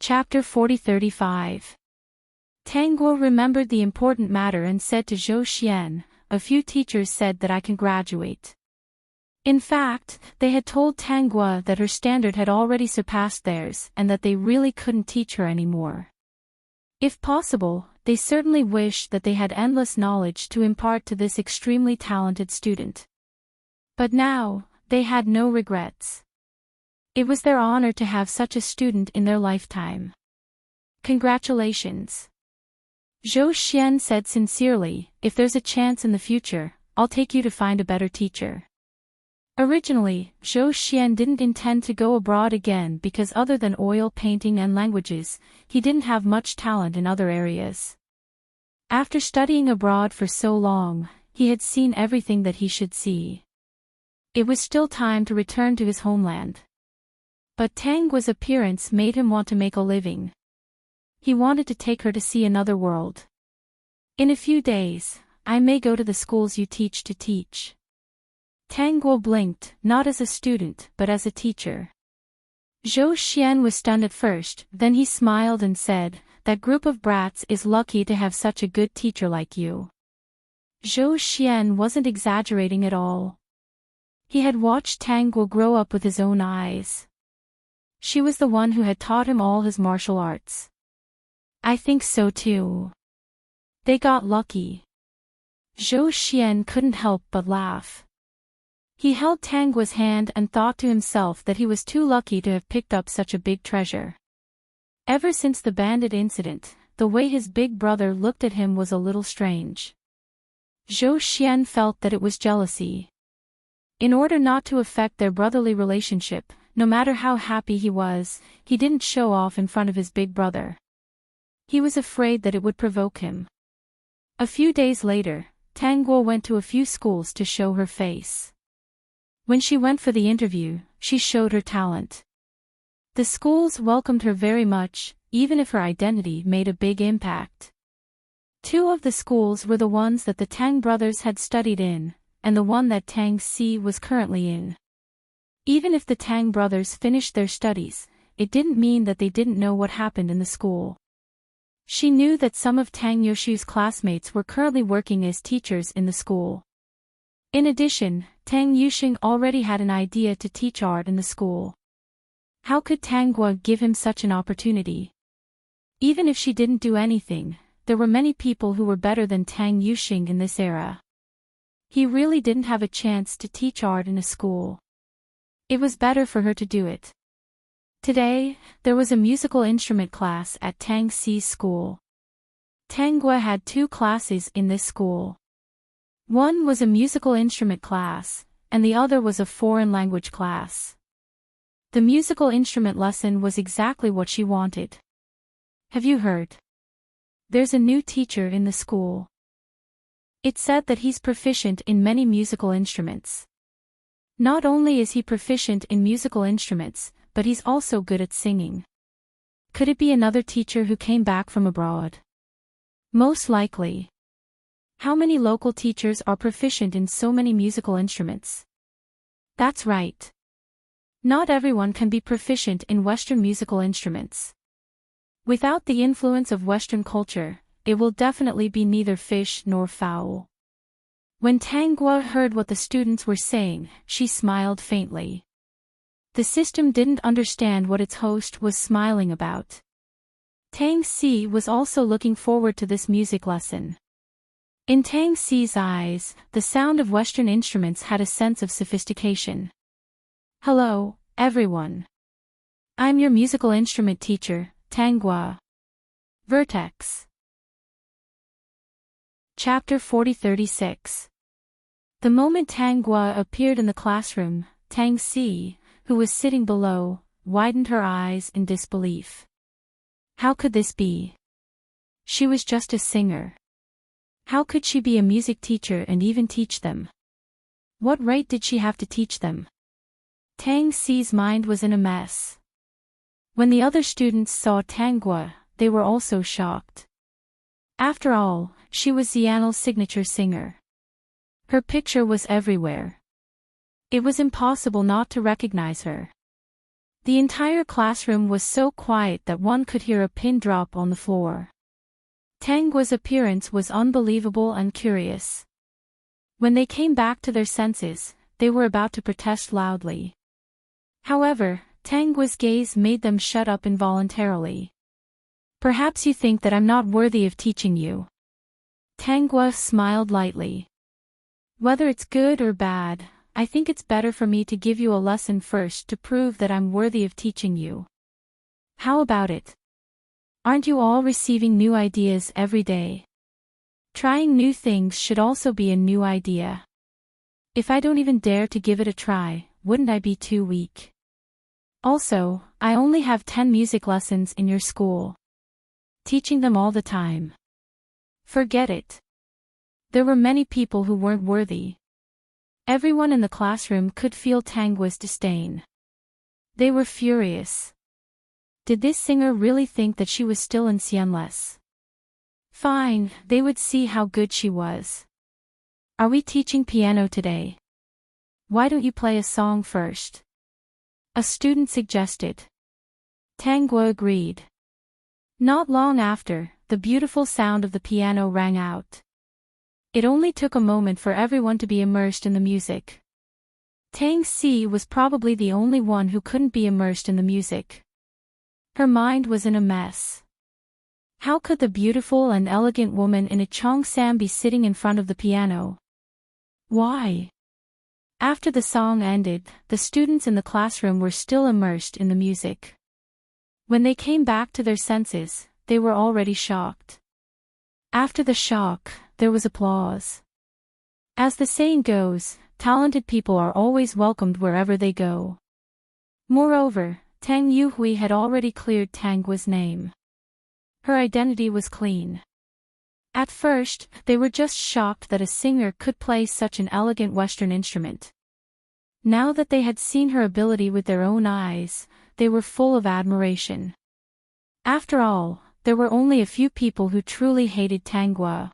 Chapter 40-35. Tang Guo remembered the important matter and said to Zhou Xian, "A few teachers said that I can graduate." In fact, they had told Tang Guo that her standard had already surpassed theirs and that they really couldn't teach her anymore. If possible, they certainly wished that they had endless knowledge to impart to this extremely talented student. But now, they had no regrets. It was their honor to have such a student in their lifetime. Congratulations. Zhou Xian said sincerely, "If there's a chance in the future, I'll take you to find a better teacher." Originally, Zhou Xian didn't intend to go abroad again because other than oil painting and languages, he didn't have much talent in other areas. After studying abroad for so long, he had seen everything that he should see. It was still time to return to his homeland. But Tang Guo's appearance made him want to make a living. He wanted to take her to see another world. "In a few days, I may go to the schools you teach to teach." Tang Guo blinked, not as a student but as a teacher. Zhou Xian was stunned at first, then he smiled and said, "That group of brats is lucky to have such a good teacher like you." Zhou Xian wasn't exaggerating at all. He had watched Tang Guo grow up with his own eyes. She was the one who had taught him all his martial arts. "I think so too. They got lucky." Zhou Xian couldn't help but laugh. He held Tang Guo's hand and thought to himself that he was too lucky to have picked up such a big treasure. Ever since the bandit incident, the way his big brother looked at him was a little strange. Zhou Xian felt that it was jealousy. In order not to affect their brotherly relationship, no matter how happy he was, he didn't show off in front of his big brother. He was afraid that it would provoke him. A few days later, Tang Guo went to a few schools to show her face. When she went for the interview, she showed her talent. The schools welcomed her very much, even if her identity made a big impact. Two of the schools were the ones that the Tang brothers had studied in, and the one that Tang Si was currently in. Even if the Tang brothers finished their studies, it didn't mean that they didn't know what happened in the school. She knew that some of Tang Yoshu's classmates were currently working as teachers in the school. In addition, Tang Yuxing already had an idea to teach art in the school. How could Tang Guo give him such an opportunity? Even if she didn't do anything, there were many people who were better than Tang Yuxing in this era. He really didn't have a chance to teach art in a school. It was better for her to do it. Today, there was a musical instrument class at Tang Si's school. Tang Guo had two classes in this school. One was a musical instrument class, and the other was a foreign language class. The musical instrument lesson was exactly what she wanted. "Have you heard? There's a new teacher in the school. It said that he's proficient in many musical instruments. Not only is he proficient in musical instruments, but he's also good at singing. Could it be another teacher who came back from abroad?" "Most likely. How many local teachers are proficient in so many musical instruments?" "That's right. Not everyone can be proficient in Western musical instruments. Without the influence of Western culture, it will definitely be neither fish nor fowl." When Tang Guo heard what the students were saying, she smiled faintly. The system didn't understand what its host was smiling about. Tang Si was also looking forward to this music lesson. In Tang Si's eyes, the sound of Western instruments had a sense of sophistication. "Hello, everyone. I'm your musical instrument teacher, Tang Guo. Vertex." Chapter 40-36. The moment Tang Guo appeared in the classroom, Tang Si, who was sitting below, widened her eyes in disbelief. How could this be? She was just a singer. How could she be a music teacher and even teach them? What right did she have to teach them? Tang Si's mind was in a mess. When the other students saw Tang Guo, they were also shocked. After all, she was Xian'el's signature singer. Her picture was everywhere. It was impossible not to recognize her. The entire classroom was so quiet that one could hear a pin drop on the floor. Tang Guo's appearance was unbelievable and curious. When they came back to their senses, they were about to protest loudly. However, Tang Guo's gaze made them shut up involuntarily. Perhaps you think that I'm not worthy of teaching you. Tang Guo smiled lightly. Whether it's good or bad, I think it's better for me to give you a lesson first to prove that I'm worthy of teaching you. How about it? Aren't you all receiving new ideas every day? Trying new things should also be a new idea. If I don't even dare to give it a try, wouldn't I be too weak? Also, I only have 10 music lessons in your school. Teaching them all the time. Forget it. There were many people who weren't worthy. Everyone in the classroom could feel Tang Guo's disdain. They were furious. Did this singer really think that she was still in Xianless? Fine, they would see how good she was. Are we teaching piano today? Why don't you play a song first? A student suggested. Tang Guo agreed. Not long after, the beautiful sound of the piano rang out. It only took a moment for everyone to be immersed in the music. Tang Si was probably the only one who couldn't be immersed in the music. Her mind was in a mess. How could the beautiful and elegant woman in a cheongsam be sitting in front of the piano? Why? After the song ended, the students in the classroom were still immersed in the music. When they came back to their senses, they were already shocked. After the shock, there was applause. As the saying goes, talented people are always welcomed wherever they go. Moreover, Tang Yuhui had already cleared Tang Guo's name. Her identity was clean. At first, they were just shocked that a singer could play such an elegant Western instrument. Now that they had seen her ability with their own eyes, they were full of admiration. After all, there were only a few people who truly hated Tang Guo.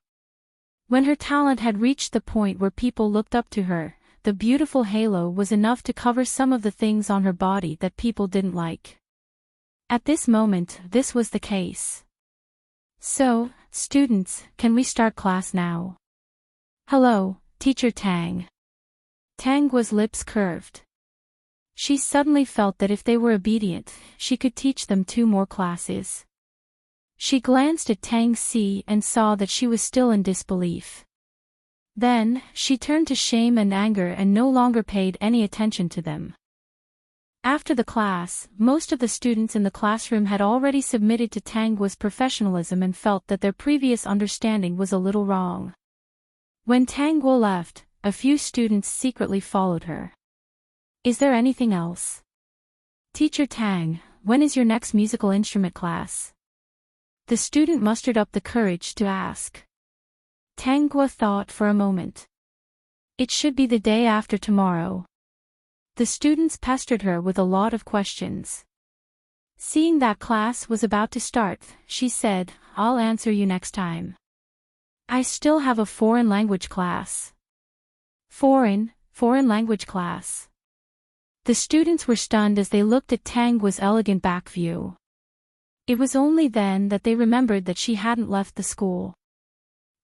When her talent had reached the point where people looked up to her, the beautiful halo was enough to cover some of the things on her body that people didn't like. At this moment, this was the case. So, students, can we start class now? Hello, Teacher Tang. Tang Guo's lips curved. She suddenly felt that if they were obedient, she could teach them 2 more classes. She glanced at Tang Si and saw that she was still in disbelief. Then, she turned to shame and anger and no longer paid any attention to them. After the class, most of the students in the classroom had already submitted to Tang Guo's professionalism and felt that their previous understanding was a little wrong. When Tang Guo left, a few students secretly followed her. Is there anything else? Teacher Tang, when is your next musical instrument class? The student mustered up the courage to ask. Tang Guo thought for a moment. It should be the day after tomorrow. The students pestered her with a lot of questions. Seeing that class was about to start, she said, I'll answer you next time. I still have a foreign language class. Foreign language class. The students were stunned as they looked at Tang Guo's elegant back view. It was only then that they remembered that she hadn't left the school.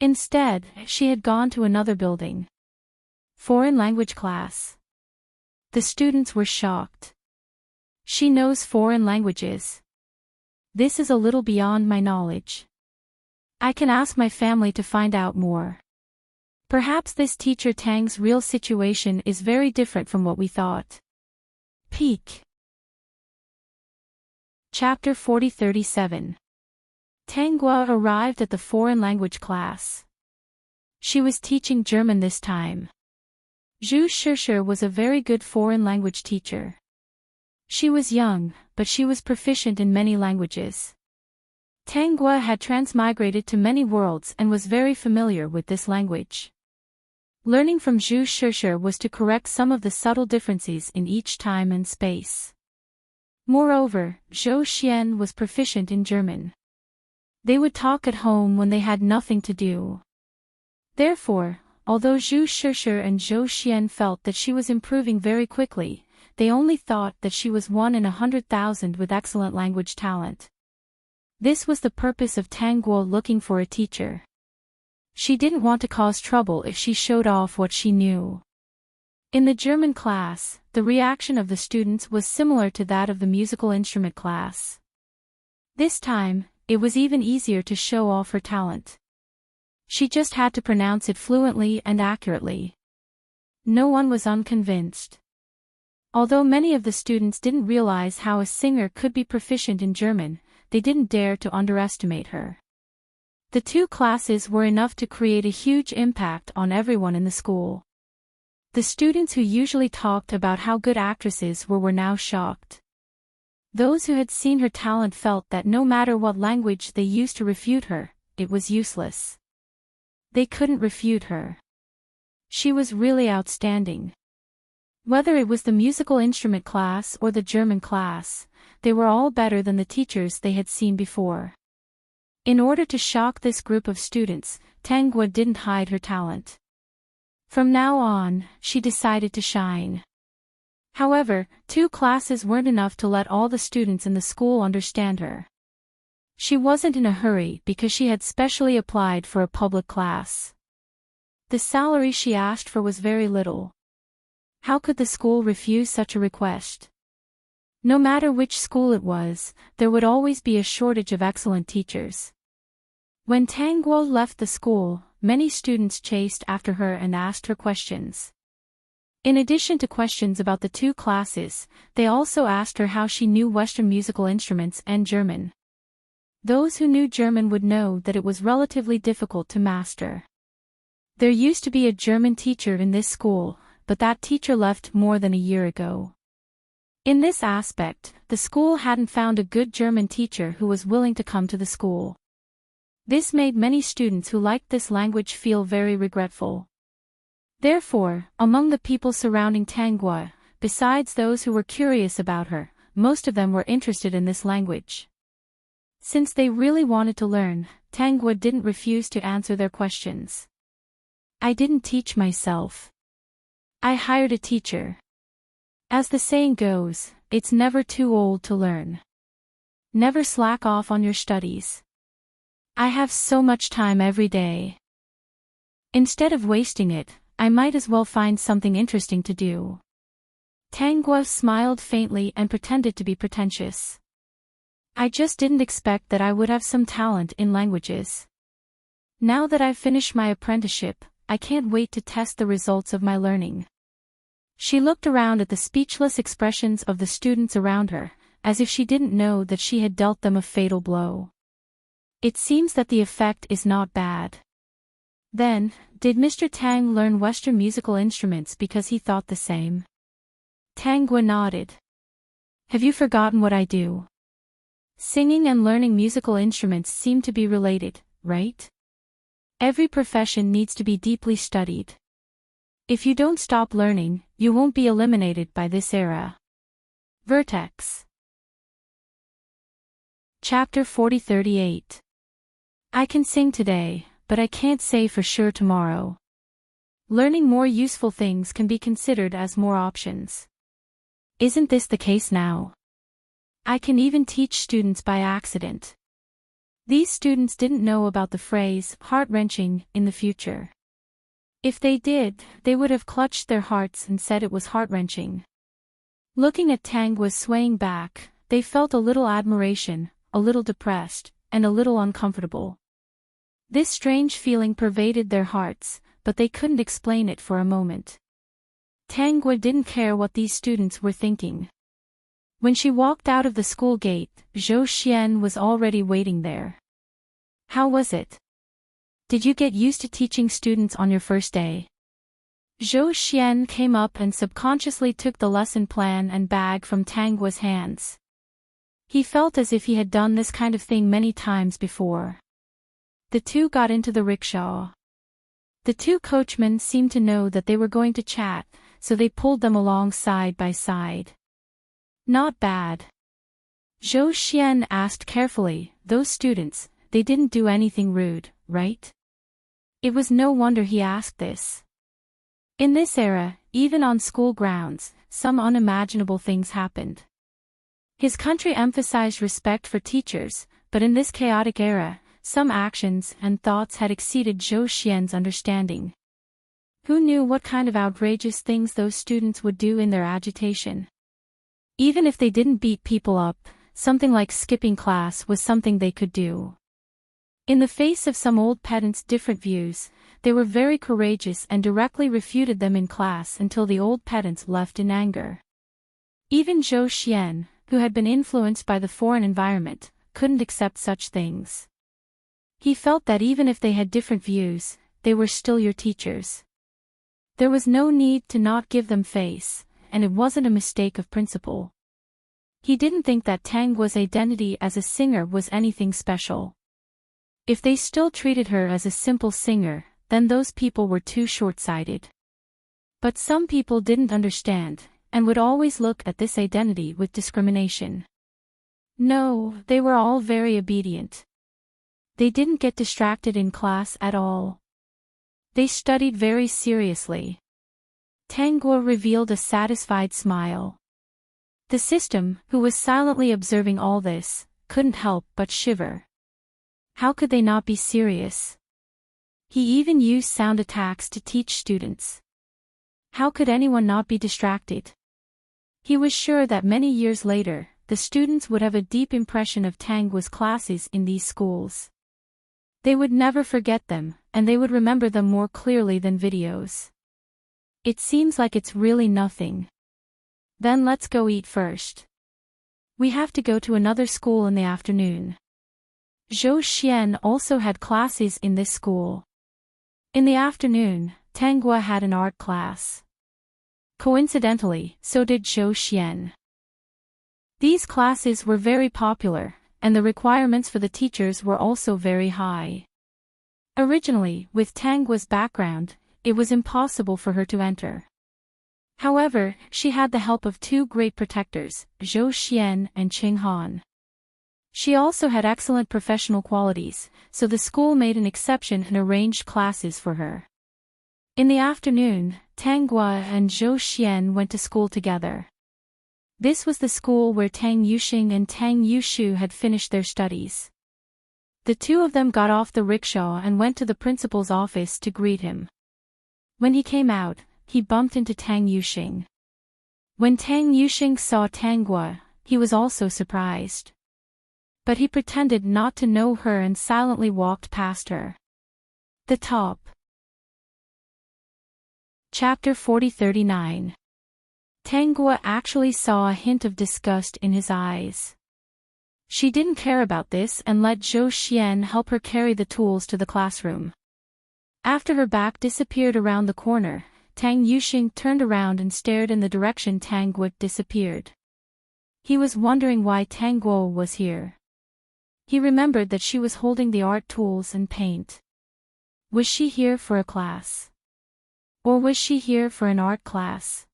Instead, she had gone to another building. Foreign language class. The students were shocked. She knows foreign languages. This is a little beyond my knowledge. I can ask my family to find out more. Perhaps this teacher Tang's real situation is very different from what we thought. Peak. Chapter 40-37. Tang Guo arrived at the foreign language class. She was teaching German this time. Zhu Shishir was a very good foreign language teacher. She was young, but she was proficient in many languages. Tang Guo had transmigrated to many worlds and was very familiar with this language. Learning from Zhu Shishir was to correct some of the subtle differences in each time and space. Moreover, Zhou Xian was proficient in German. They would talk at home when they had nothing to do. Therefore, although Zhu Shishir and Zhou Xian felt that she was improving very quickly, they only thought that she was 1 in 100,000 with excellent language talent. This was the purpose of Tang Guo looking for a teacher. She didn't want to cause trouble if she showed off what she knew. In the German class, the reaction of the students was similar to that of the musical instrument class. This time, it was even easier to show off her talent. She just had to pronounce it fluently and accurately. No one was unconvinced. Although many of the students didn't realize how a singer could be proficient in German, they didn't dare to underestimate her. The two classes were enough to create a huge impact on everyone in the school. The students who usually talked about how good actresses were now shocked. Those who had seen her talent felt that no matter what language they used to refute her, it was useless. They couldn't refute her. She was really outstanding. Whether it was the musical instrument class or the German class, they were all better than the teachers they had seen before. In order to shock this group of students, Tang Guo didn't hide her talent. From now on, she decided to shine. However, two classes weren't enough to let all the students in the school understand her. She wasn't in a hurry because she had specially applied for a public class. The salary she asked for was very little. How could the school refuse such a request? No matter which school it was, there would always be a shortage of excellent teachers. When Tang Guo left the school, many students chased after her and asked her questions. In addition to questions about the two classes, they also asked her how she knew Western musical instruments and German. Those who knew German would know that it was relatively difficult to master. There used to be a German teacher in this school, but that teacher left more than a year ago. In this aspect, the school hadn't found a good German teacher who was willing to come to the school. This made many students who liked this language feel very regretful. Therefore, among the people surrounding Tang Guo, besides those who were curious about her, most of them were interested in this language. Since they really wanted to learn, Tang Guo didn't refuse to answer their questions. I didn't teach myself. I hired a teacher. As the saying goes, it's never too old to learn. Never slack off on your studies. I have so much time every day. Instead of wasting it, I might as well find something interesting to do. Tang Guo smiled faintly and pretended to be pretentious. I just didn't expect that I would have some talent in languages. Now that I've finished my apprenticeship, I can't wait to test the results of my learning. She looked around at the speechless expressions of the students around her, as if she didn't know that she had dealt them a fatal blow. It seems that the effect is not bad. Then, did Mr. Tang learn Western musical instruments because he thought the same? Tang Guo nodded. Have you forgotten what I do? Singing and learning musical instruments seem to be related, right? Every profession needs to be deeply studied. If you don't stop learning, you won't be eliminated by this era. Vertex. Chapter 4038. I can sing today, but I can't say for sure tomorrow. Learning more useful things can be considered as more options. Isn't this the case now? I can even teach students by accident. These students didn't know about the phrase, heart-wrenching, in the future. If they did, they would have clutched their hearts and said it was heart-wrenching. Looking at Tang Guo swaying back, they felt a little admiration, a little depressed, and a little uncomfortable. This strange feeling pervaded their hearts, but they couldn't explain it for a moment. Tang Guo didn't care what these students were thinking. When she walked out of the school gate, Zhou Xian was already waiting there. How was it? Did you get used to teaching students on your first day? Zhou Xian came up and subconsciously took the lesson plan and bag from Tang Guo's hands. He felt as if he had done this kind of thing many times before. The two got into the rickshaw. The two coachmen seemed to know that they were going to chat, so they pulled them along side by side. Not bad. Zhou Xian asked carefully, those students, they didn't do anything rude, right? It was no wonder he asked this. In this era, even on school grounds, some unimaginable things happened. His country emphasized respect for teachers, but in this chaotic era, some actions and thoughts had exceeded Zhou Xian's understanding. Who knew what kind of outrageous things those students would do in their agitation? Even if they didn't beat people up, something like skipping class was something they could do. In the face of some old pedants' different views, they were very courageous and directly refuted them in class until the old pedants left in anger. Even Zhou Xian, who had been influenced by the foreign environment, couldn't accept such things. He felt that even if they had different views, they were still your teachers. There was no need to not give them face, and it wasn't a mistake of principle. He didn't think that Tang Guo's identity as a singer was anything special. If they still treated her as a simple singer, then those people were too short-sighted. But some people didn't understand, and would always look at this identity with discrimination. No, they were all very obedient. They didn't get distracted in class at all. They studied very seriously. Tang Guo revealed a satisfied smile. The system, who was silently observing all this, couldn't help but shiver. How could they not be serious? He even used sound attacks to teach students. How could anyone not be distracted? He was sure that many years later, the students would have a deep impression of Tang Guo's classes in these schools. They would never forget them, and they would remember them more clearly than videos. It seems like it's really nothing. Then let's go eat first. We have to go to another school in the afternoon. Zhou Xian also had classes in this school. In the afternoon, Tang Guo had an art class. Coincidentally, so did Zhou Xian. These classes were very popular, and the requirements for the teachers were also very high. Originally, with Tang Guo's background, it was impossible for her to enter. However, she had the help of two great protectors, Zhou Xian and Qing Han. She also had excellent professional qualities, so the school made an exception and arranged classes for her. In the afternoon, Tang Guo and Zhou Xian went to school together. This was the school where Tang Yuxing and Tang Yushu had finished their studies. The two of them got off the rickshaw and went to the principal's office to greet him. When he came out, he bumped into Tang Yuxing. When Tang Yuxing saw Tang Guo, he was also surprised. But he pretended not to know her and silently walked past her. The top. Chapter 40-39. Tang Guo actually saw a hint of disgust in his eyes. She didn't care about this and let Zhou Xian help her carry the tools to the classroom. After her back disappeared around the corner, Tang Yuxing turned around and stared in the direction Tang Guo disappeared. He was wondering why Tang Guo was here. He remembered that she was holding the art tools and paint. Was she here for a class? Or was she here for an art class?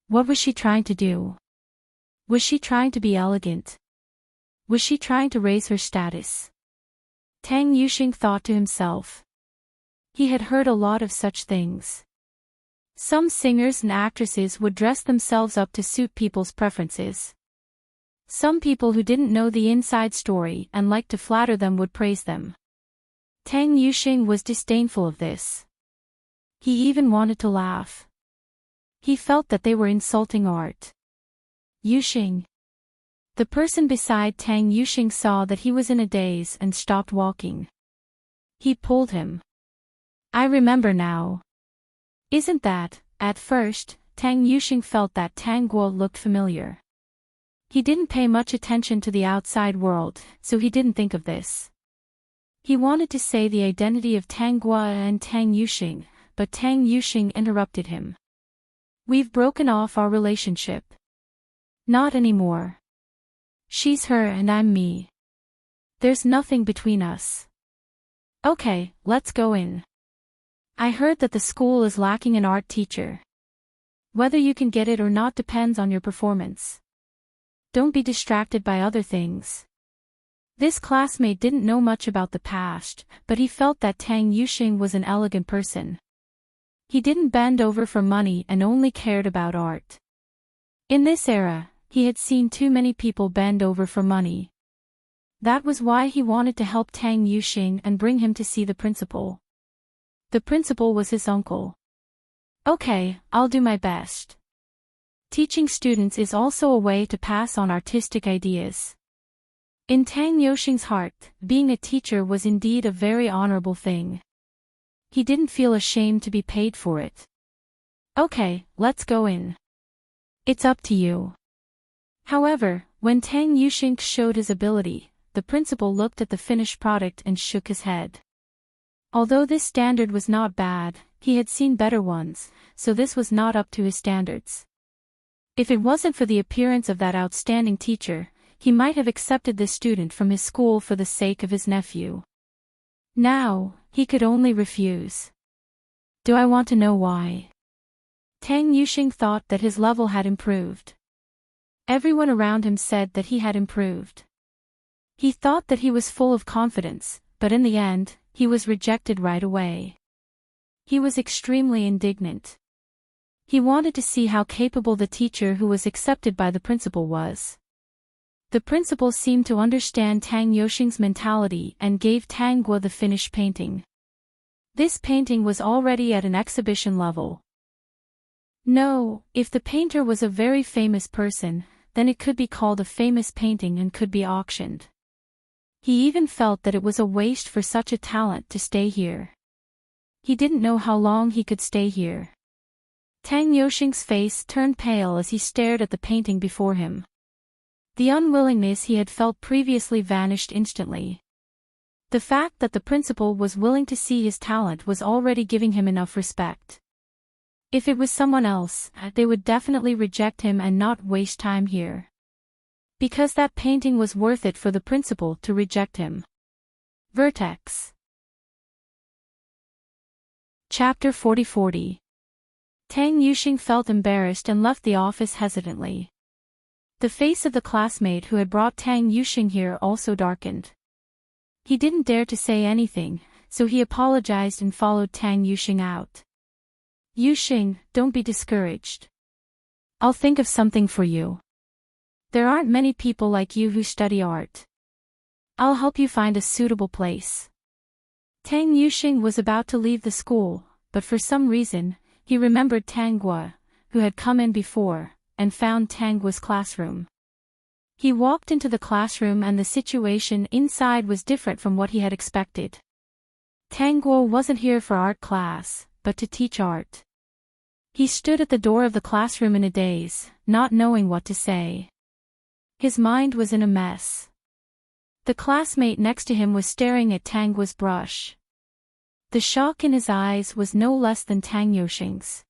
What was she trying to do? Was she trying to be elegant? Was she trying to raise her status? Tang Yuxing thought to himself. He had heard a lot of such things. Some singers and actresses would dress themselves up to suit people's preferences. Some people who didn't know the inside story and liked to flatter them would praise them. Tang Yuxing was disdainful of this. He even wanted to laugh. He felt that they were insulting art. Yuxing. The person beside Tang Yuxing saw that he was in a daze and stopped walking. He pulled him. I remember now. Isn't that, at first, Tang Yuxing felt that Tang Guo looked familiar. He didn't pay much attention to the outside world, so he didn't think of this. He wanted to say the identity of Tang Guo and Tang Yuxing, but Tang Yuxing interrupted him. We've broken off our relationship. Not anymore. She's her and I'm me. There's nothing between us. Okay, let's go in. I heard that the school is lacking an art teacher. Whether you can get it or not depends on your performance. Don't be distracted by other things. This classmate didn't know much about the past, but he felt that Tang Yuxing was an elegant person. He didn't bend over for money and only cared about art. In this era, he had seen too many people bend over for money. That was why he wanted to help Tang Yuxing and bring him to see the principal. The principal was his uncle. Okay, I'll do my best. Teaching students is also a way to pass on artistic ideas. In Tang Yuxing's heart, being a teacher was indeed a very honorable thing. He didn't feel ashamed to be paid for it. Okay, let's go in. It's up to you. However, when Tang Yuxing showed his ability, the principal looked at the finished product and shook his head. Although this standard was not bad, he had seen better ones, so this was not up to his standards. If it wasn't for the appearance of that outstanding teacher, he might have accepted this student from his school for the sake of his nephew. Now, he could only refuse. Do I want to know why? Tang Yuxing thought that his level had improved. Everyone around him said that he had improved. He thought that he was full of confidence, but in the end, he was rejected right away. He was extremely indignant. He wanted to see how capable the teacher who was accepted by the principal was. The principal seemed to understand Tang Yuxing's mentality and gave Tang Guo the finished painting. This painting was already at an exhibition level. No, if the painter was a very famous person, then it could be called a famous painting and could be auctioned. He even felt that it was a waste for such a talent to stay here. He didn't know how long he could stay here. Tang Yuxing's face turned pale as he stared at the painting before him. The unwillingness he had felt previously vanished instantly. The fact that the principal was willing to see his talent was already giving him enough respect. If it was someone else, they would definitely reject him and not waste time here. Because that painting was worth it for the principal to reject him. Vertex. Chapter 40. Tang Yuxing felt embarrassed and left the office hesitantly. The face of the classmate who had brought Tang Yuxing here also darkened. He didn't dare to say anything, so he apologized and followed Tang Yuxing out. Yuxing, don't be discouraged. I'll think of something for you. There aren't many people like you who study art. I'll help you find a suitable place. Tang Yuxing was about to leave the school, but for some reason, he remembered Tang Guo, who had come in before, and found Tang Guo's classroom. He walked into the classroom and the situation inside was different from what he had expected. Tang Guo wasn't here for art class, but to teach art. He stood at the door of the classroom in a daze, not knowing what to say. His mind was in a mess. The classmate next to him was staring at Tang Guo's brush. The shock in his eyes was no less than Tang Yuxing's.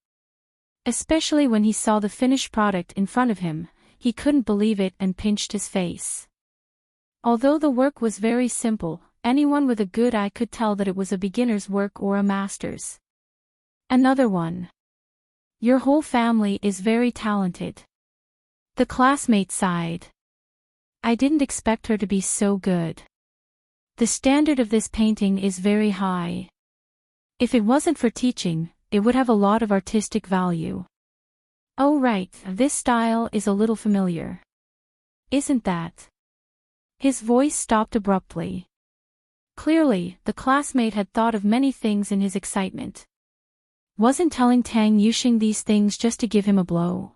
Especially when he saw the finished product in front of him, he couldn't believe it and pinched his face. Although the work was very simple, anyone with a good eye could tell that it was a beginner's work or a master's. Another one. Your whole family is very talented. The classmate sighed. I didn't expect her to be so good. The standard of this painting is very high. If it wasn't for teaching, it would have a lot of artistic value. Oh right, this style is a little familiar. Isn't that? His voice stopped abruptly. Clearly, the classmate had thought of many things in his excitement. Wasn't telling Tang Yuxing these things just to give him a blow.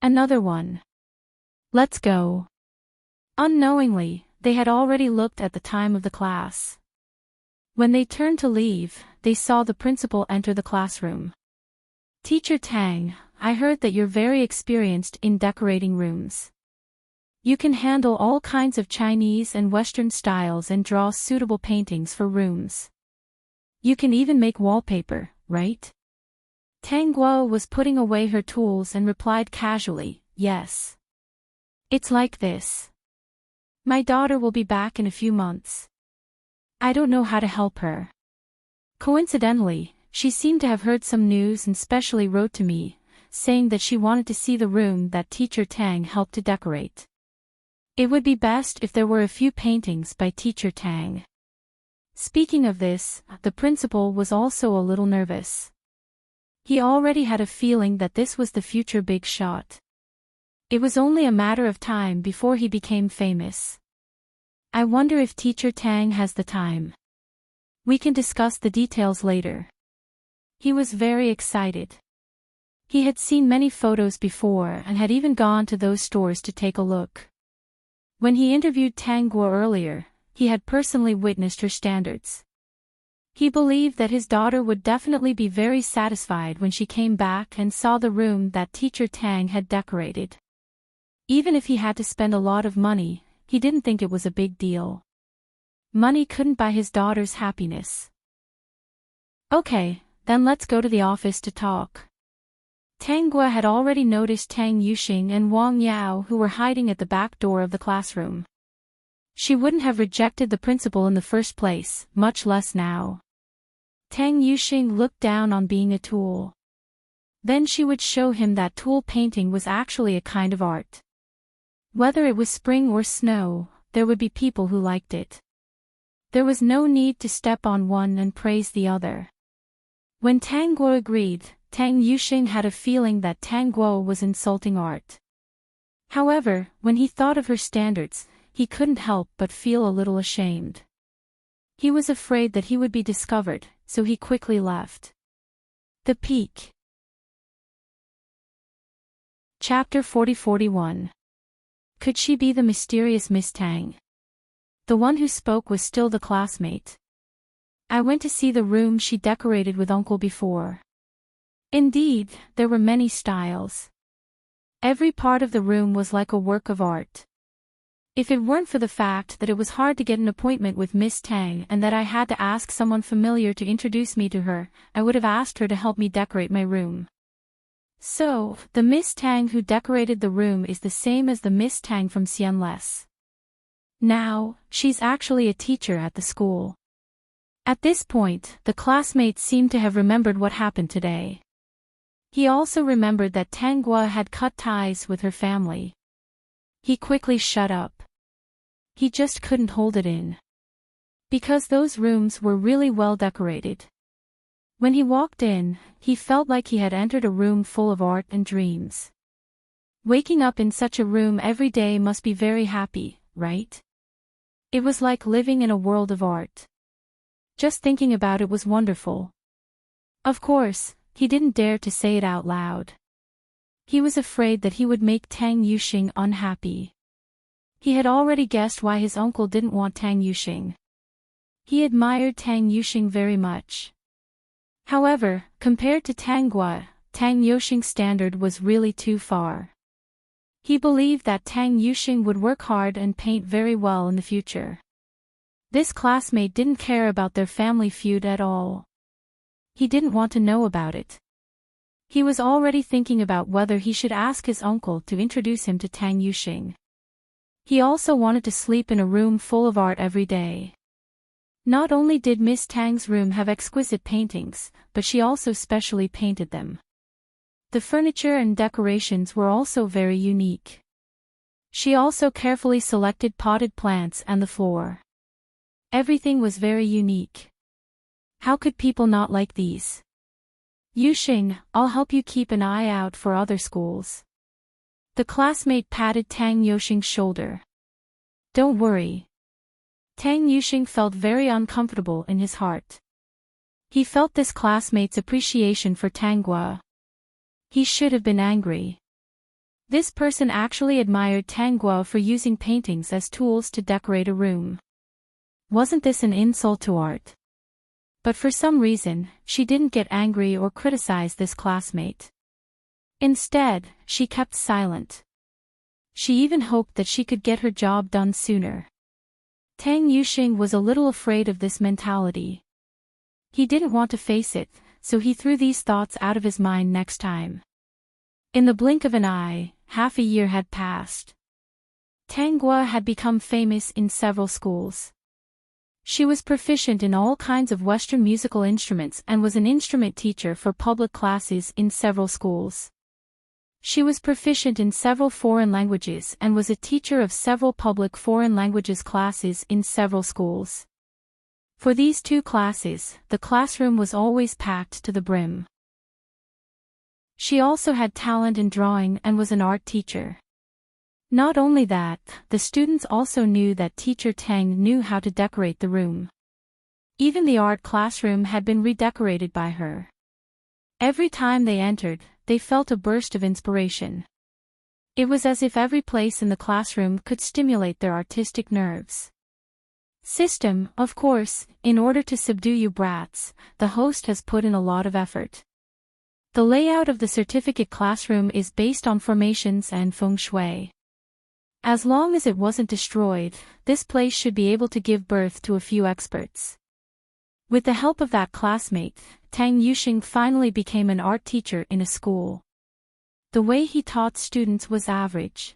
Another one. Let's go. Unknowingly, they had already looked at the time of the class. When they turned to leave, they saw the principal enter the classroom. Teacher Tang, I heard that you're very experienced in decorating rooms. You can handle all kinds of Chinese and Western styles and draw suitable paintings for rooms. You can even make wallpaper, right? Tang Guo was putting away her tools and replied casually, yes. It's like this. My daughter will be back in a few months. I don't know how to help her. Coincidentally, she seemed to have heard some news and specially wrote to me, saying that she wanted to see the room that Teacher Tang helped to decorate. It would be best if there were a few paintings by Teacher Tang. Speaking of this, the principal was also a little nervous. He already had a feeling that this was the future big shot. It was only a matter of time before he became famous. I wonder if Teacher Tang has the time. We can discuss the details later. He was very excited. He had seen many photos before and had even gone to those stores to take a look. When he interviewed Tang Guo earlier, he had personally witnessed her standards. He believed that his daughter would definitely be very satisfied when she came back and saw the room that Teacher Tang had decorated. Even if he had to spend a lot of money, he didn't think it was a big deal. Money couldn't buy his daughter's happiness. Okay, then let's go to the office to talk. Tang Guo had already noticed Tang Yuxing and Wang Yao, who were hiding at the back door of the classroom. She wouldn't have rejected the principal in the first place, much less now. Tang Yuxing looked down on being a tool. Then she would show him that tool painting was actually a kind of art. Whether it was spring or snow, there would be people who liked it. There was no need to step on one and praise the other. When Tang Guo agreed, Tang Yuxing had a feeling that Tang Guo was insulting art. However, when he thought of her standards, he couldn't help but feel a little ashamed. He was afraid that he would be discovered, so he quickly left. The Peak. Chapter 40-41. Could she be the mysterious Miss Tang? The one who spoke was still the classmate. I went to see the room she decorated with Uncle before. Indeed, there were many styles. Every part of the room was like a work of art. If it weren't for the fact that it was hard to get an appointment with Miss Tang and that I had to ask someone familiar to introduce me to her, I would have asked her to help me decorate my room. So, the Miss Tang who decorated the room is the same as the Miss Tang from Xianles. Now, she's actually a teacher at the school. At this point, the classmates seemed to have remembered what happened today. He also remembered that Tang Guo had cut ties with her family. He quickly shut up. He just couldn't hold it in. Because those rooms were really well decorated. When he walked in, he felt like he had entered a room full of art and dreams. Waking up in such a room every day must be very happy, right? It was like living in a world of art. Just thinking about it was wonderful. Of course, he didn't dare to say it out loud. He was afraid that he would make Tang Yuxing unhappy. He had already guessed why his uncle didn't want Tang Yuxing. He admired Tang Yuxing very much. However, compared to Tang Guo, Tang Yuxing's standard was really too far. He believed that Tang Yuxing would work hard and paint very well in the future. This classmate didn't care about their family feud at all. He didn't want to know about it. He was already thinking about whether he should ask his uncle to introduce him to Tang Yuxing. He also wanted to sleep in a room full of art every day. Not only did Miss Tang's room have exquisite paintings, but she also specially painted them. The furniture and decorations were also very unique. She also carefully selected potted plants and the floor. Everything was very unique. How could people not like these? Yuxing, I'll help you keep an eye out for other schools. The classmate patted Tang Yuxing's shoulder. Don't worry. Tang Yuxing felt very uncomfortable in his heart. He felt this classmate's appreciation for Tang Guo. He should have been angry. This person actually admired Tang Guo for using paintings as tools to decorate a room. Wasn't this an insult to art? But for some reason, she didn't get angry or criticize this classmate. Instead, she kept silent. She even hoped that she could get her job done sooner. Tang Yuxing was a little afraid of this mentality. He didn't want to face it, so he threw these thoughts out of his mind next time. In the blink of an eye, half a year had passed. Tang Guo had become famous in several schools. She was proficient in all kinds of Western musical instruments and was an instrument teacher for public classes in several schools. She was proficient in several foreign languages and was a teacher of several public foreign languages classes in several schools. For these two classes, the classroom was always packed to the brim. She also had talent in drawing and was an art teacher. Not only that, the students also knew that teacher Tang knew how to decorate the room. Even the art classroom had been redecorated by her. Every time they entered, they felt a burst of inspiration. It was as if every place in the classroom could stimulate their artistic nerves. System, of course, in order to subdue you brats, the host has put in a lot of effort. The layout of the certificate classroom is based on formations and feng shui. As long as it wasn't destroyed, this place should be able to give birth to a few experts. With the help of that classmate, Tang Yuxing finally became an art teacher in a school. The way he taught students was average.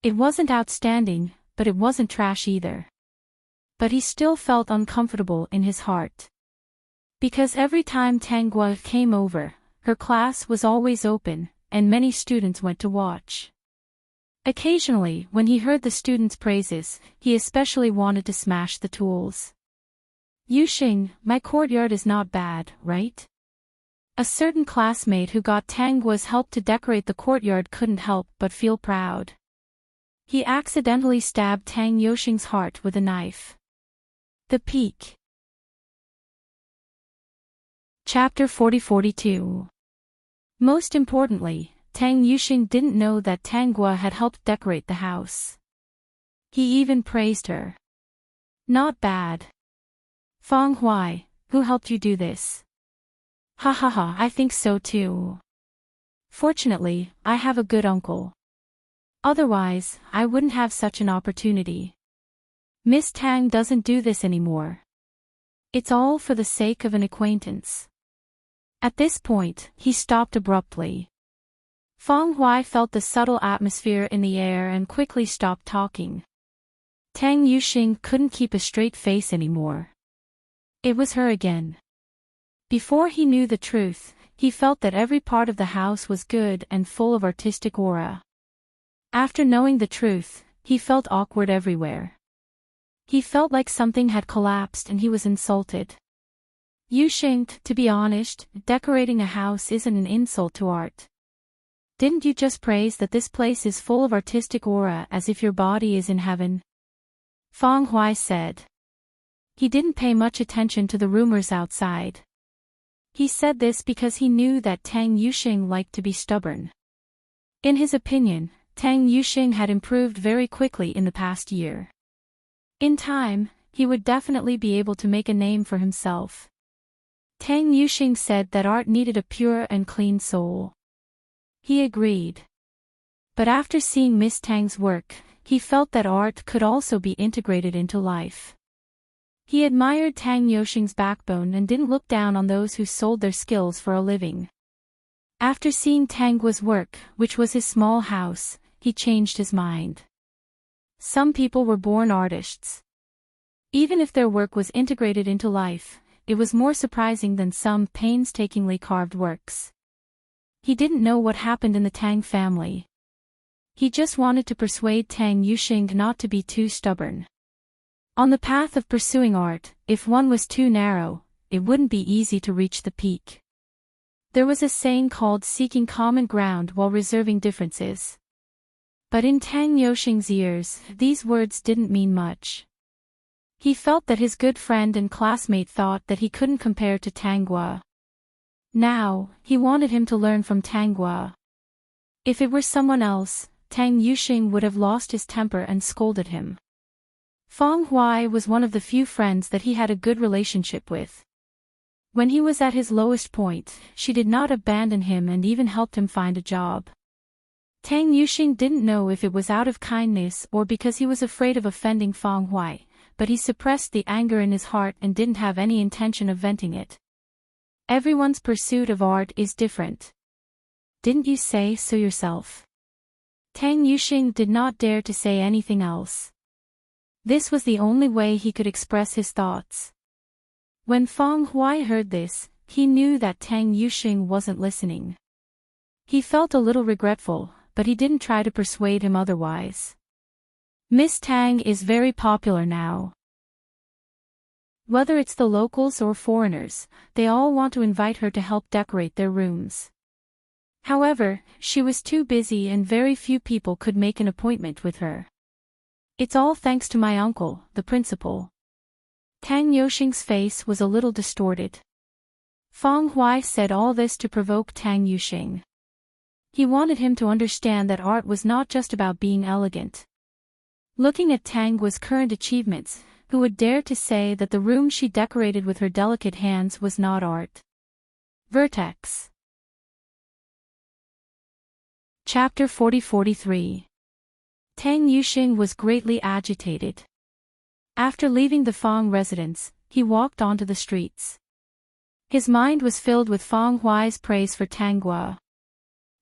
It wasn't outstanding, but it wasn't trash either. But he still felt uncomfortable in his heart. Because every time Tang Gua came over, her class was always open, and many students went to watch. Occasionally, when he heard the students' praises, he especially wanted to smash the tools. Yuxing, my courtyard is not bad, right? A certain classmate who got Tang Gua's help to decorate the courtyard couldn't help but feel proud. He accidentally stabbed Tang Yuxing's heart with a knife. The Peak. Chapter 40-42. Most importantly, Tang Yuxing didn't know that Tang Gua had helped decorate the house. He even praised her. Not bad. Feng Huai, who helped you do this? Ha ha ha, I think so too. Fortunately, I have a good uncle. Otherwise, I wouldn't have such an opportunity. Miss Tang doesn't do this anymore. It's all for the sake of an acquaintance. At this point, he stopped abruptly. Feng Huai felt the subtle atmosphere in the air and quickly stopped talking. Tang Yuxing couldn't keep a straight face anymore. It was her again. Before he knew the truth, he felt that every part of the house was good and full of artistic aura. After knowing the truth, he felt awkward everywhere. He felt like something had collapsed and he was insulted. Yuxing, to be honest, decorating a house isn't an insult to art. Didn't you just praise that this place is full of artistic aura as if your body is in heaven? Feng Huai said. He didn't pay much attention to the rumors outside. He said this because he knew that Tang Yuxing liked to be stubborn. In his opinion, Tang Yuxing had improved very quickly in the past year. In time, he would definitely be able to make a name for himself. Tang Yuxing said that art needed a pure and clean soul. He agreed. But after seeing Miss Tang's work, he felt that art could also be integrated into life. He admired Tang Yuxing's backbone and didn't look down on those who sold their skills for a living. After seeing Tang Gua's work, which was his small house, he changed his mind. Some people were born artists. Even if their work was integrated into life, it was more surprising than some painstakingly carved works. He didn't know what happened in the Tang family. He just wanted to persuade Tang Yuxing not to be too stubborn. On the path of pursuing art, if one was too narrow, it wouldn't be easy to reach the peak. There was a saying called seeking common ground while reserving differences. But in Tang Yuxing's ears, these words didn't mean much. He felt that his good friend and classmate thought that he couldn't compare to Tang Gua. Now, he wanted him to learn from Tang Gua. If it were someone else, Tang Yuxing would have lost his temper and scolded him. Feng Huai was one of the few friends that he had a good relationship with. When he was at his lowest point, she did not abandon him and even helped him find a job. Tang Yuxing didn't know if it was out of kindness or because he was afraid of offending Feng Huai, but he suppressed the anger in his heart and didn't have any intention of venting it. Everyone's pursuit of art is different. Didn't you say so yourself? Tang Yuxing did not dare to say anything else. This was the only way he could express his thoughts. When Feng Huai heard this, he knew that Tang Yuxing wasn't listening. He felt a little regretful, but he didn't try to persuade him otherwise. Miss Tang is very popular now. Whether it's the locals or foreigners, they all want to invite her to help decorate their rooms. However, she was too busy and very few people could make an appointment with her. It's all thanks to my uncle, the principal. Tang Yuxing's face was a little distorted. Feng Huai said all this to provoke Tang Yuxing. He wanted him to understand that art was not just about being elegant. Looking at Tang Guo's current achievements, who would dare to say that the room she decorated with her delicate hands was not art? Vertex. Chapter 40-43. Tang Yuxing was greatly agitated. After leaving the Feng residence, he walked onto the streets. His mind was filled with Feng Huai's praise for Tang Guo.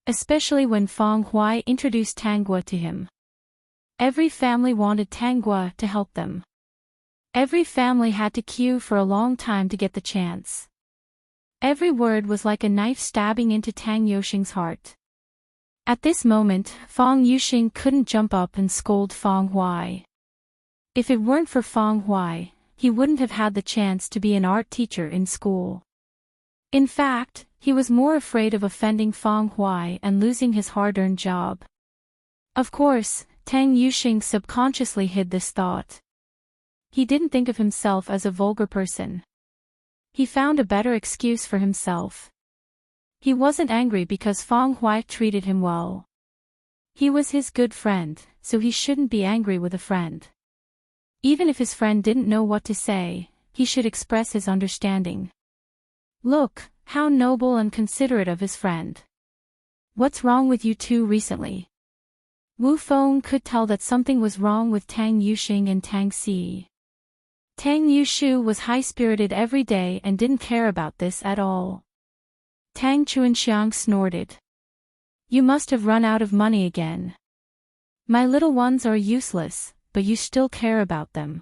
Especially when Feng Huai introduced Tang Guo to him. Every family wanted Tang Guo to help them. Every family had to queue for a long time to get the chance. Every word was like a knife stabbing into Tang Yuxing's heart. At this moment, Feng Yuxing couldn't jump up and scold Feng Huai. If it weren't for Feng Huai, he wouldn't have had the chance to be an art teacher in school. In fact, he was more afraid of offending Feng Huai and losing his hard-earned job. Of course, Tang Yuxing subconsciously hid this thought. He didn't think of himself as a vulgar person. He found a better excuse for himself. He wasn't angry because Feng Huai treated him well. He was his good friend, so he shouldn't be angry with a friend. Even if his friend didn't know what to say, he should express his understanding. Look, how noble and considerate of his friend. What's wrong with you two recently? Wu Feng could tell that something was wrong with Tang Yuxing and Tang Si. Tang Yushu was high-spirited every day and didn't care about this at all. Tang Chuanxiang snorted. You must have run out of money again. My little ones are useless, but you still care about them.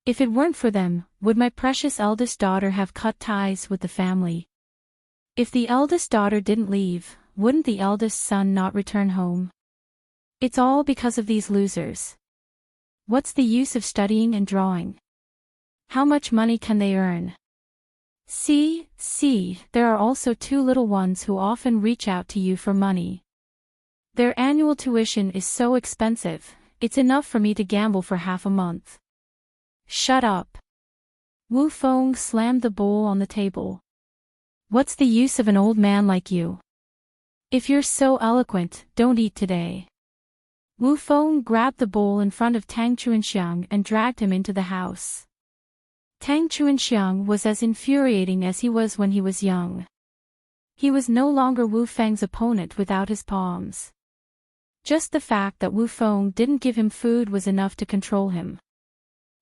If it weren't for them, would my precious eldest daughter have cut ties with the family? If the eldest daughter didn't leave, wouldn't the eldest son not return home? It's all because of these losers. What's the use of studying and drawing? How much money can they earn? See, there are also two little ones who often reach out to you for money. Their annual tuition is so expensive, it's enough for me to gamble for half a month. Shut up. Wu Feng slammed the bowl on the table. What's the use of an old man like you? If you're so eloquent, don't eat today. Wu Feng grabbed the bowl in front of Tang Chuanxiang and dragged him into the house. Tang Chuanxiang was as infuriating as he was when he was young. He was no longer Wu Feng's opponent without his palms. Just the fact that Wu Feng didn't give him food was enough to control him.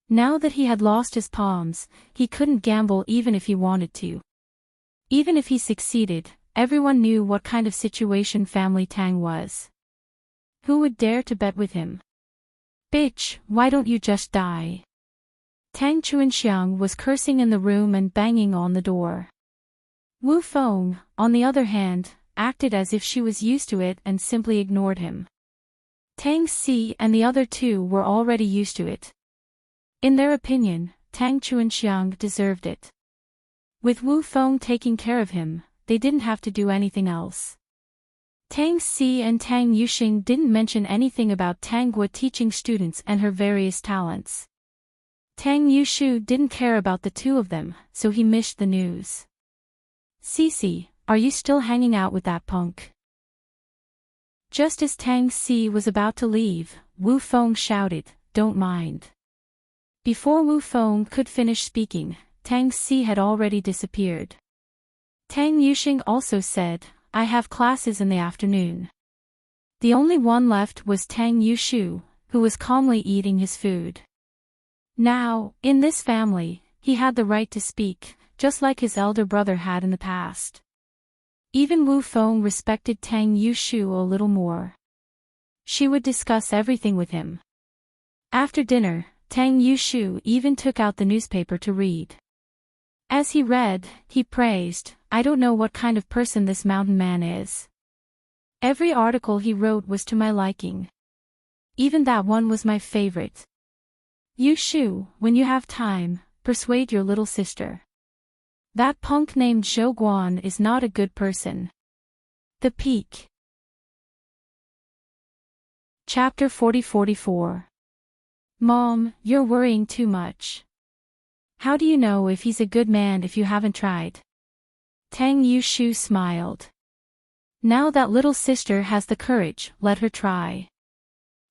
Now that he had lost his palms, he couldn't gamble even if he wanted to. Even if he succeeded, everyone knew what kind of situation family Tang was. Who would dare to bet with him? Bitch, why don't you just die? Tang Chuanxiang was cursing in the room and banging on the door. Wu Feng, on the other hand, acted as if she was used to it and simply ignored him. Tang Si and the other two were already used to it. In their opinion, Tang Chuanxiang deserved it. With Wu Feng taking care of him, they didn't have to do anything else. Tang Si and Tang Yuxing didn't mention anything about Tang Guo teaching students and her various talents. Tang Yushu didn't care about the two of them, so he missed the news. Cici, are you still hanging out with that punk? Just as Tang Si was about to leave, Wu Feng shouted, don't mind. Before Wu Feng could finish speaking, Tang Si had already disappeared. Tang Yuxing also said, I have classes in the afternoon. The only one left was Tang Yushu, who was calmly eating his food. Now, in this family, he had the right to speak, just like his elder brother had in the past. Even Wu Feng respected Tang Yushu a little more. She would discuss everything with him. After dinner, Tang Yushu even took out the newspaper to read. As he read, he praised, I don't know what kind of person this mountain man is. Every article he wrote was to my liking. Even that one was my favorite. Yushu, when you have time, persuade your little sister. That punk named Zhou Guan is not a good person. The Peak. Chapter 40-44. Mom, you're worrying too much. How do you know if he's a good man if you haven't tried? Tang Yushu smiled. Now that little sister has the courage, let her try.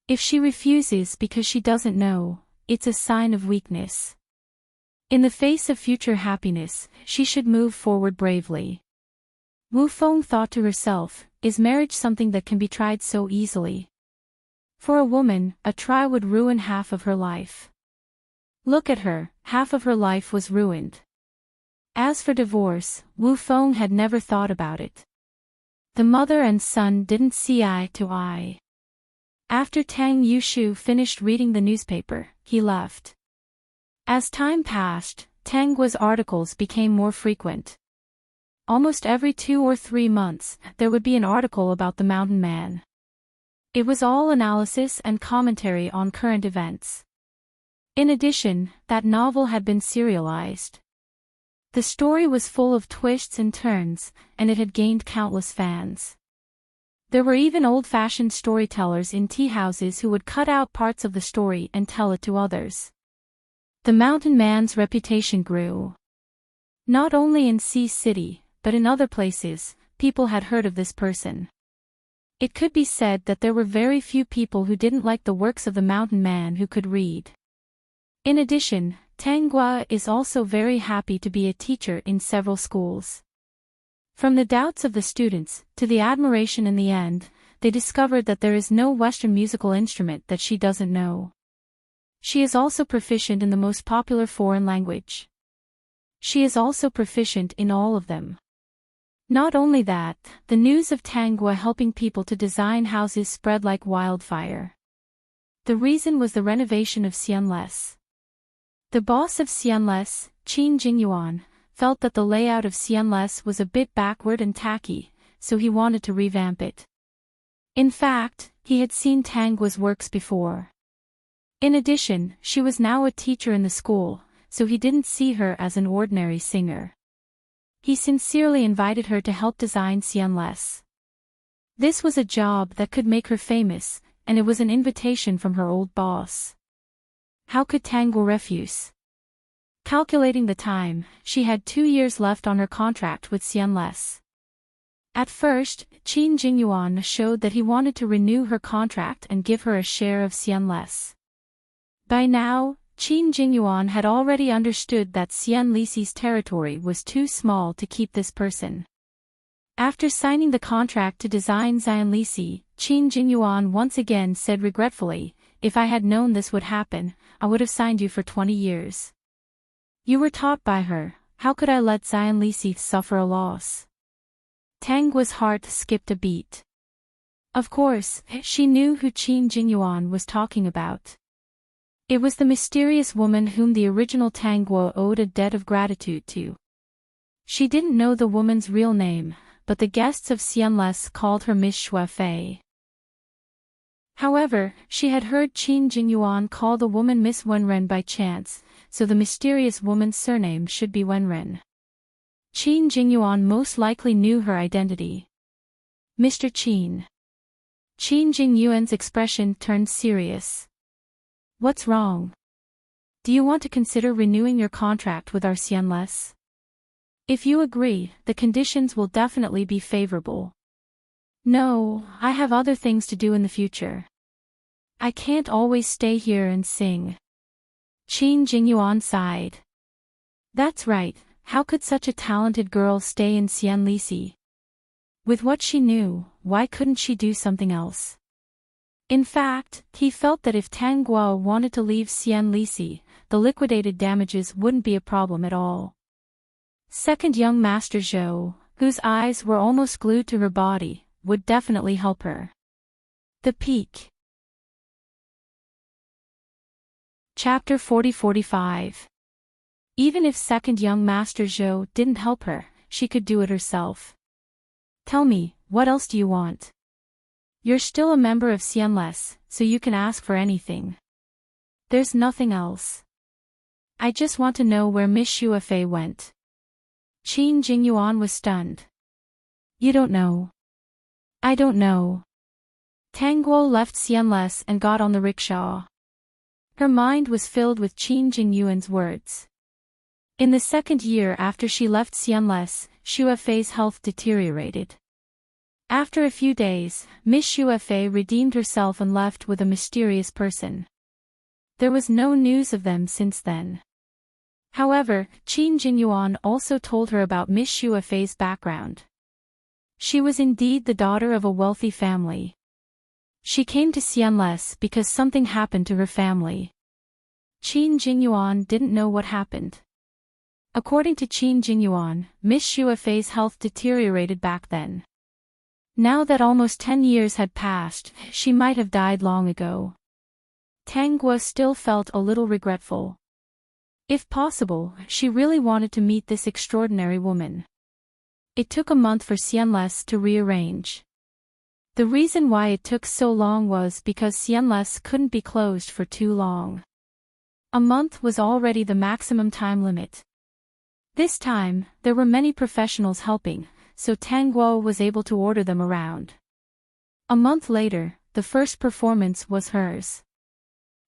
If she refuses because she doesn't know, it's a sign of weakness. In the face of future happiness, she should move forward bravely. Wu Feng thought to herself, is marriage something that can be tried so easily? For a woman, a try would ruin half of her life. Look at her, half of her life was ruined. As for divorce, Wu Feng had never thought about it. The mother and son didn't see eye to eye. After Tang Yushu finished reading the newspaper, he left. As time passed, Tang Gua's articles became more frequent. Almost every 2 or 3 months, there would be an article about the mountain man. It was all analysis and commentary on current events. In addition, that novel had been serialized. The story was full of twists and turns, and it had gained countless fans. There were even old-fashioned storytellers in tea houses who would cut out parts of the story and tell it to others. The mountain man's reputation grew. Not only in Sea City, but in other places, people had heard of this person. It could be said that there were very few people who didn't like the works of the mountain man who could read. In addition, Tang Gua is also very happy to be a teacher in several schools. From the doubts of the students, to the admiration in the end, they discovered that there is no Western musical instrument that she doesn't know. She is also proficient in the most popular foreign language. She is also proficient in all of them. Not only that, the news of Tang Gua helping people to design houses spread like wildfire. The reason was the renovation of Xianles. The boss of Xianles, Qin Jingyuan, felt that the layout of Xianles was a bit backward and tacky, so he wanted to revamp it. In fact, he had seen Tang Gua's works before. In addition, she was now a teacher in the school, so he didn't see her as an ordinary singer. He sincerely invited her to help design Xianles. This was a job that could make her famous, and it was an invitation from her old boss. How could Tang Gua refuse? Calculating the time, she had 2 years left on her contract with Xianles. At first, Qin Jingyuan showed that he wanted to renew her contract and give her a share of Xianles. By now, Qin Jingyuan had already understood that Xianlisi's territory was too small to keep this person. After signing the contract to design Xianlisi, Qin Jingyuan once again said regretfully, "If I had known this would happen, I would have signed you for 20 years. You were taught by her, how could I let Xianlisi suffer a loss?" Tang Gua's heart skipped a beat. Of course, she knew who Qin Jingyuan was talking about. It was the mysterious woman whom the original Tang Gua owed a debt of gratitude to. She didn't know the woman's real name, but the guests of Xianles called her Miss Shuefei. However, she had heard Qin Jingyuan call the woman Miss Wenren by chance, so the mysterious woman's surname should be Wenren. Qin Jingyuan most likely knew her identity. Mr. Qin. Qin Jingyuan's expression turned serious. What's wrong? Do you want to consider renewing your contract with our Xianles? If you agree, the conditions will definitely be favorable. No, I have other things to do in the future. I can't always stay here and sing. Qin Jingyuan sighed. That's right, how could such a talented girl stay in Xianlisi? With what she knew, why couldn't she do something else? In fact, he felt that if Tang Gua wanted to leave Xianlisi, the liquidated damages wouldn't be a problem at all. Second young Master Zhou, whose eyes were almost glued to her body, would definitely help her. The Peak. Chapter 40-45. Even if second young Master Zhou didn't help her, she could do it herself. Tell me, what else do you want? You're still a member of Xianles, so you can ask for anything. There's nothing else. I just want to know where Miss Shuefei went. Qin Jingyuan was stunned. You don't know. I don't know. Tang Guo left Xianles and got on the rickshaw. Her mind was filled with Qin Jingyuan's words. In the second year after she left Xianles, Xuefei's health deteriorated. After a few days, Miss Xuefei redeemed herself and left with a mysterious person. There was no news of them since then. However, Qin Jingyuan also told her about Miss Xuefei's background. She was indeed the daughter of a wealthy family. She came to Xianles because something happened to her family. Qin Jingyuan didn't know what happened. According to Qin Jingyuan, Miss Xuefei's health deteriorated back then. Now that almost 10 years had passed, she might have died long ago. Tang Guo still felt a little regretful. If possible, she really wanted to meet this extraordinary woman. It took a month for Xianles to rearrange. The reason why it took so long was because Xianles couldn't be closed for too long. A month was already the maximum time limit. This time, there were many professionals helping, so Tang Guo was able to order them around. A month later, the first performance was hers.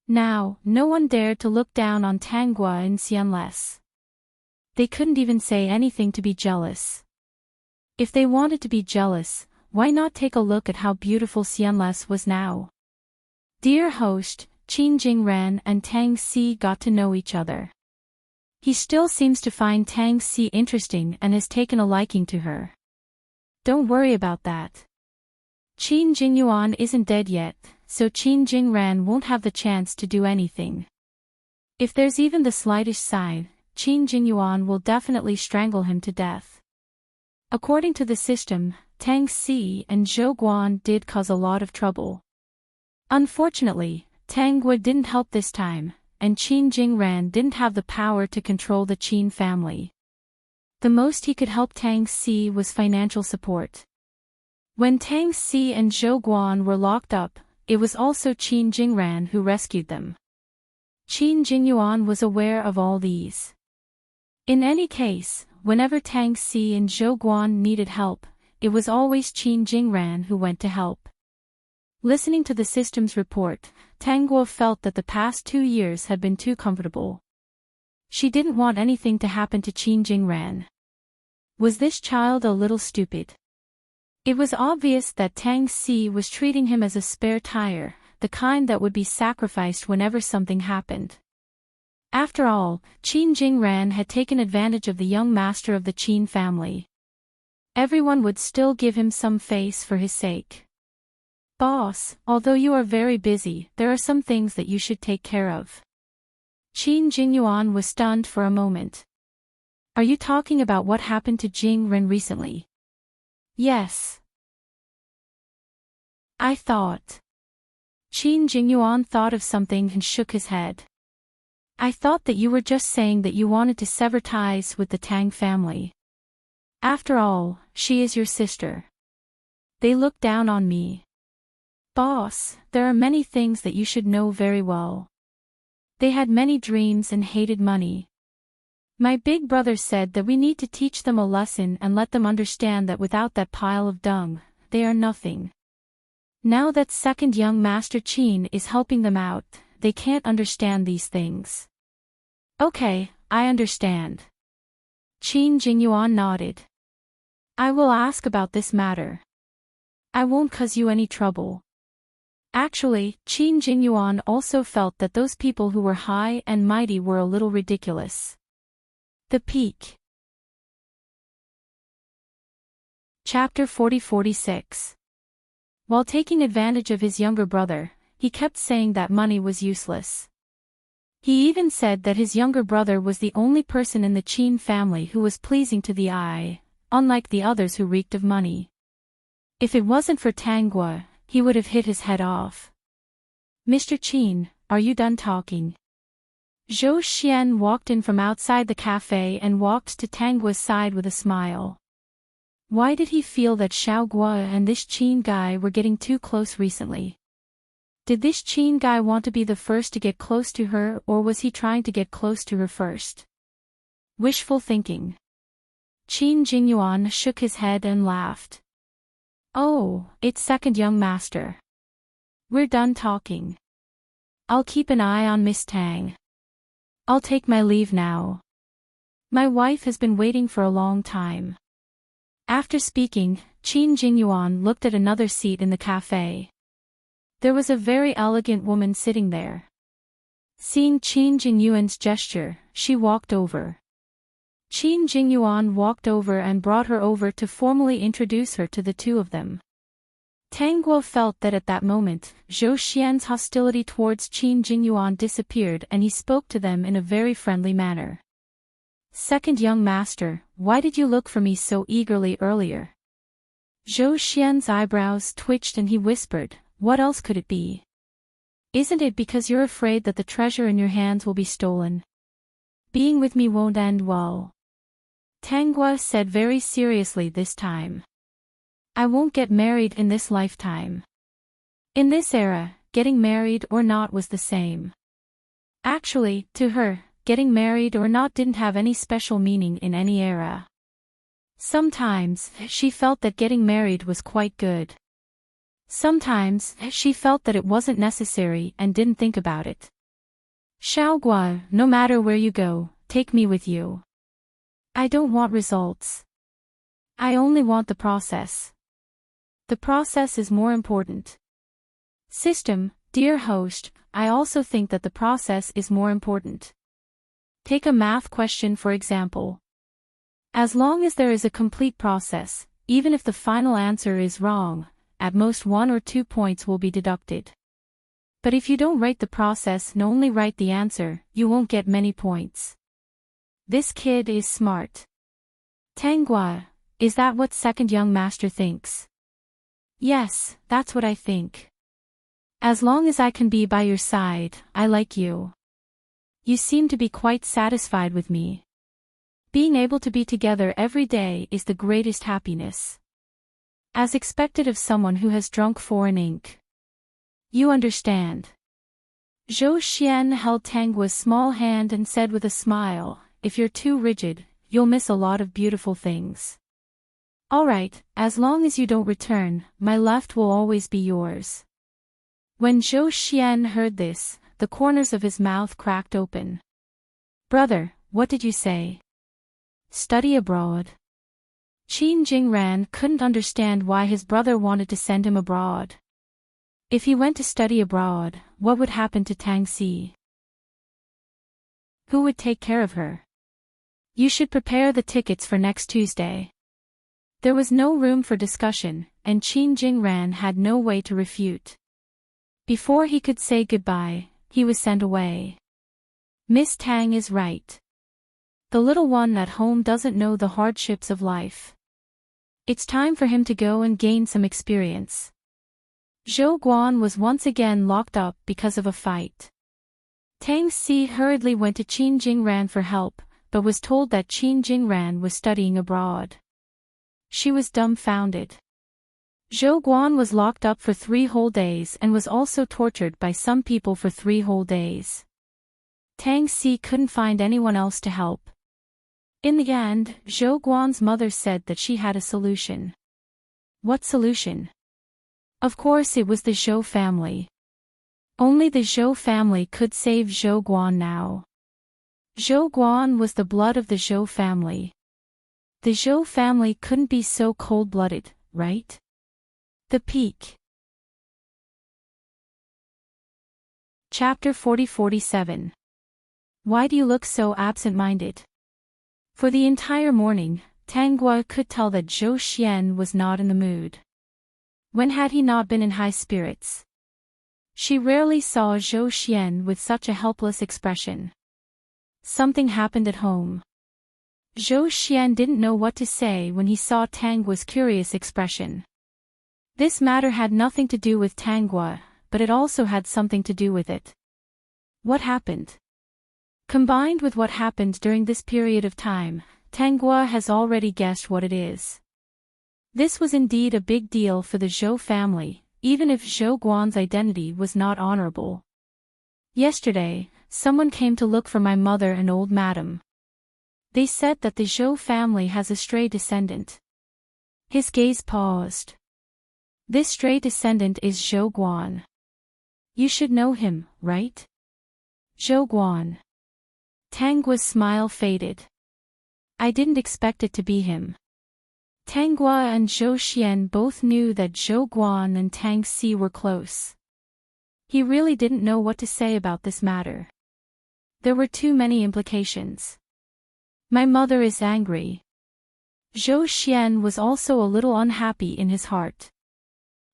Now, no one dared to look down on Tang Guo in Xianles. They couldn't even say anything to be jealous. If they wanted to be jealous, why not take a look at how beautiful Xianles was now? Dear host, Qin Jingran and Tang Si got to know each other. He still seems to find Tang Si interesting and has taken a liking to her. Don't worry about that. Qin Jingyuan isn't dead yet, so Qin Jingran won't have the chance to do anything. If there's even the slightest sign, Qin Jingyuan will definitely strangle him to death. According to the system, Tang Si and Zhou Guan did cause a lot of trouble. Unfortunately, Tang Guo didn't help this time, and Qin Jingran didn't have the power to control the Qin family. The most he could help Tang Si was financial support. When Tang Si and Zhou Guan were locked up, it was also Qin Jingran who rescued them. Qin Jingyuan was aware of all these. In any case, whenever Tang Si and Zhou Guan needed help, it was always Qin Jingran who went to help. Listening to the system's report, Tang Guo felt that the past 2 years had been too comfortable. She didn't want anything to happen to Qin Jingran. Was this child a little stupid? It was obvious that Tang Si was treating him as a spare tire, the kind that would be sacrificed whenever something happened. After all, Qin Jingran had taken advantage of the young master of the Qin family. Everyone would still give him some face for his sake. Boss, although you are very busy, there are some things that you should take care of. Qin Jingyuan was stunned for a moment. Are you talking about what happened to Jing Ren recently? Yes. I thought. Qin Jingyuan thought of something and shook his head. I thought that you were just saying that you wanted to sever ties with the Tang family. After all, she is your sister. They look down on me. Boss, there are many things that you should know very well. They had many dreams and hated money. My big brother said that we need to teach them a lesson and let them understand that without that pile of dung, they are nothing. Now that second young master Qin is helping them out, they can't understand these things. Okay, I understand. Qin Jingyuan nodded. I will ask about this matter. I won't cause you any trouble. Actually, Qin Jingyuan also felt that those people who were high and mighty were a little ridiculous. The Peak. Chapter 40-46. While taking advantage of his younger brother, he kept saying that money was useless. He even said that his younger brother was the only person in the Qin family who was pleasing to the eye, unlike the others who reeked of money. If it wasn't for Tang Guo, he would have hit his head off. Mr. Qin, are you done talking? Zhou Xian walked in from outside the cafe and walked to Tang Guo's side with a smile. Why did he feel that Xiao Guo and this Qin guy were getting too close recently? Did this Qin guy want to be the first to get close to her, or was he trying to get close to her first? Wishful thinking. Qin Jingyuan shook his head and laughed. Oh, it's second young master. We're done talking. I'll keep an eye on Miss Tang. I'll take my leave now. My wife has been waiting for a long time. After speaking, Qin Jingyuan looked at another seat in the cafe. There was a very elegant woman sitting there. Seeing Qin Jingyuan's gesture, she walked over. Qin Jingyuan walked over and brought her over to formally introduce her to the two of them. Tang Guo felt that at that moment, Zhou Xian's hostility towards Qin Jingyuan disappeared and he spoke to them in a very friendly manner. Second young master, why did you look for me so eagerly earlier? Zhou Xian's eyebrows twitched and he whispered, what else could it be? Isn't it because you're afraid that the treasure in your hands will be stolen? Being with me won't end well. Tang Guo said very seriously this time. I won't get married in this lifetime. In this era, getting married or not was the same. Actually, to her, getting married or not didn't have any special meaning in any era. Sometimes, she felt that getting married was quite good. Sometimes, she felt that it wasn't necessary and didn't think about it. Xiaoguo, no matter where you go, take me with you. I don't want results. I only want the process. The process is more important. System, dear host, I also think that the process is more important. Take a math question for example. As long as there is a complete process, even if the final answer is wrong, at most 1 or 2 points will be deducted. But if you don't write the process and only write the answer, you won't get many points. This kid is smart. Tang Guo, is that what second young master thinks? Yes, that's what I think. As long as I can be by your side, I like you. You seem to be quite satisfied with me. Being able to be together every day is the greatest happiness. As expected of someone who has drunk foreign ink. You understand. Zhou Xian held Tang Guo's small hand and said with a smile, if you're too rigid, you'll miss a lot of beautiful things. Alright, as long as you don't return, my left will always be yours. When Zhou Xian heard this, the corners of his mouth cracked open. Brother, what did you say? Study abroad. Qin Jingran couldn't understand why his brother wanted to send him abroad. If he went to study abroad, what would happen to Tang Si? Who would take care of her? You should prepare the tickets for next Tuesday. There was no room for discussion, and Qin Jingran had no way to refute. Before he could say goodbye, he was sent away. Miss Tang is right. The little one at home doesn't know the hardships of life. It's time for him to go and gain some experience. Zhou Guan was once again locked up because of a fight. Tang Si hurriedly went to Qin Jingran for help, but was told that Qin Jingran was studying abroad. She was dumbfounded. Zhou Guan was locked up for 3 whole days and was also tortured by some people for 3 whole days. Tang Si couldn't find anyone else to help. In the end, Zhou Guan's mother said that she had a solution. What solution? Of course it was the Zhou family. Only the Zhou family could save Zhou Guan now. Zhou Guan was the blood of the Zhou family. The Zhou family couldn't be so cold-blooded, right? The Peak. Chapter 40-47. Why do you look so absent-minded? For the entire morning, Tang Guo could tell that Zhou Xian was not in the mood. When had he not been in high spirits? She rarely saw Zhou Xian with such a helpless expression. Something happened at home. Zhou Xian didn't know what to say when he saw Tang Guo's curious expression. This matter had nothing to do with Tang Guo, but it also had something to do with it. What happened? Combined with what happened during this period of time, Tang Guo has already guessed what it is. This was indeed a big deal for the Zhou family, even if Zhou Guan's identity was not honorable. Yesterday, someone came to look for my mother and old madam. They said that the Zhou family has a stray descendant. His gaze paused. This stray descendant is Zhou Guan. You should know him, right? Zhou Guan. Tang Guo's smile faded. I didn't expect it to be him. Tang Guo and Zhou Xian both knew that Zhou Guan and Tang Si were close. He really didn't know what to say about this matter. There were too many implications. My mother is angry. Zhou Xian was also a little unhappy in his heart.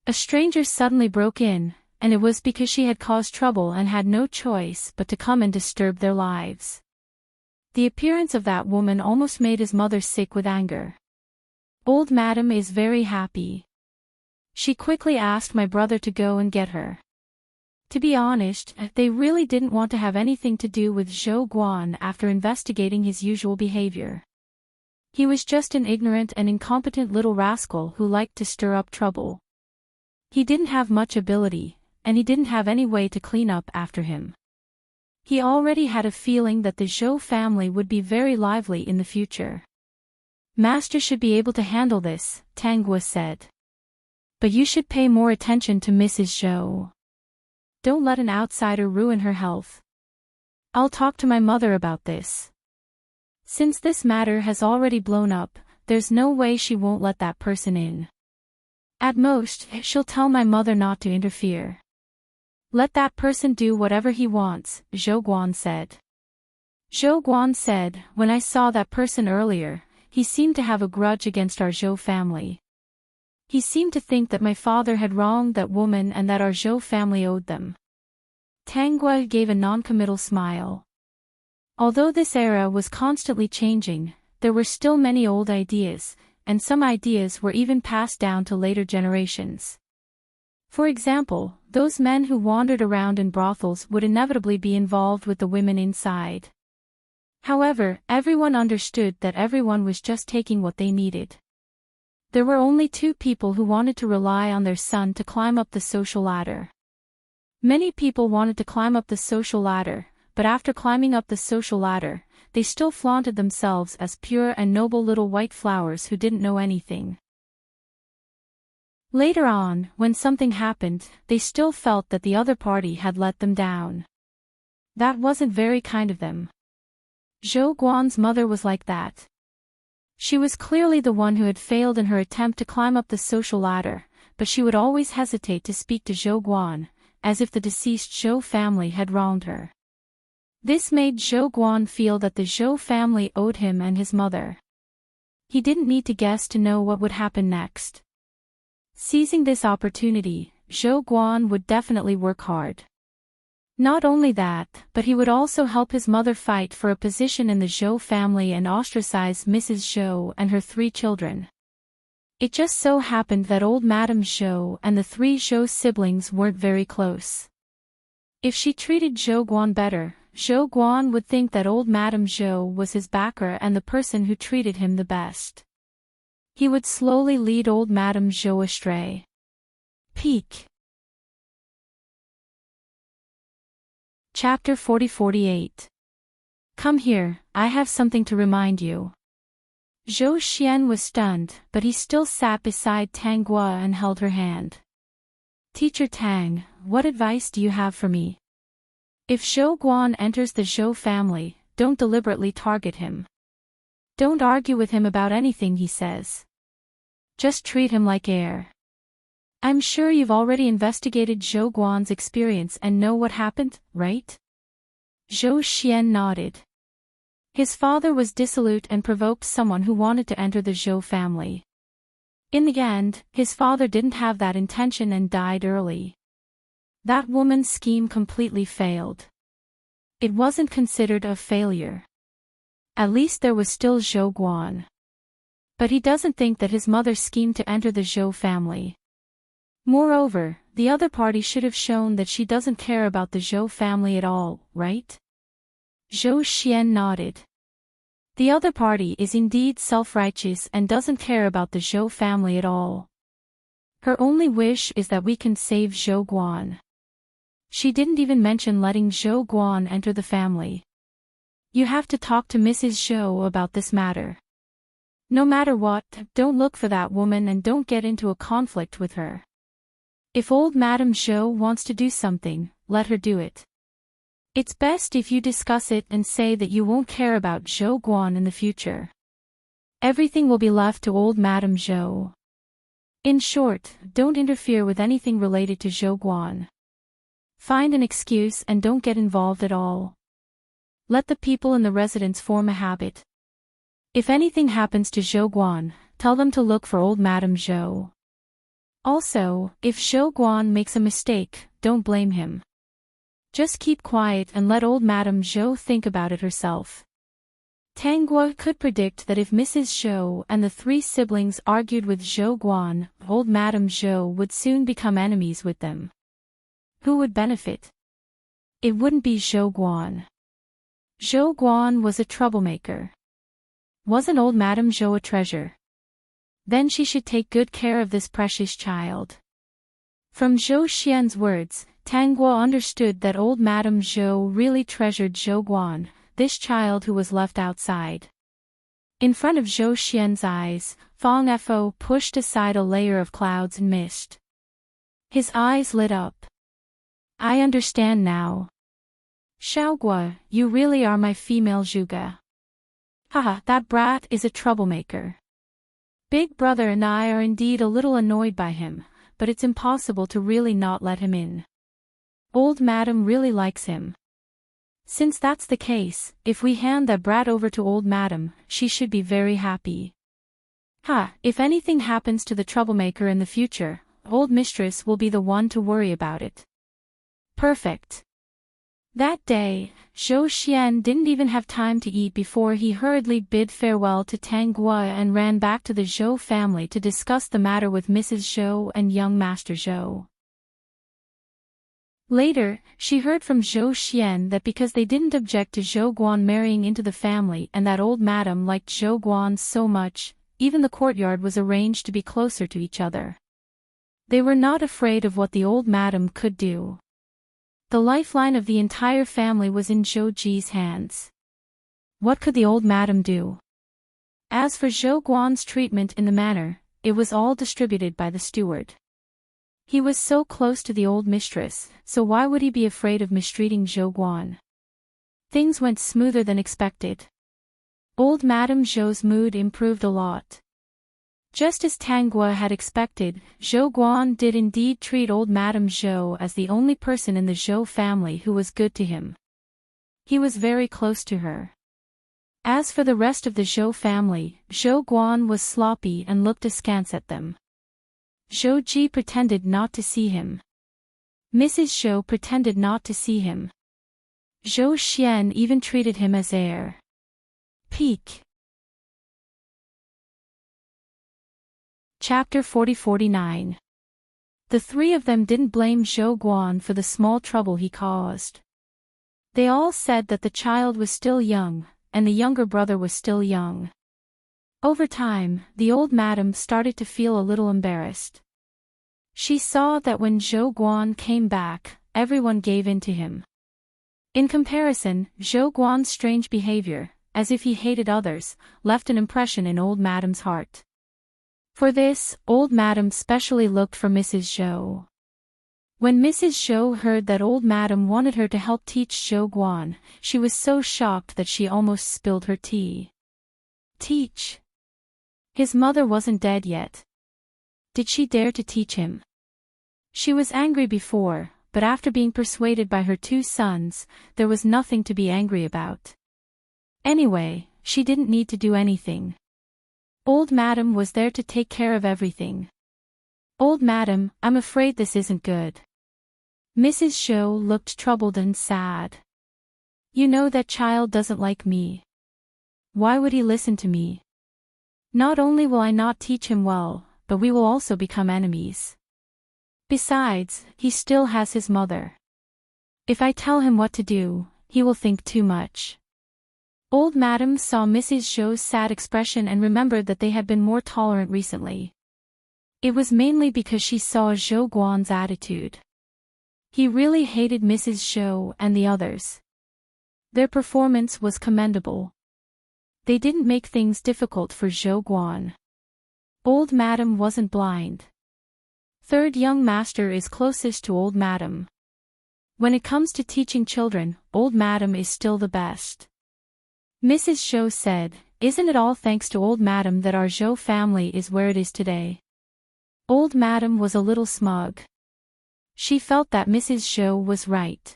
A stranger suddenly broke in, and it was because she had caused trouble and had no choice but to come and disturb their lives. The appearance of that woman almost made his mother sick with anger. Old Madam is very happy. She quickly asked my brother to go and get her. To be honest, they really didn't want to have anything to do with Zhou Guan after investigating his usual behavior. He was just an ignorant and incompetent little rascal who liked to stir up trouble. He didn't have much ability, and he didn't have any way to clean up after him. He already had a feeling that the Zhou family would be very lively in the future. Master should be able to handle this, Tang Guo said. But you should pay more attention to Mrs. Zhou. Don't let an outsider ruin her health. I'll talk to my mother about this. Since this matter has already blown up, there's no way she won't let that person in. At most, she'll tell my mother not to interfere. Let that person do whatever he wants, Zhou Guan said. Zhou Guan said, when I saw that person earlier, he seemed to have a grudge against our Zhou family. He seemed to think that my father had wronged that woman and that our Zhou family owed them. Tang Guo gave a non-committal smile. Although this era was constantly changing, there were still many old ideas, and some ideas were even passed down to later generations. For example, those men who wandered around in brothels would inevitably be involved with the women inside. However, everyone understood that everyone was just taking what they needed. There were only two people who wanted to rely on their son to climb up the social ladder. Many people wanted to climb up the social ladder, but after climbing up the social ladder, they still flaunted themselves as pure and noble little white flowers who didn't know anything. Later on, when something happened, they still felt that the other party had let them down. That wasn't very kind of them. Zhou Guan's mother was like that. She was clearly the one who had failed in her attempt to climb up the social ladder, but she would always hesitate to speak to Zhou Guan, as if the deceased Zhou family had wronged her. This made Zhou Guan feel that the Zhou family owed him and his mother. He didn't need to guess to know what would happen next. Seizing this opportunity, Zhou Guan would definitely work hard. Not only that, but he would also help his mother fight for a position in the Zhou family and ostracize Mrs. Zhou and her 3 children. It just so happened that old Madame Zhou and the 3 Zhou siblings weren't very close. If she treated Zhou Guan better, Zhou Guan would think that old Madame Zhou was his backer and the person who treated him the best. He would slowly lead old Madame Zhou astray. Peak. Chapter 40-48. Come here, I have something to remind you. Zhou Xian was stunned, but he still sat beside Tang Guo and held her hand. Teacher Tang, what advice do you have for me? If Zhou Guan enters the Zhou family, don't deliberately target him. Don't argue with him about anything he says. Just treat him like air. I'm sure you've already investigated Zhou Guan's experience and know what happened, right? Zhou Xian nodded. His father was dissolute and provoked someone who wanted to enter the Zhou family. In the end, his father didn't have that intention and died early. That woman's scheme completely failed. It wasn't considered a failure. At least there was still Zhou Guan. But he doesn't think that his mother schemed to enter the Zhou family. Moreover, the other party should have shown that she doesn't care about the Zhou family at all, right? Zhou Xian nodded. The other party is indeed self-righteous and doesn't care about the Zhou family at all. Her only wish is that we can save Zhou Guan. She didn't even mention letting Zhou Guan enter the family. You have to talk to Mrs. Zhou about this matter. No matter what, don't look for that woman and don't get into a conflict with her. If old Madame Zhou wants to do something, let her do it. It's best if you discuss it and say that you won't care about Zhou Guan in the future. Everything will be left to old Madame Zhou. In short, don't interfere with anything related to Zhou Guan. Find an excuse and don't get involved at all. Let the people in the residence form a habit. If anything happens to Zhou Guan, tell them to look for old Madame Zhou. Also, if Zhou Guan makes a mistake, don't blame him. Just keep quiet and let old Madame Zhou think about it herself. Tang Guo could predict that if Mrs. Zhou and the three siblings argued with Zhou Guan, old Madame Zhou would soon become enemies with them. Who would benefit? It wouldn't be Zhou Guan. Zhou Guan was a troublemaker. Wasn't old Madame Zhou a treasure? Then she should take good care of this precious child. From Zhou Xian's words, Tang Guo understood that old Madame Zhou really treasured Zhou Guan, this child who was left outside. In front of Zhou Xian's eyes, Fang Fo pushed aside a layer of clouds and mist. His eyes lit up. I understand now. Xiaoguo, you really are my female Zhuge. Haha, that brat is a troublemaker. Big brother and I are indeed a little annoyed by him, but it's impossible to really not let him in. Old Madam really likes him. Since that's the case, if we hand that brat over to old Madam, she should be very happy. If anything happens to the troublemaker in the future, old mistress will be the one to worry about it. Perfect. That day, Zhou Xian didn't even have time to eat before he hurriedly bid farewell to Tang Guo and ran back to the Zhou family to discuss the matter with Mrs. Zhou and young Master Zhou. Later, she heard from Zhou Xian that because they didn't object to Zhou Guan marrying into the family and that old madam liked Zhou Guan so much, even the courtyard was arranged to be closer to each other. They were not afraid of what the old madam could do. The lifeline of the entire family was in Zhou Ji's hands. What could the old madam do? As for Zhou Guan's treatment in the manor, it was all distributed by the steward. He was so close to the old mistress, so why would he be afraid of mistreating Zhou Guan? Things went smoother than expected. Old Madame Zhou's mood improved a lot. Just as Tang Guo had expected, Zhou Guan did indeed treat old Madame Zhou as the only person in the Zhou family who was good to him. He was very close to her. As for the rest of the Zhou family, Zhou Guan was sloppy and looked askance at them. Zhou Ji pretended not to see him. Mrs. Zhou pretended not to see him. Zhou Xian even treated him as heir. Peak. Chapter 40-49. The three of them didn't blame Zhou Guan for the small trouble he caused. They all said that the child was still young, and the younger brother was still young. Over time, the old madam started to feel a little embarrassed. She saw that when Zhou Guan came back, everyone gave in to him. In comparison, Zhou Guan's strange behavior, as if he hated others, left an impression in old madam's heart. For this, old madam specially looked for Mrs. Zhou. When Mrs. Zhou heard that old madam wanted her to help teach Zhou Guan, she was so shocked that she almost spilled her tea. Teach? His mother wasn't dead yet. Did she dare to teach him? She was angry before, but after being persuaded by her two sons, there was nothing to be angry about. Anyway, she didn't need to do anything. Old madam was there to take care of everything. Old madam, I'm afraid this isn't good. Mrs. Zhou looked troubled and sad. You know that child doesn't like me. Why would he listen to me? Not only will I not teach him well, but we will also become enemies. Besides, he still has his mother. If I tell him what to do, he will think too much. Old madam saw Mrs. Zhou's sad expression and remembered that they had been more tolerant recently. It was mainly because she saw Zhou Guan's attitude. He really hated Mrs. Zhou and the others. Their performance was commendable. They didn't make things difficult for Zhou Guan. Old madam wasn't blind. Third young master is closest to old madam. When it comes to teaching children, old madam is still the best. Mrs. Zhou said, isn't it all thanks to old madam that our Zhou family is where it is today? Old madam was a little smug. She felt that Mrs. Zhou was right.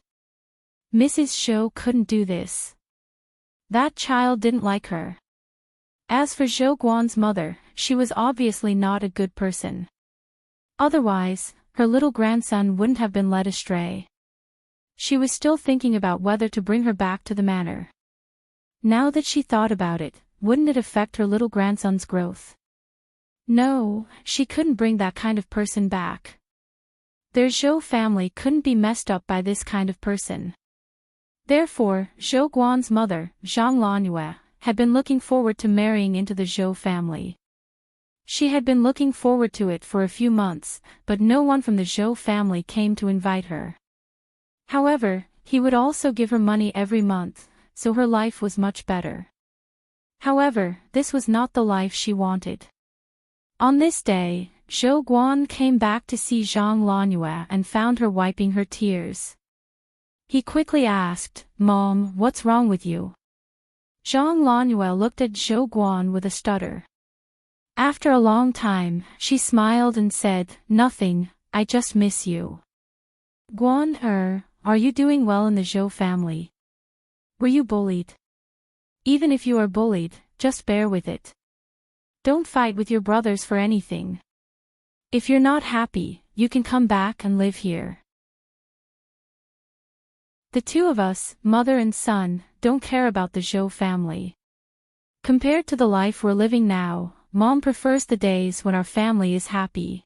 Mrs. Zhou couldn't do this. That child didn't like her. As for Zhou Guan's mother, she was obviously not a good person. Otherwise, her little grandson wouldn't have been led astray. She was still thinking about whether to bring her back to the manor. Now that she thought about it, wouldn't it affect her little grandson's growth? No, she couldn't bring that kind of person back. Their Zhou family couldn't be messed up by this kind of person. Therefore, Zhou Guan's mother, Zhang Lanyue, had been looking forward to marrying into the Zhou family. She had been looking forward to it for a few months, but no one from the Zhou family came to invite her. However, he would also give her money every month, so her life was much better. However, this was not the life she wanted. On this day, Zhou Guan came back to see Zhang Lanyue and found her wiping her tears. He quickly asked, "Mom, what's wrong with you?" Zhang Lanyue looked at Zhou Guan with a stutter. After a long time, she smiled and said, "Nothing, I just miss you." "Guan, are you doing well in the Zhou family? Were you bullied? Even if you are bullied, just bear with it. Don't fight with your brothers for anything. If you're not happy, you can come back and live here. The two of us, mother and son, don't care about the Zhou family. Compared to the life we're living now, Mom prefers the days when our family is happy.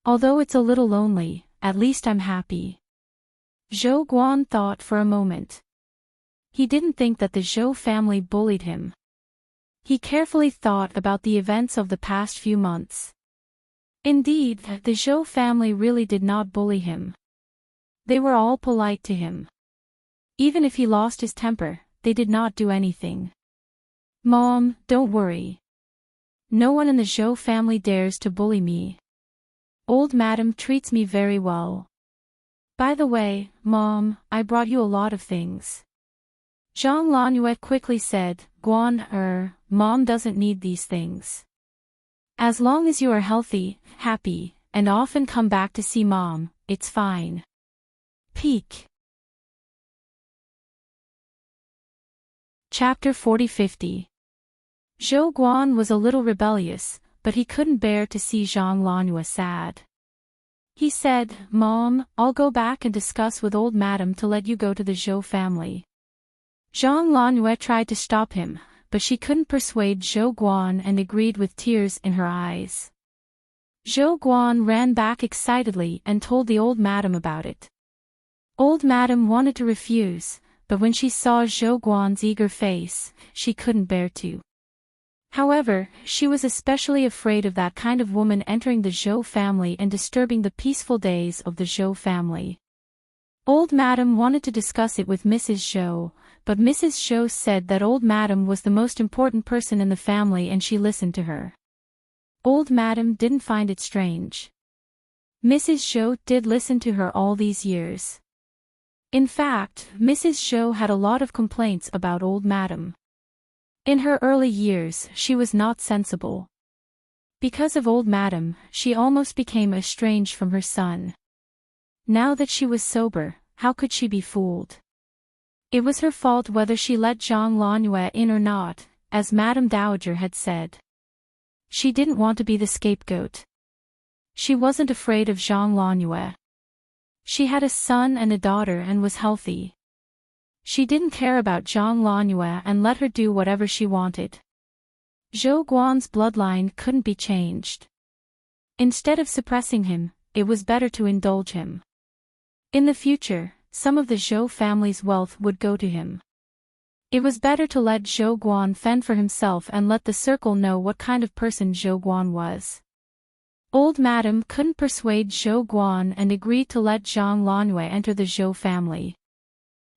Although it's a little lonely, at least I'm happy." Zhou Guan thought for a moment. He didn't think that the Zhou family bullied him. He carefully thought about the events of the past few months. Indeed, the Zhou family really did not bully him. They were all polite to him. Even if he lost his temper, they did not do anything. "Mom, don't worry. No one in the Zhou family dares to bully me. Old madam treats me very well. By the way, Mom, I brought you a lot of things." Zhang Lanyue quickly said, "Guan, Mom doesn't need these things. As long as you are healthy, happy, and often come back to see Mom, it's fine." Peak. Chapter 40-50. Zhou Guan was a little rebellious, but he couldn't bear to see Zhang Lanyue sad. He said, "Mom, I'll go back and discuss with old madam to let you go to the Zhou family." Zhang Lanyue tried to stop him, but she couldn't persuade Zhou Guan and agreed with tears in her eyes. Zhou Guan ran back excitedly and told the old madam about it. Old madam wanted to refuse, but when she saw Zhou Guan's eager face, she couldn't bear to. However, she was especially afraid of that kind of woman entering the Zhou family and disturbing the peaceful days of the Zhou family. Old madam wanted to discuss it with Mrs. Zhou, but Mrs. Zhou said that old madam was the most important person in the family and she listened to her. Old madam didn't find it strange. Mrs. Zhou did listen to her all these years. In fact, Mrs. Zhou had a lot of complaints about old madam. In her early years, she was not sensible. Because of old madam, she almost became estranged from her son. Now that she was sober, how could she be fooled? It was her fault whether she let Zhang Lanyue in or not, as Madame Dowager had said. She didn't want to be the scapegoat. She wasn't afraid of Zhang Lanyue. She had a son and a daughter and was healthy. She didn't care about Zhang Lanyue and let her do whatever she wanted. Zhou Guan's bloodline couldn't be changed. Instead of suppressing him, it was better to indulge him. In the future, some of the Zhou family's wealth would go to him. It was better to let Zhou Guan fend for himself and let the circle know what kind of person Zhou Guan was. Old madam couldn't persuade Zhou Guan and agreed to let Zhang Lanyue enter the Zhou family.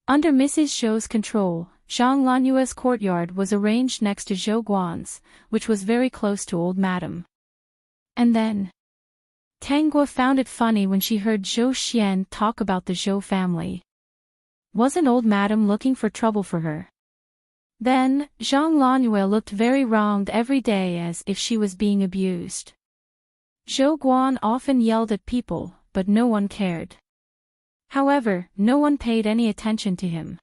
Under Mrs. Zhou's control, Zhang Lanyue's courtyard was arranged next to Zhou Guan's, which was very close to old madam. And then, Tangua found it funny when she heard Zhou Xian talk about the Zhou family. Wasn't old madam looking for trouble for her? Then, Zhang Lanyue looked very wronged every day, as if she was being abused. Zhou Guan often yelled at people, but no one cared. However, no one paid any attention to him.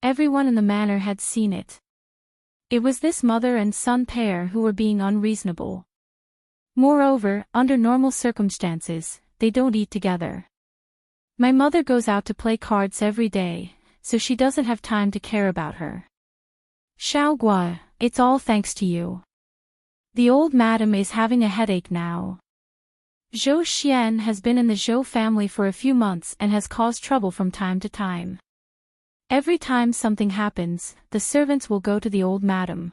Everyone in the manor had seen it. It was this mother and son pair who were being unreasonable. Moreover, under normal circumstances, they don't eat together. My mother goes out to play cards every day, so she doesn't have time to care about her. Xiaogua, it's all thanks to you. The old madam is having a headache now. Zhou Xian has been in the Zhou family for a few months and has caused trouble from time to time. Every time something happens, the servants will go to the old madam.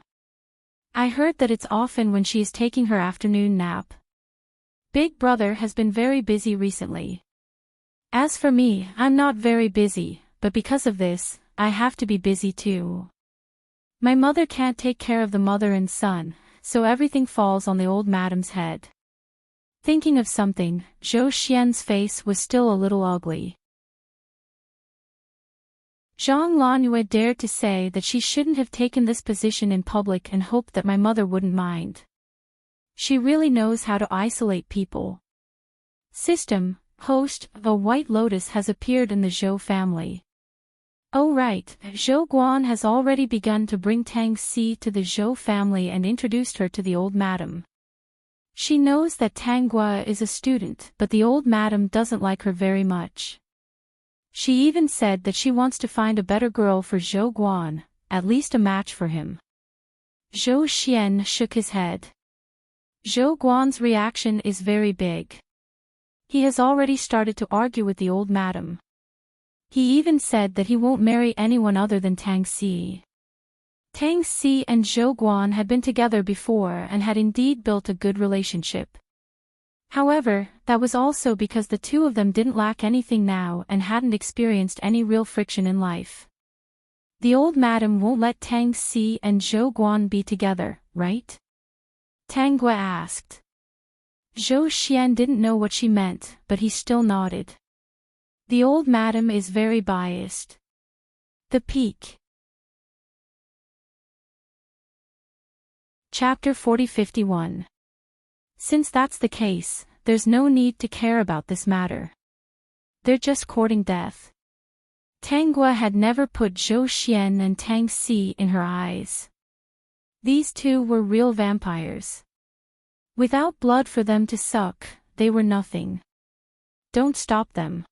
I heard that it's often when she is taking her afternoon nap. Big brother has been very busy recently. As for me, I'm not very busy, but because of this, I have to be busy too. My mother can't take care of the mother and son, so everything falls on the old madam's head. Thinking of something, Zhou Xian's face was still a little ugly. Zhang Lanyue dared to say that she shouldn't have taken this position in public and hoped that my mother wouldn't mind. She really knows how to isolate people. System, host, a white lotus has appeared in the Zhou family. Oh right, Zhou Guan has already begun to bring Tang Si to the Zhou family and introduced her to the old madam. She knows that Tangua is a student, but the old madam doesn't like her very much. She even said that she wants to find a better girl for Zhou Guan, at least a match for him. Zhou Xian shook his head. Zhou Guan's reaction is very big. He has already started to argue with the old madam. He even said that he won't marry anyone other than Tang Si. Tang Si and Zhou Guan had been together before and had indeed built a good relationship. However, that was also because the two of them didn't lack anything now and hadn't experienced any real friction in life. The old madam won't let Tang Si and Zhou Guan be together, right? Tangua asked. Zhou Xian didn't know what she meant, but he still nodded. The old madam is very biased. The Peak. Chapter 40-51. Since that's the case, there's no need to care about this matter. They're just courting death. Tangua had never put Zhou Xian and Tang Si in her eyes. These two were real vampires. Without blood for them to suck, they were nothing. Don't stop them.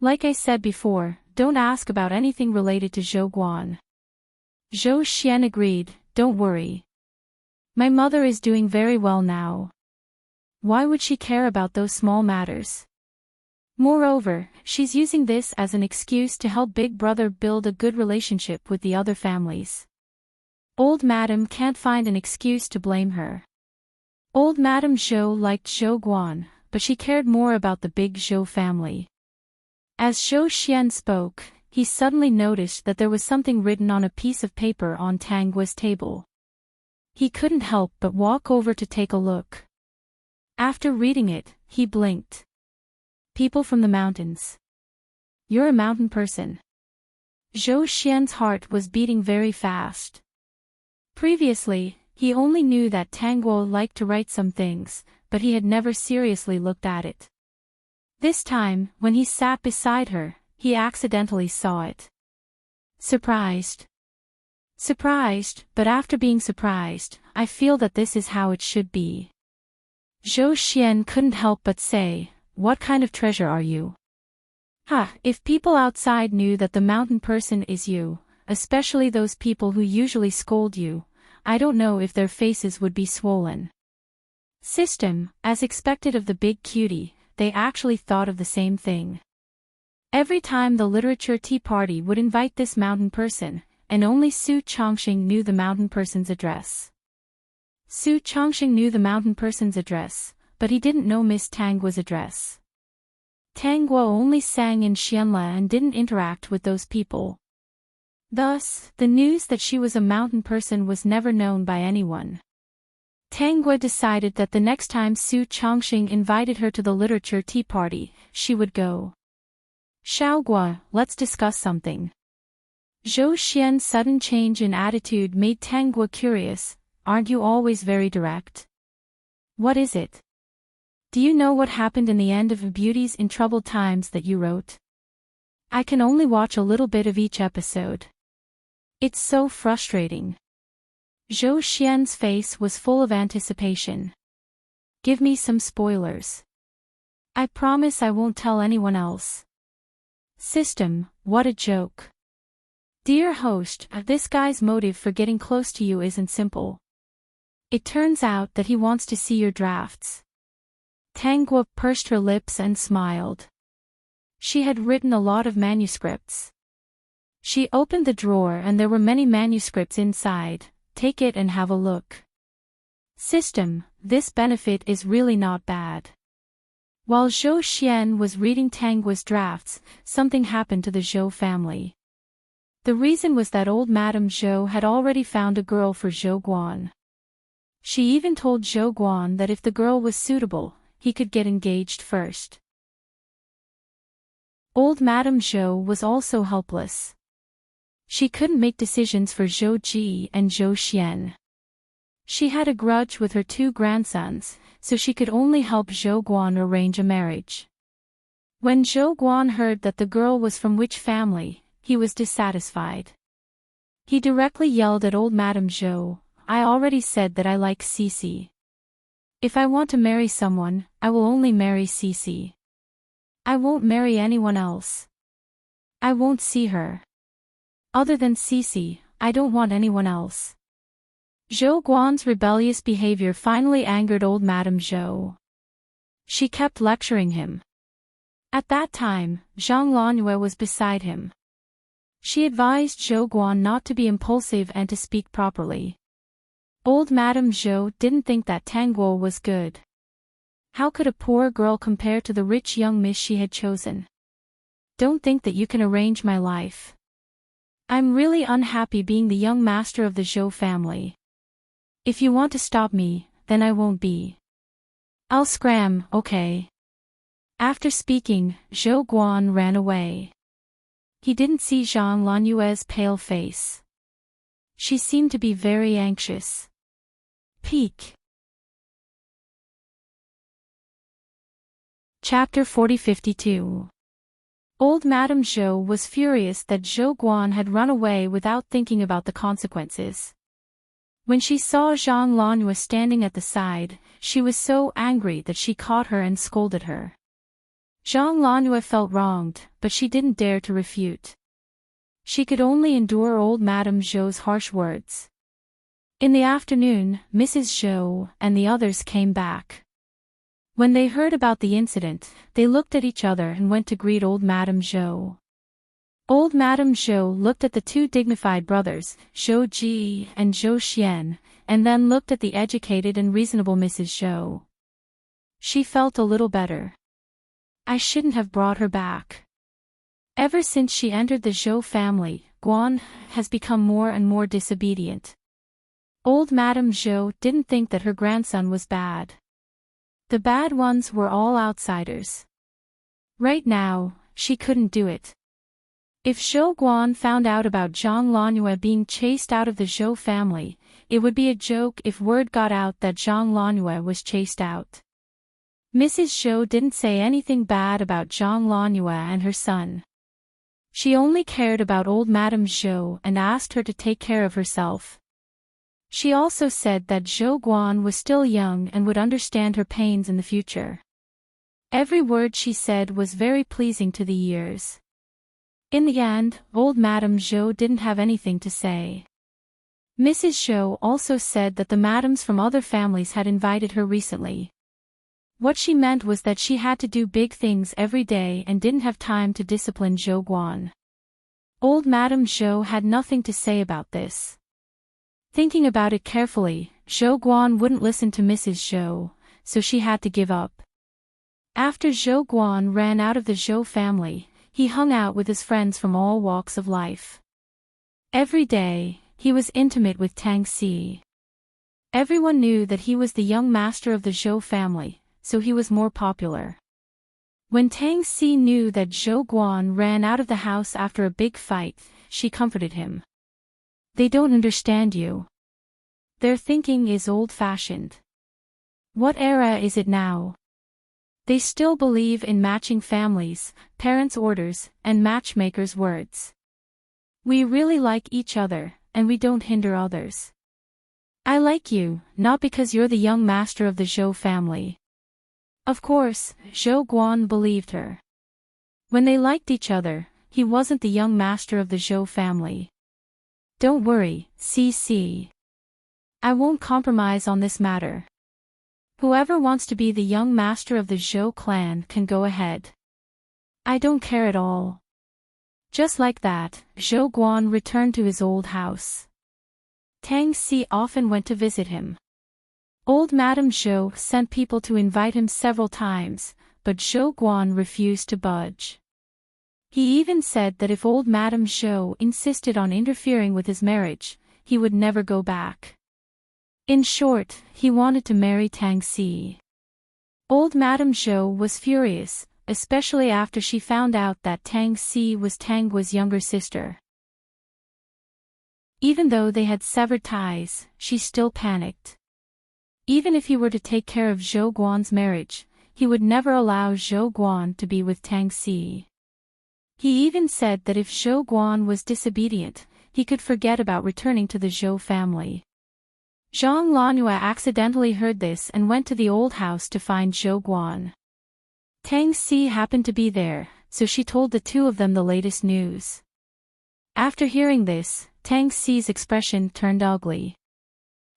Like I said before, don't ask about anything related to Zhou Guan. Zhou Xian agreed, don't worry. My mother is doing very well now. Why would she care about those small matters? Moreover, she's using this as an excuse to help Big Brother build a good relationship with the other families. Old Madam can't find an excuse to blame her. Old Madam Zhou liked Zhou Guan, but she cared more about the big Zhou family. As Zhou Xian spoke, he suddenly noticed that there was something written on a piece of paper on Tangua's table. He couldn't help but walk over to take a look. After reading it, he blinked. People from the mountains. You're a mountain person. Zhou Xian's heart was beating very fast. Previously, he only knew that Tangguo liked to write some things, but he had never seriously looked at it. This time, when he sat beside her, he accidentally saw it. Surprised. Surprised, but after being surprised, I feel that this is how it should be. Zhou Xian couldn't help but say, what kind of treasure are you? If people outside knew that the mountain person is you, especially those people who usually scold you, I don't know if their faces would be swollen. System, as expected of the big cutie, they actually thought of the same thing. Every time the literature tea party would invite this mountain person, and only Su Chongxing knew the mountain person's address. Su Chongxing knew the mountain person's address, but he didn't know Miss Tangua's address. Tangua only sang in Xianle and didn't interact with those people. Thus, the news that she was a mountain person was never known by anyone. Tang Gua decided that the next time Su Chongqing invited her to the literature tea party, she would go. Xiao Gua, let's discuss something. Zhou Xian's sudden change in attitude made Tang Gua curious. Aren't you always very direct? What is it? Do you know what happened in the end of Beauties in Troubled Times that you wrote? I can only watch a little bit of each episode. It's so frustrating. Zhou Xian's face was full of anticipation. Give me some spoilers. I promise I won't tell anyone else. System, what a joke. Dear host, this guy's motive for getting close to you isn't simple. It turns out that he wants to see your drafts. Tang Gua pursed her lips and smiled. She had written a lot of manuscripts. She opened the drawer and there were many manuscripts inside. Take it and have a look. System, this benefit is really not bad. While Zhou Xian was reading Tang Gua's drafts, something happened to the Zhou family. The reason was that old Madame Zhou had already found a girl for Zhou Guan. She even told Zhou Guan that if the girl was suitable, he could get engaged first. Old Madame Zhou was also helpless. She couldn't make decisions for Zhou Ji and Zhou Xian. She had a grudge with her two grandsons, so she could only help Zhou Guan arrange a marriage. When Zhou Guan heard that the girl was from which family, he was dissatisfied. He directly yelled at old Madame Zhou, I already said that I like Cici. If I want to marry someone, I will only marry Cici. I won't marry anyone else. I won't see her. Other than Cici, I don't want anyone else. Zhou Guan's rebellious behavior finally angered old Madame Zhou. She kept lecturing him. At that time, Zhang Lanue was beside him. She advised Zhou Guan not to be impulsive and to speak properly. Old Madame Zhou didn't think that Tang Guo was good. How could a poor girl compare to the rich young miss she had chosen? Don't think that you can arrange my life. I'm really unhappy being the young master of the Zhou family. If you want to stop me, then I won't be. I'll scram, okay? After speaking, Zhou Guan ran away. He didn't see Zhang Lanue's pale face. She seemed to be very anxious. Peak. Chapter 40-52. Old Madame Zhou was furious that Zhou Guan had run away without thinking about the consequences. When she saw Zhang Lanue standing at the side, she was so angry that she caught her and scolded her. Zhang Lanue felt wronged, but she didn't dare to refute. She could only endure old Madame Zhou's harsh words. In the afternoon, Mrs. Zhou and the others came back. When they heard about the incident, they looked at each other and went to greet old Madame Zhou. Old Madame Zhou looked at the two dignified brothers, Zhou Ji and Zhou Xian, and then looked at the educated and reasonable Mrs. Zhou. She felt a little better. I shouldn't have brought her back. Ever since she entered the Zhou family, Guan has become more and more disobedient. Old Madame Zhou didn't think that her grandson was bad. The bad ones were all outsiders. Right now, she couldn't do it. If Zhou Guan found out about Zhang Lanue being chased out of the Zhou family, it would be a joke if word got out that Zhang Lanue was chased out. Mrs. Zhou didn't say anything bad about Zhang Lanue and her son. She only cared about old Madame Zhou and asked her to take care of herself. She also said that Zhou Guan was still young and would understand her pains in the future. Every word she said was very pleasing to the ears. In the end, old Madame Zhou didn't have anything to say. Mrs. Zhou also said that the madams from other families had invited her recently. What she meant was that she had to do big things every day and didn't have time to discipline Zhou Guan. Old Madame Zhou had nothing to say about this. Thinking about it carefully, Zhou Guan wouldn't listen to Mrs. Zhou, so she had to give up. After Zhou Guan ran out of the Zhou family, he hung out with his friends from all walks of life. Every day, he was intimate with Tang Xi. Everyone knew that he was the young master of the Zhou family, so he was more popular. When Tang Si knew that Zhou Guan ran out of the house after a big fight, she comforted him. They don't understand you. Their thinking is old-fashioned. What era is it now? They still believe in matching families, parents' orders, and matchmakers' words. We really like each other, and we don't hinder others. I like you, not because you're the young master of the Zhou family. Of course, Zhou Guan believed her. When they liked each other, he wasn't the young master of the Zhou family. Don't worry, CC. I won't compromise on this matter. Whoever wants to be the young master of the Zhou clan can go ahead. I don't care at all. Just like that, Zhou Guan returned to his old house. Tang Si often went to visit him. Old Madame Zhou sent people to invite him several times, but Zhou Guan refused to budge. He even said that if old Madame Zhou insisted on interfering with his marriage, he would never go back. In short, he wanted to marry Tang Si. Old Madame Zhou was furious, especially after she found out that Tang Si was Tang Guo's younger sister. Even though they had severed ties, she still panicked. Even if he were to take care of Zhou Guan's marriage, he would never allow Zhou Guan to be with Tang Si. He even said that if Zhou Guan was disobedient, he could forget about returning to the Zhou family. Zhang Lanhua accidentally heard this and went to the old house to find Zhou Guan. Tang Si happened to be there, so she told the two of them the latest news. After hearing this, Tang Si's expression turned ugly.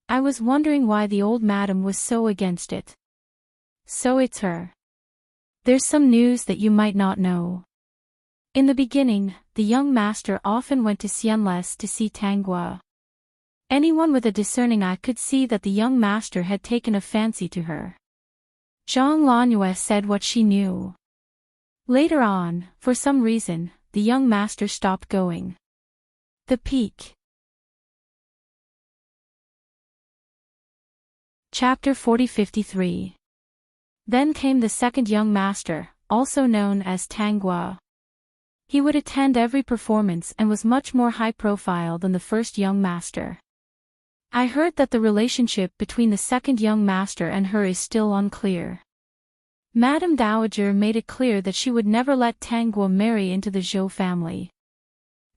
I was wondering why the old madam was so against it. So it's her. There's some news that you might not know. In the beginning, the young master often went to Xianles to see Tang Guo. Anyone with a discerning eye could see that the young master had taken a fancy to her. Zhang Lanhua said what she knew. Later on, for some reason, the young master stopped going. The Peak. Chapter 40-53. Then came the second young master, also known as Tang Guo. He would attend every performance and was much more high-profile than the first young master. I heard that the relationship between the second young master and her is still unclear. Madame Dowager made it clear that she would never let Tang Guo marry into the Zhou family.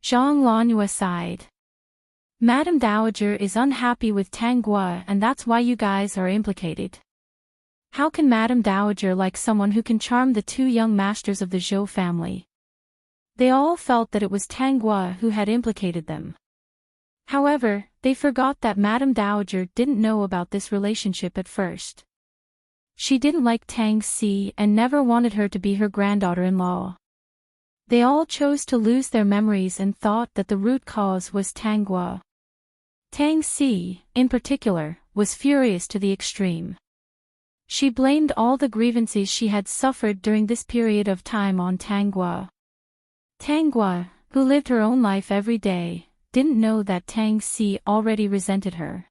Zhang Lanhua sighed. Madame Dowager is unhappy with Tang Guo and that's why you guys are implicated. How can Madame Dowager like someone who can charm the two young masters of the Zhou family? They all felt that it was Tang Guo who had implicated them. However, they forgot that Madame Dowager didn't know about this relationship at first. She didn't like Tang Si and never wanted her to be her granddaughter-in-law. They all chose to lose their memories and thought that the root cause was Tang Guo. Tang Si, in particular, was furious to the extreme. She blamed all the grievances she had suffered during this period of time on Tang Guo. Tang Guo, who lived her own life every day, didn't know that Tang Si already resented her.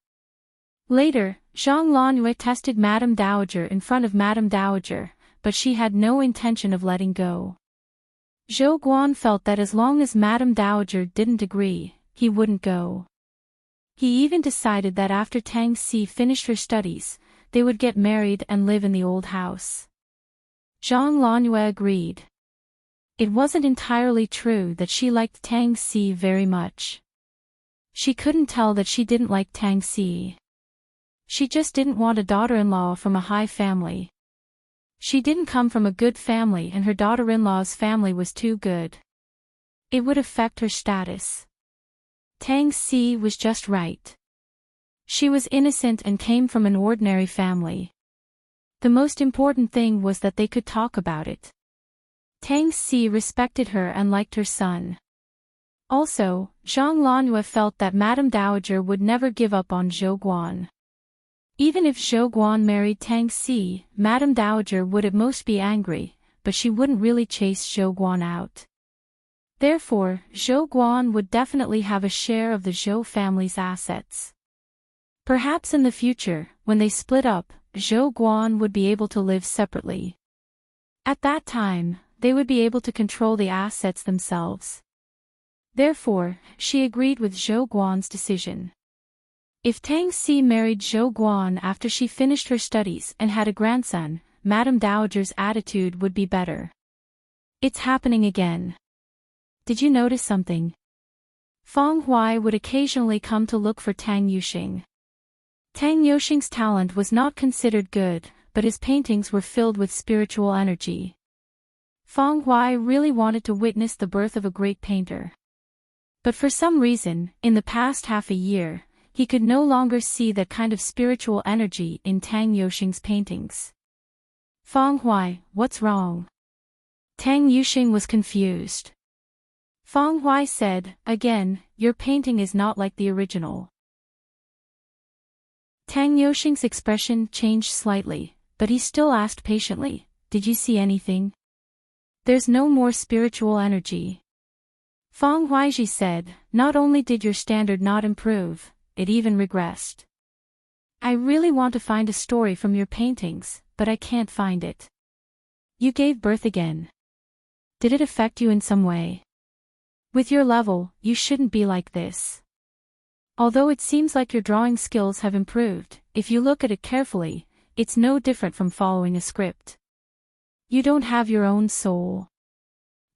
Later, Zhang Lanhua tested Madame Dowager in front of Madame Dowager, but she had no intention of letting go. Zhou Guan felt that as long as Madame Dowager didn't agree, he wouldn't go. He even decided that after Tang Si finished her studies, they would get married and live in the old house. Zhang Lanhua agreed. It wasn't entirely true that she liked Tang Si very much. She couldn't tell that she didn't like Tang Si. She just didn't want a daughter-in-law from a high family. She didn't come from a good family and her daughter-in-law's family was too good. It would affect her status. Tang Si was just right. She was innocent and came from an ordinary family. The most important thing was that they could talk about it. Tang Si respected her and liked her son. Also, Zhang Lanhua felt that Madame Dowager would never give up on Zhou Guan. Even if Zhou Guan married Tang Si, Madame Dowager would at most be angry, but she wouldn't really chase Zhou Guan out. Therefore, Zhou Guan would definitely have a share of the Zhou family's assets. Perhaps in the future, when they split up, Zhou Guan would be able to live separately. At that time, they would be able to control the assets themselves. Therefore, she agreed with Zhou Guan's decision. If Tang Si married Zhou Guan after she finished her studies and had a grandson, Madame Dowager's attitude would be better. It's happening again. Did you notice something? Feng Huai would occasionally come to look for Tang Yuxing. Tang Yuxing's talent was not considered good, but his paintings were filled with spiritual energy. Feng Huai really wanted to witness the birth of a great painter. But for some reason, in the past half a year, he could no longer see that kind of spiritual energy in Tang Yuxing's paintings. Feng Huai, what's wrong? Tang Yuxing was confused. Feng Huai said, again, your painting is not like the original. Tang Yuxing's expression changed slightly, but he still asked patiently, did you see anything? There's no more spiritual energy. Feng Huaiji said, not only did your standard not improve, it even regressed. I really want to find a story from your paintings, but I can't find it. You gave birth again. Did it affect you in some way? With your level, you shouldn't be like this. Although it seems like your drawing skills have improved, if you look at it carefully, it's no different from following a script. You don't have your own soul.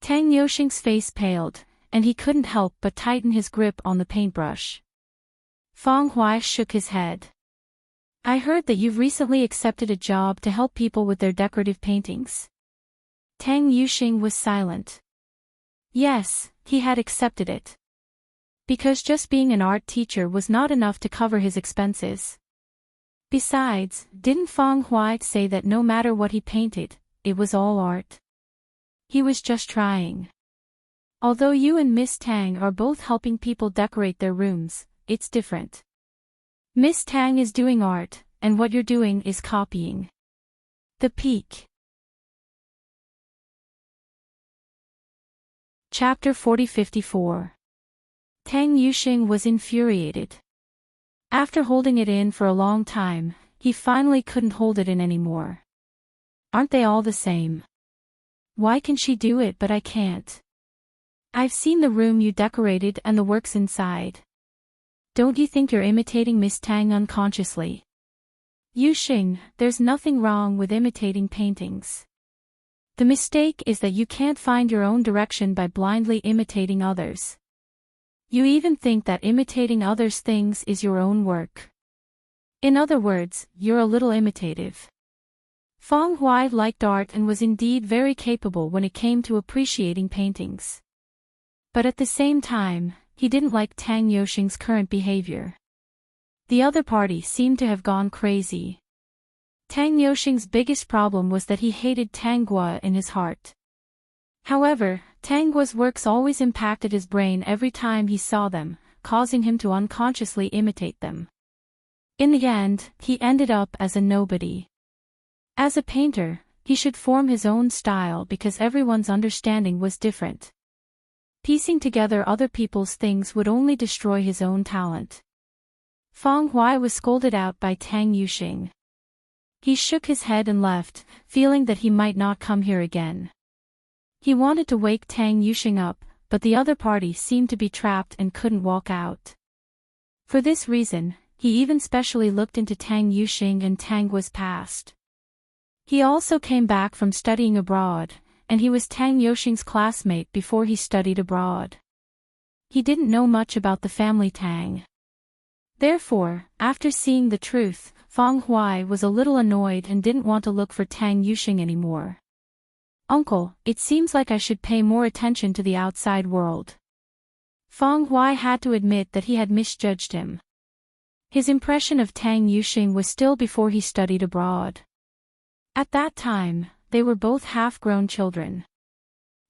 Tang Yuxing's face paled, and he couldn't help but tighten his grip on the paintbrush. Feng Huai shook his head. I heard that you've recently accepted a job to help people with their decorative paintings. Tang Yuxing was silent. Yes, he had accepted it. Because just being an art teacher was not enough to cover his expenses. Besides, didn't Feng Huai say that no matter what he painted, it was all art? He was just trying. Although you and Miss Tang are both helping people decorate their rooms, it's different. Miss Tang is doing art, and what you're doing is copying. The peak. Chapter 40-54. Tang Yuxing was infuriated. After holding it in for a long time, he finally couldn't hold it in anymore. Aren't they all the same? Why can she do it but I can't? I've seen the room you decorated and the works inside. Don't you think you're imitating Miss Tang unconsciously? Yuxing, there's nothing wrong with imitating paintings. The mistake is that you can't find your own direction by blindly imitating others. You even think that imitating others' things is your own work. In other words, you're a little imitative. Feng Huai liked art and was indeed very capable when it came to appreciating paintings. But at the same time, he didn't like Tang Yuxing's current behavior. The other party seemed to have gone crazy. Tang Yuxing's biggest problem was that he hated Tang Gua in his heart. However, Tang Gua's works always impacted his brain every time he saw them, causing him to unconsciously imitate them. In the end, he ended up as a nobody. As a painter, he should form his own style because everyone's understanding was different. Piecing together other people's things would only destroy his own talent. Feng Huai was scolded out by Tang Yuxing. He shook his head and left, feeling that he might not come here again. He wanted to wake Tang Yuxing up, but the other party seemed to be trapped and couldn't walk out. For this reason, he even specially looked into Tang Yuxing and Tang Gua's past. He also came back from studying abroad, and he was Tang Yuxing's classmate before he studied abroad. He didn't know much about the family Tang. Therefore, after seeing the truth, Feng Huai was a little annoyed and didn't want to look for Tang Yuxing anymore. Uncle, it seems like I should pay more attention to the outside world. Feng Huai had to admit that he had misjudged him. His impression of Tang Yuxing was still before he studied abroad. At that time, they were both half-grown children.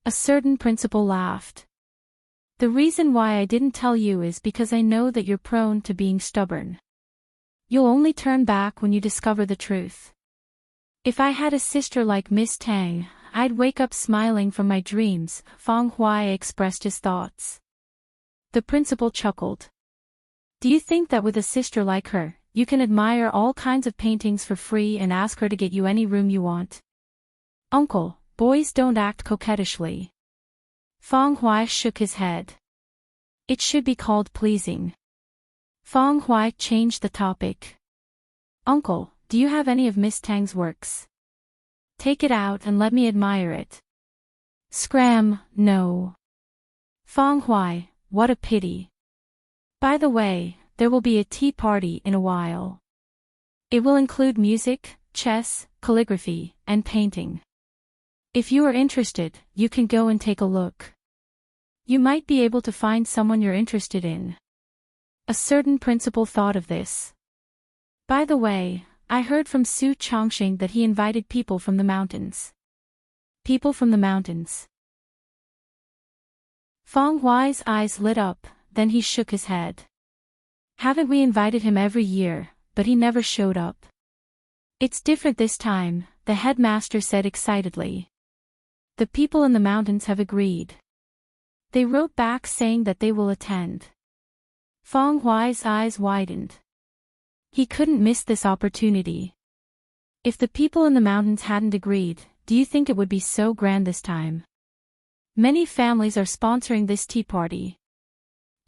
A certain principal laughed. The reason why I didn't tell you is because I know that you're prone to being stubborn. You'll only turn back when you discover the truth. If I had a sister like Miss Tang, I'd wake up smiling from my dreams, Feng Huai expressed his thoughts. The principal chuckled. Do you think that with a sister like her, You can admire all kinds of paintings for free and ask her to get you any room you want. Uncle, boys don't act coquettishly. Feng Hui shook his head. It should be called pleasing. Feng Hui changed the topic. Uncle, do you have any of Miss Tang's works? Take it out and let me admire it. Scram, no. Feng Hui, what a pity. By the way, there will be a tea party in a while. It will include music, chess, calligraphy, and painting. If you are interested, you can go and take a look. You might be able to find someone you're interested in. A certain principal thought of this. By the way, I heard from Su Chongqing that he invited people from the mountains. People from the mountains. Feng Hui's eyes lit up, then he shook his head. Haven't we invited him every year, but he never showed up. It's different this time, the headmaster said excitedly. The people in the mountains have agreed. They wrote back saying that they will attend. Feng Hui's eyes widened. He couldn't miss this opportunity. If the people in the mountains hadn't agreed, do you think it would be so grand this time? Many families are sponsoring this tea party.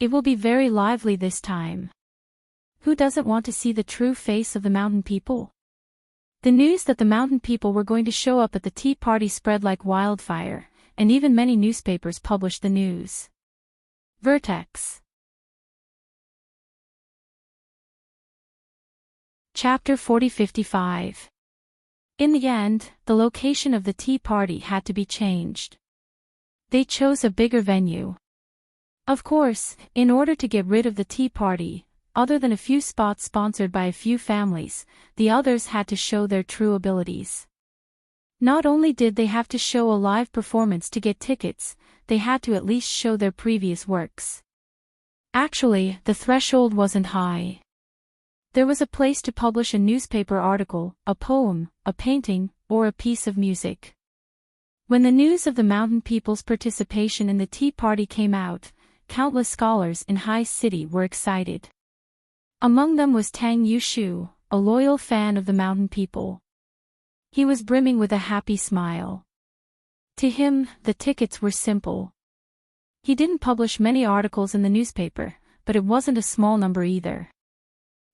It will be very lively this time. Who doesn't want to see the true face of the mountain people? The news that the mountain people were going to show up at the tea party spread like wildfire, and even many newspapers published the news. Vertex. Chapter 40-55. In the end, the location of the tea party had to be changed. They chose a bigger venue. Of course, in order to get rid of the tea party, other than a few spots sponsored by a few families, the others had to show their true abilities. Not only did they have to show a live performance to get tickets, they had to at least show their previous works. Actually, the threshold wasn't high. There was a place to publish a newspaper article, a poem, a painting, or a piece of music. When the news of the mountain people's participation in the tea party came out, countless scholars in High City were excited. Among them was Tang Yushu, a loyal fan of the mountain people. He was brimming with a happy smile. To him, the tickets were simple. He didn't publish many articles in the newspaper, but it wasn't a small number either.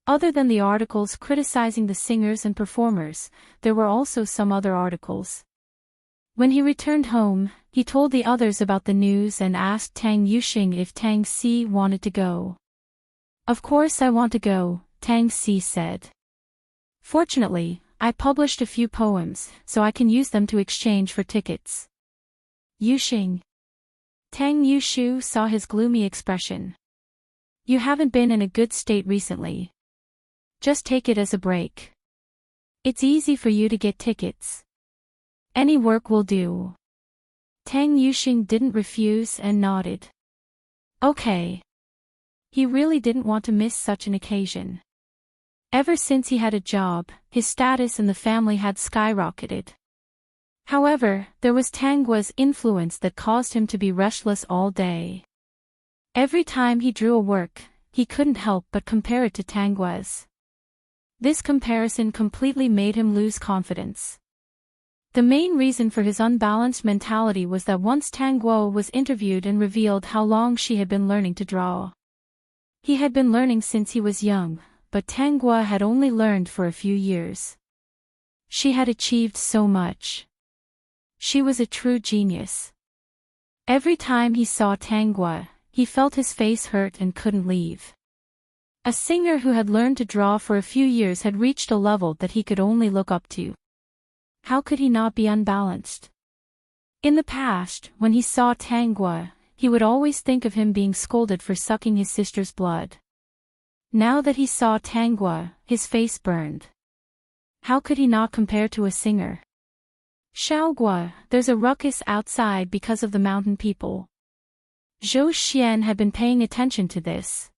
Other than the articles criticizing the singers and performers, there were also some other articles. When he returned home, he told the others about the news and asked Tang Yuxing if Tang Si wanted to go. Of course I want to go, Tang Si said. Fortunately, I published a few poems, so I can use them to exchange for tickets. Yuxing. Tang Yushu saw his gloomy expression. You haven't been in a good state recently. Just take it as a break. It's easy for you to get tickets. Any work will do. Tang Yuxing didn't refuse and nodded. Okay. He really didn't want to miss such an occasion. Ever since he had a job, his status in the family had skyrocketed. However, there was Tang Guo's influence that caused him to be restless all day. Every time he drew a work, he couldn't help but compare it to Tang Guo's. This comparison completely made him lose confidence. The main reason for his unbalanced mentality was that once Tang Guo was interviewed and revealed how long she had been learning to draw. He had been learning since he was young, but Tang Guo had only learned for a few years. She had achieved so much. She was a true genius. Every time he saw Tang Guo, he felt his face hurt and couldn't leave. A singer who had learned to draw for a few years had reached a level that he could only look up to. How could he not be unbalanced? In the past, when he saw Tang Guo, he would always think of him being scolded for sucking his sister's blood. Now that he saw Tang Guo, his face burned. How could he not compare to a singer? Xiao Guo, there's a ruckus outside because of the mountain people. Zhou Xian had been paying attention to this.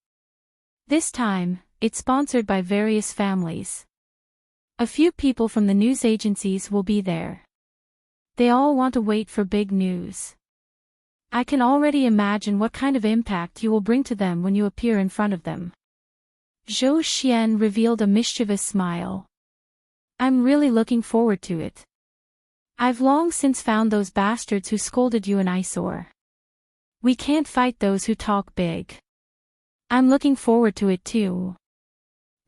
This time, it's sponsored by various families. A few people from the news agencies will be there. They all want to wait for big news. I can already imagine what kind of impact you will bring to them when you appear in front of them. Zhou Xian revealed a mischievous smile. I'm really looking forward to it. I've long since found those bastards who scolded you an eyesore. We can't fight those who talk big. I'm looking forward to it too.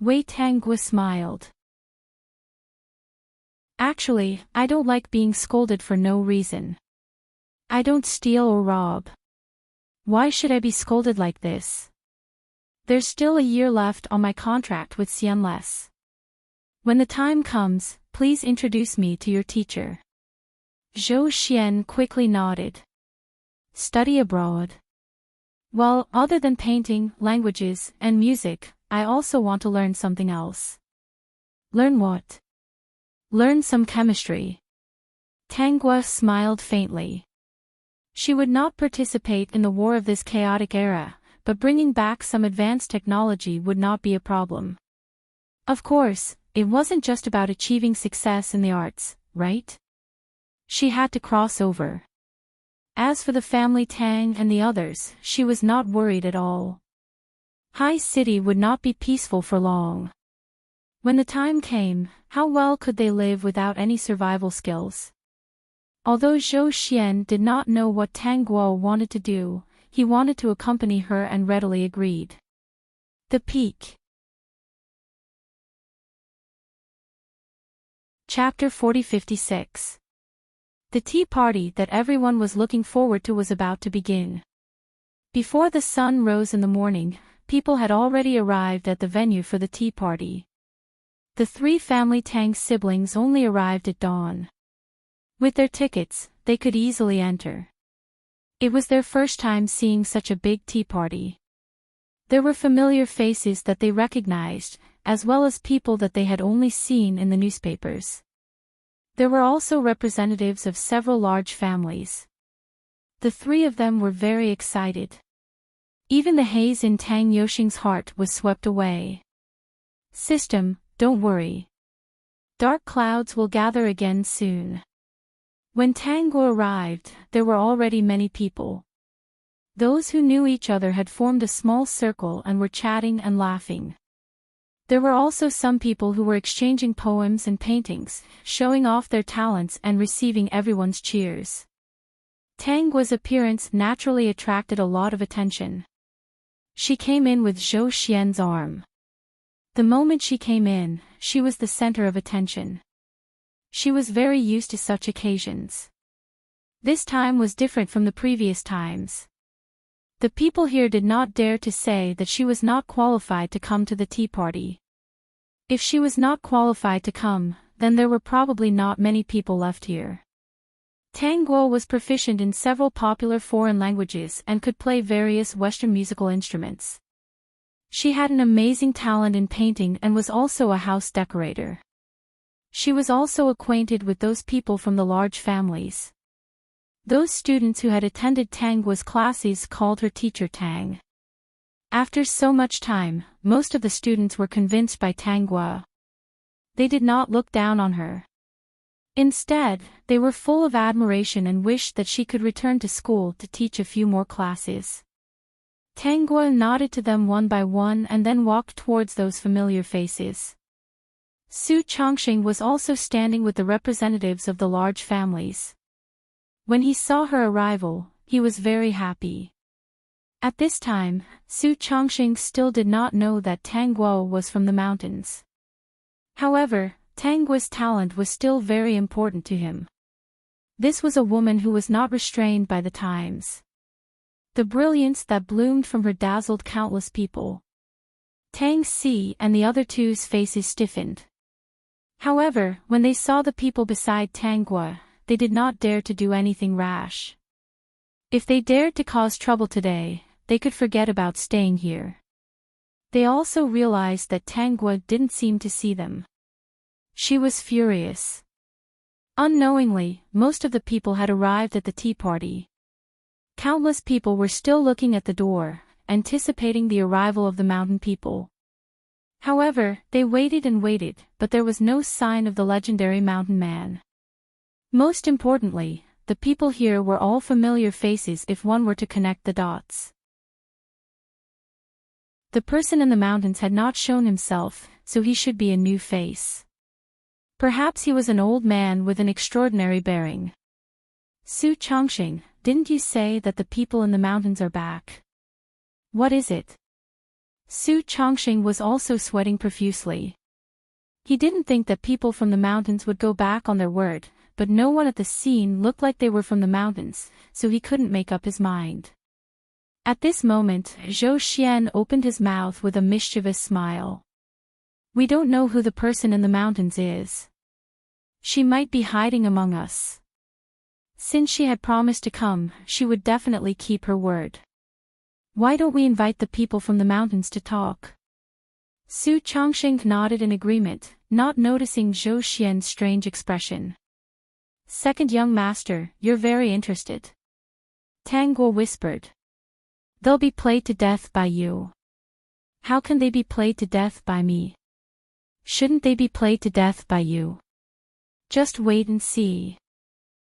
Wei Tanggua smiled. Actually, I don't like being scolded for no reason. I don't steal or rob. Why should I be scolded like this? There's still a year left on my contract with Xianles. When the time comes, please introduce me to your teacher. Zhou Xian quickly nodded. Study abroad. Well, other than painting, languages, and music, I also want to learn something else. Learn what? Learn some chemistry. Tanggua smiled faintly. She would not participate in the war of this chaotic era, but bringing back some advanced technology would not be a problem. Of course, it wasn't just about achieving success in the arts, right? She had to cross over. As for the family Tang and the others, she was not worried at all. High City would not be peaceful for long. When the time came, how well could they live without any survival skills? Although Zhou Xian did not know what Tang Guo wanted to do, he wanted to accompany her and readily agreed. The Peak. Chapter 40-56. The tea party that everyone was looking forward to was about to begin. Before the sun rose in the morning, people had already arrived at the venue for the tea party. The three family Tang siblings only arrived at dawn. With their tickets, they could easily enter. It was their first time seeing such a big tea party. There were familiar faces that they recognized, as well as people that they had only seen in the newspapers. There were also representatives of several large families. The three of them were very excited. Even the haze in Tang Yoxing's heart was swept away. System, don't worry. Dark clouds will gather again soon. When Tang Guo arrived, there were already many people. Those who knew each other had formed a small circle and were chatting and laughing. There were also some people who were exchanging poems and paintings, showing off their talents and receiving everyone's cheers. Tang Guo's appearance naturally attracted a lot of attention. She came in with Zhou Xian's arm. The moment she came in, she was the center of attention. She was very used to such occasions. This time was different from the previous times. The people here did not dare to say that she was not qualified to come to the tea party. If she was not qualified to come, then there were probably not many people left here. Tang Guo was proficient in several popular foreign languages and could play various Western musical instruments. She had an amazing talent in painting and was also a house decorator. She was also acquainted with those people from the large families. Those students who had attended Tang Guo's classes called her Teacher Tang. After so much time, most of the students were convinced by Tang Guo. They did not look down on her. Instead, they were full of admiration and wished that she could return to school to teach a few more classes. Tang Guo nodded to them one by one and then walked towards those familiar faces. Su Chongqing was also standing with the representatives of the large families. When he saw her arrival, he was very happy. At this time, Su Chongqing still did not know that Tang Guo was from the mountains. However, Tang Guo's talent was still very important to him. This was a woman who was not restrained by the times. The brilliance that bloomed from her dazzled countless people. Tang Si and the other two's faces stiffened. However, when they saw the people beside Tang Guo, they did not dare to do anything rash. If they dared to cause trouble today, they could forget about staying here. They also realized that Tang Guo didn't seem to see them. She was furious. Unknowingly, most of the people had arrived at the tea party. Countless people were still looking at the door, anticipating the arrival of the mountain people. However, they waited and waited, but there was no sign of the legendary mountain man. Most importantly, the people here were all familiar faces if one were to connect the dots. The person in the mountains had not shown himself, so he should be a new face. Perhaps he was an old man with an extraordinary bearing. Su Chongqing, didn't you say that the people in the mountains are back? What is it? Su Chongqing was also sweating profusely. He didn't think that people from the mountains would go back on their word, but no one at the scene looked like they were from the mountains, so he couldn't make up his mind. At this moment, Zhou Xian opened his mouth with a mischievous smile. We don't know who the person in the mountains is. She might be hiding among us. Since she had promised to come, she would definitely keep her word. Why don't we invite the people from the mountains to talk? Su Chongqing nodded in agreement, not noticing Zhou Xian's strange expression. Second young master, you're very interested. Tang Guo whispered. They'll be played to death by you. How can they be played to death by me? Shouldn't they be played to death by you? Just wait and see.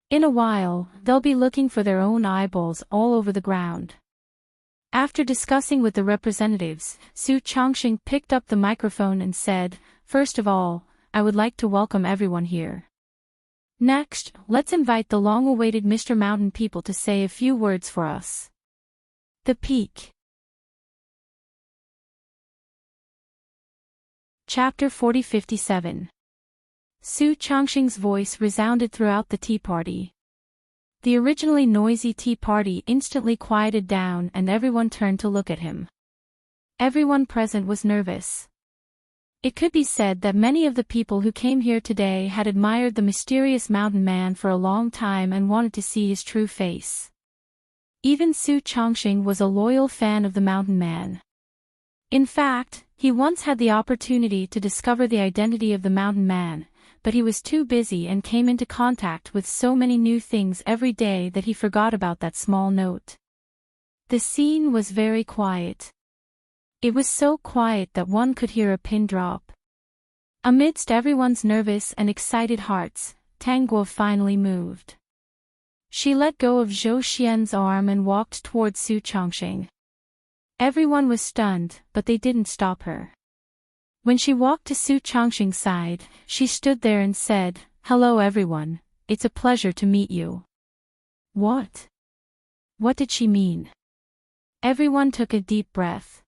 In a while, they'll be looking for their own eyeballs all over the ground. After discussing with the representatives, Su Chongqing picked up the microphone and said, First of all, I would like to welcome everyone here. Next, let's invite the long-awaited Mr. Mountain people to say a few words for us. The Peak. Chapter 40-57. Su Chongqing's voice resounded throughout the tea party. The originally noisy tea party instantly quieted down and everyone turned to look at him. Everyone present was nervous. It could be said that many of the people who came here today had admired the mysterious mountain man for a long time and wanted to see his true face. Even Su Chongqing was a loyal fan of the mountain man. In fact, he once had the opportunity to discover the identity of the mountain man, but he was too busy and came into contact with so many new things every day that he forgot about that small note. The scene was very quiet. It was so quiet that one could hear a pin drop. Amidst everyone's nervous and excited hearts, Tang Guo finally moved. She let go of Zhou Xian's arm and walked towards Su Chongqing. Everyone was stunned, but they didn't stop her. When she walked to Su Chongqing's side, she stood there and said, Hello everyone, it's a pleasure to meet you. What? What did she mean? Everyone took a deep breath.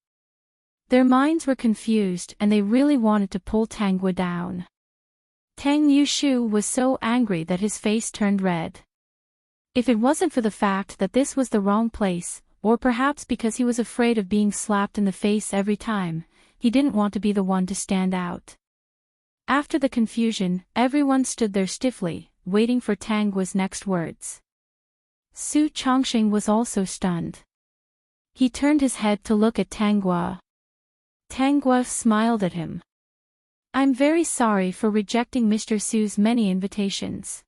Their minds were confused and they really wanted to pull Tang Guo down. Tang Yushu was so angry that his face turned red. If it wasn't for the fact that this was the wrong place, or perhaps because he was afraid of being slapped in the face every time, he didn't want to be the one to stand out. After the confusion, everyone stood there stiffly, waiting for Tang Guo's next words. Su Chongqing was also stunned. He turned his head to look at Tang Guo. Tang Guo smiled at him. I'm very sorry for rejecting Mr. Su's many invitations.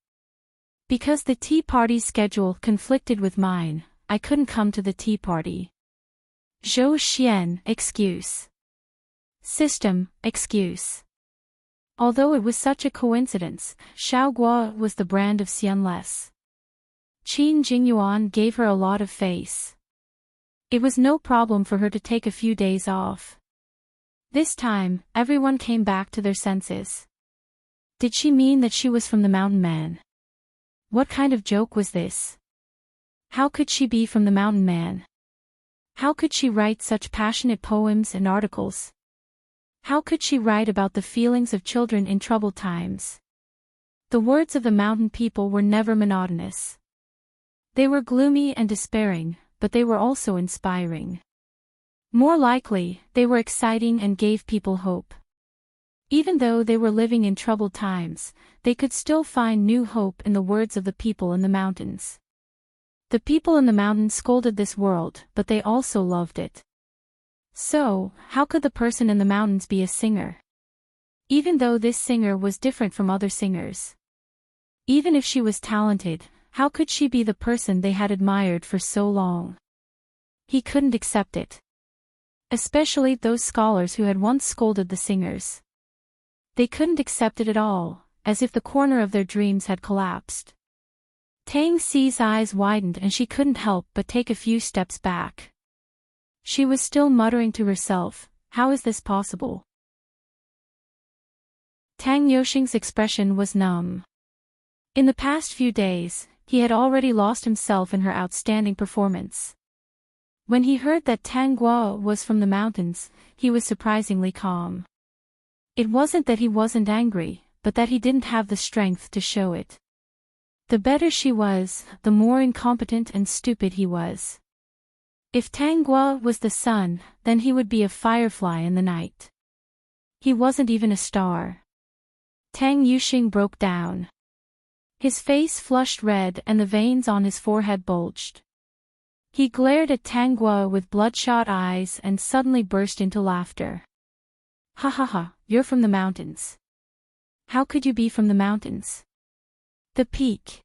Because the tea party schedule conflicted with mine, I couldn't come to the tea party. Zhou Xian, excuse. System, excuse. Although it was such a coincidence, Xiaoguo was the brand of Xianless. Qin Jingyuan gave her a lot of face. It was no problem for her to take a few days off. This time, everyone came back to their senses. Did she mean that she was from the mountain man? What kind of joke was this? How could she be from the mountain man? How could she write such passionate poems and articles? How could she write about the feelings of children in troubled times? The words of the mountain people were never monotonous. They were gloomy and despairing, but they were also inspiring. More likely, they were exciting and gave people hope. Even though they were living in troubled times, they could still find new hope in the words of the people in the mountains. The people in the mountains scolded this world, but they also loved it. So, how could the person in the mountains be a singer? Even though this singer was different from other singers. Even if she was talented, how could she be the person they had admired for so long? He couldn't accept it. Especially those scholars who had once scolded the singers. They couldn't accept it at all, as if the corner of their dreams had collapsed. Tang Xi's eyes widened and she couldn't help but take a few steps back. She was still muttering to herself, how is this possible? Tang Yuxing's expression was numb. In the past few days, he had already lost himself in her outstanding performance. When he heard that Tang Guo was from the mountains, he was surprisingly calm. It wasn't that he wasn't angry, but that he didn't have the strength to show it. The better she was, the more incompetent and stupid he was. If Tang Guo was the sun, then he would be a firefly in the night. He wasn't even a star. Tang Yuxing broke down. His face flushed red and the veins on his forehead bulged. He glared at Tang Guo with bloodshot eyes and suddenly burst into laughter. Ha ha ha, you're from the mountains. How could you be from the mountains? The peak.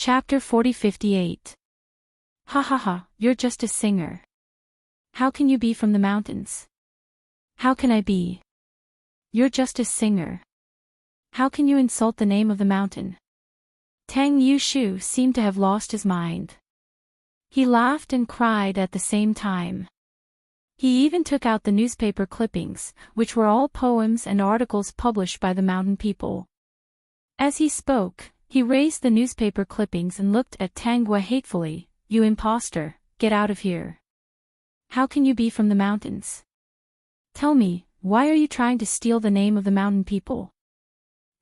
Chapter 40-58. Ha ha ha, you're just a singer. How can you be from the mountains? How can I be? You're just a singer. How can you insult the name of the mountain? Tang Yushu seemed to have lost his mind. He laughed and cried at the same time. He even took out the newspaper clippings, which were all poems and articles published by the mountain people. As he spoke, he raised the newspaper clippings and looked at Tang Guo hatefully. You imposter, get out of here. How can you be from the mountains? Tell me, why are you trying to steal the name of the mountain people?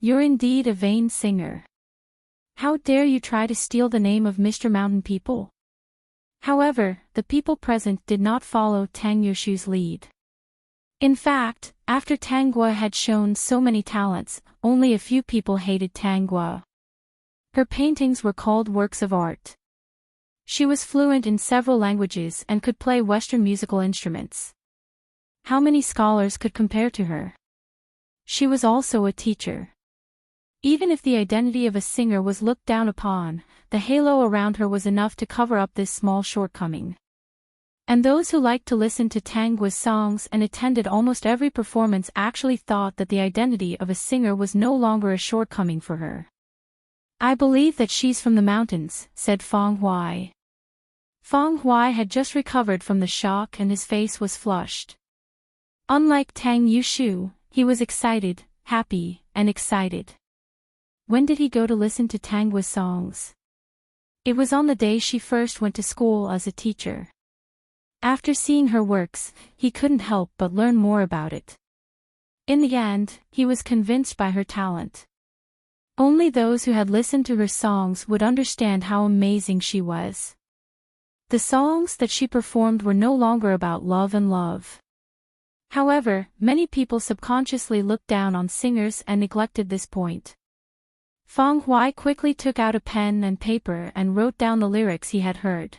You're indeed a vain singer. How dare you try to steal the name of Mr. Mountain People? However, the people present did not follow Tang Yushu's lead. In fact, after Tang Guo had shown so many talents, only a few people hated Tang Guo. Her paintings were called works of art. She was fluent in several languages and could play Western musical instruments. How many scholars could compare to her? She was also a teacher. Even if the identity of a singer was looked down upon, the halo around her was enough to cover up this small shortcoming. And those who liked to listen to Tang Guo's songs and attended almost every performance actually thought that the identity of a singer was no longer a shortcoming for her. I believe that she's from the mountains, said Feng Huai. Feng Huai had just recovered from the shock and his face was flushed. Unlike Tang Yushu, he was excited, happy, and excited. When did he go to listen to Tang Guo's songs? It was on the day she first went to school as a teacher. After seeing her works, he couldn't help but learn more about it. In the end, he was convinced by her talent. Only those who had listened to her songs would understand how amazing she was. The songs that she performed were no longer about love and love. However, many people subconsciously looked down on singers and neglected this point. Feng Huai quickly took out a pen and paper and wrote down the lyrics he had heard.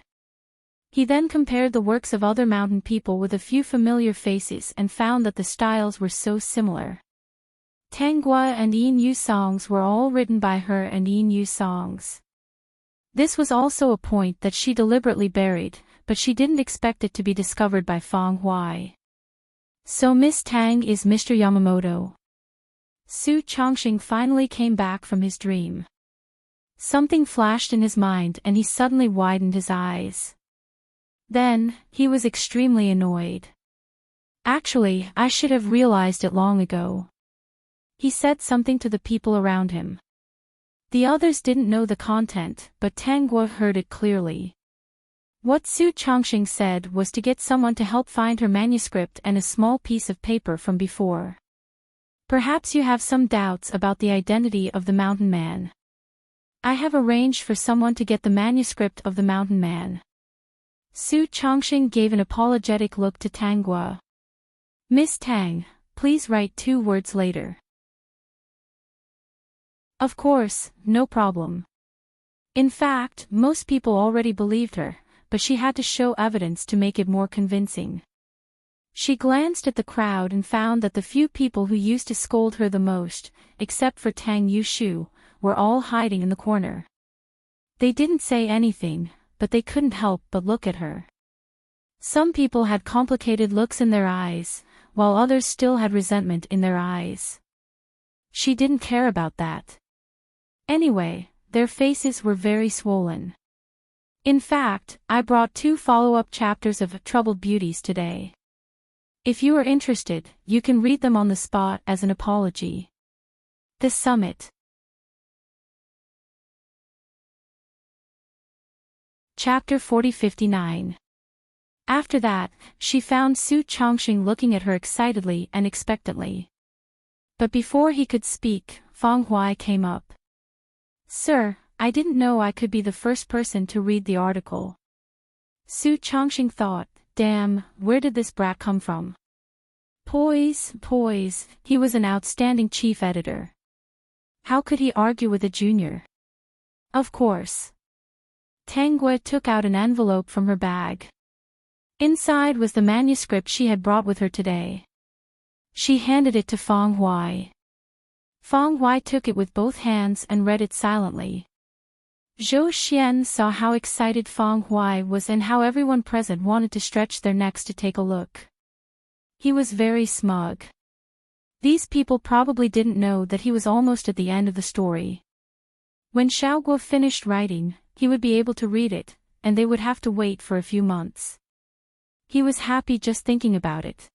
He then compared the works of other mountain people with a few familiar faces and found that the styles were so similar. Tang Guo and Yin Yu songs were all written by her and Yin Yu songs. This was also a point that she deliberately buried, but she didn't expect it to be discovered by Feng Huai. So Miss Tang is Mr. Yamamoto. Su Chongqing finally came back from his dream. Something flashed in his mind and he suddenly widened his eyes. Then, he was extremely annoyed. Actually, I should have realized it long ago. He said something to the people around him. The others didn't know the content, but Tang Guo heard it clearly. What Su Chongqing said was to get someone to help find her manuscript and a small piece of paper from before. Perhaps you have some doubts about the identity of the mountain man. I have arranged for someone to get the manuscript of the mountain man. Su Chongqing gave an apologetic look to Tang Guo. Miss Tang, please write 2 words later. Of course, no problem. In fact, most people already believed her, but she had to show evidence to make it more convincing. She glanced at the crowd and found that the few people who used to scold her the most, except for Tang Yushu, were all hiding in the corner. They didn't say anything, but they couldn't help but look at her. Some people had complicated looks in their eyes, while others still had resentment in their eyes. She didn't care about that. Anyway, their faces were very swollen. In fact, I brought 2 follow-up chapters of Troubled Beauties today. If you are interested, you can read them on the spot as an apology. The Summit. Chapter 4059. After that, she found Su Chongqing looking at her excitedly and expectantly. But before he could speak, Fang Huai came up. "Sir, I didn't know I could be the first person to read the article." Su Chongqing thought, "Damn, where did this brat come from?" Poise, he was an outstanding chief editor. How could he argue with a junior? Of course. Tang Gui took out an envelope from her bag. Inside was the manuscript she had brought with her today. She handed it to Fang Huai. Fang Huai took it with both hands and read it silently. Zhou Xian saw how excited Fang Huai was and how everyone present wanted to stretch their necks to take a look. He was very smug. These people probably didn't know that he was almost at the end of the story. When Xiaoguo finished writing, he would be able to read it, and they would have to wait for a few months. He was happy just thinking about it.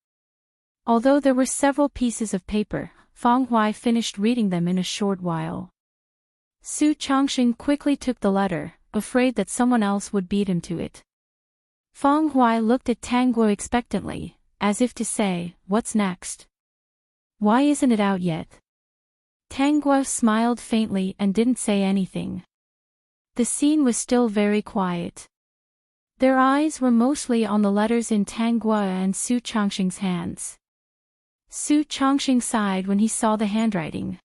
Although there were several pieces of paper, Fang Huai finished reading them in a short while. Su Chongqing quickly took the letter, afraid that someone else would beat him to it. Fang Huai looked at Tang Guo expectantly, as if to say, "What's next? Why isn't it out yet?" Tang Guo smiled faintly and didn't say anything. The scene was still very quiet. Their eyes were mostly on the letters in Tang Guo and Su Chongqing's hands. Su Chongqing sighed when he saw the handwriting.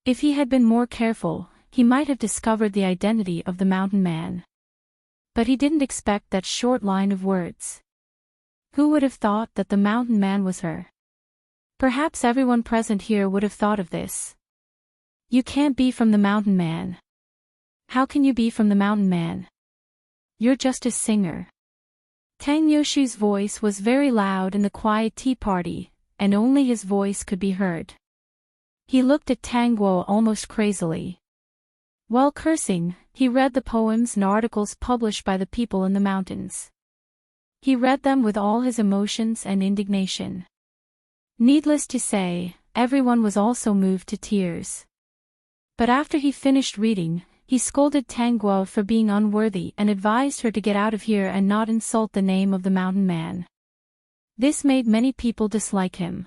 If he had been more careful, he might have discovered the identity of the mountain man. But he didn't expect that short line of words. Who would have thought that the mountain man was her? Perhaps everyone present here would have thought of this. "You can't be from the mountain man." "How can you be from the mountain man? You're just a singer." Tang Yoshu's voice was very loud in the quiet tea party, and only his voice could be heard. He looked at Tang Guo almost crazily. While cursing, he read the poems and articles published by the people in the mountains. He read them with all his emotions and indignation. Needless to say, everyone was also moved to tears. But after he finished reading, he scolded Tang Guo for being unworthy and advised her to get out of here and not insult the name of the mountain man. This made many people dislike him.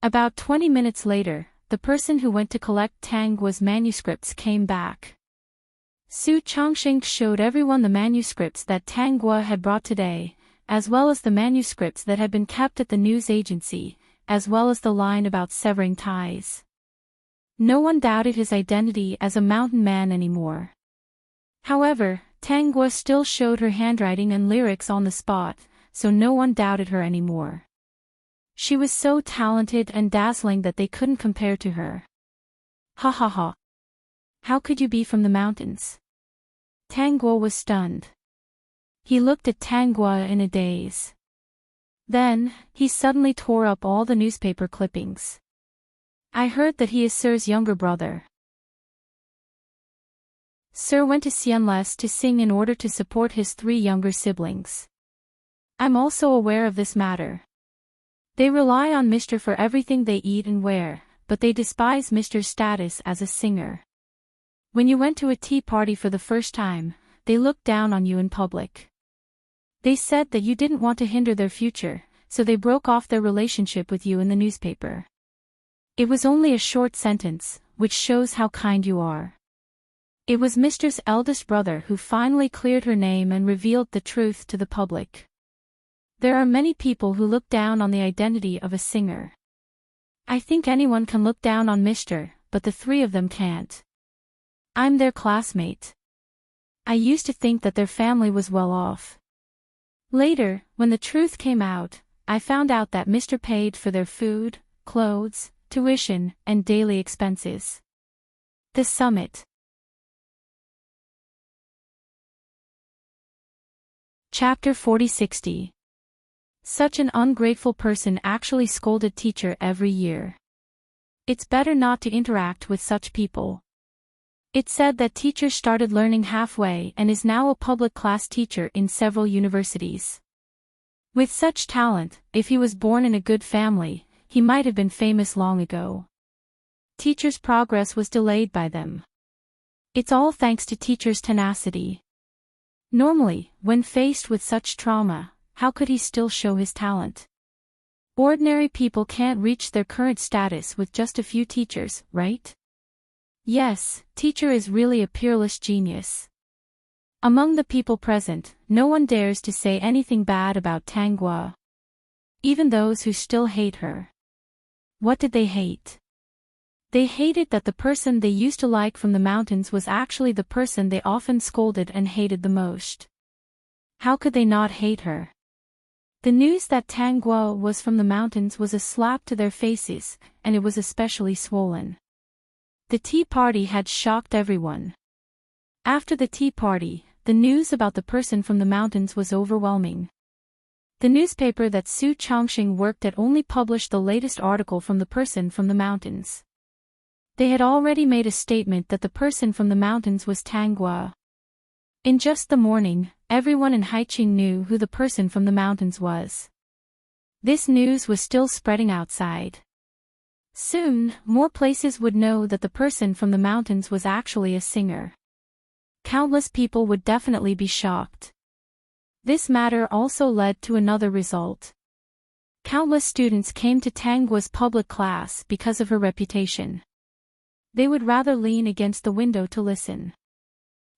About 20 minutes later, the person who went to collect Tang Guo's manuscripts came back. Su Chongqing showed everyone the manuscripts that Tang Guo had brought today, as well as the manuscripts that had been kept at the news agency, as well as the line about severing ties. No one doubted his identity as a mountain man anymore. However, Tang Guo still showed her handwriting and lyrics on the spot, so no one doubted her anymore. She was so talented and dazzling that they couldn't compare to her. Ha ha ha. How could you be from the mountains? Tang Guo was stunned. He looked at Tang Guo in a daze. Then, he suddenly tore up all the newspaper clippings. "I heard that he is Sir's younger brother. Sir went to Xianles to sing in order to support his 3 younger siblings. I'm also aware of this matter. They rely on Mr. for everything they eat and wear, but they despise Mr.'s status as a singer. When you went to a tea party for the first time, they looked down on you in public. They said that you didn't want to hinder their future, so they broke off their relationship with you in the newspaper. It was only a short sentence, which shows how kind you are. It was Mr.'s eldest brother who finally cleared her name and revealed the truth to the public. There are many people who look down on the identity of a singer. I think anyone can look down on Mr., but the 3 of them can't. I'm their classmate. I used to think that their family was well off. Later, when the truth came out, I found out that Mr. paid for their food, clothes, tuition, and daily expenses. The Summit. Chapter 4060. Such an ungrateful person actually scolded teacher every year. It's better not to interact with such people. It said that teachers started learning halfway and is now a public class teacher in several universities. With such talent, if he was born in a good family, he might have been famous long ago. Teachers' progress was delayed by them. It's all thanks to teachers' tenacity. Normally, when faced with such trauma, how could he still show his talent? Ordinary people can't reach their current status with just a few teachers, right? Yes, teacher is really a peerless genius. Among the people present, no one dares to say anything bad about Tang Guo. Even those who still hate her. What did they hate? They hated that the person they used to like from the mountains was actually the person they often scolded and hated the most. How could they not hate her? The news that Tang Guo was from the mountains was a slap to their faces, and it was especially swollen. The tea party had shocked everyone. After the tea party, the news about the person from the mountains was overwhelming. The newspaper that Su Chongxing worked at only published the latest article from the person from the mountains. They had already made a statement that the person from the mountains was Tang Guo. In just the morning, everyone in Haiqing knew who the person from the mountains was. This news was still spreading outside. Soon, more places would know that the person from the mountains was actually a singer. Countless people would definitely be shocked. This matter also led to another result. Countless students came to Tang Guo's public class because of her reputation. They would rather lean against the window to listen.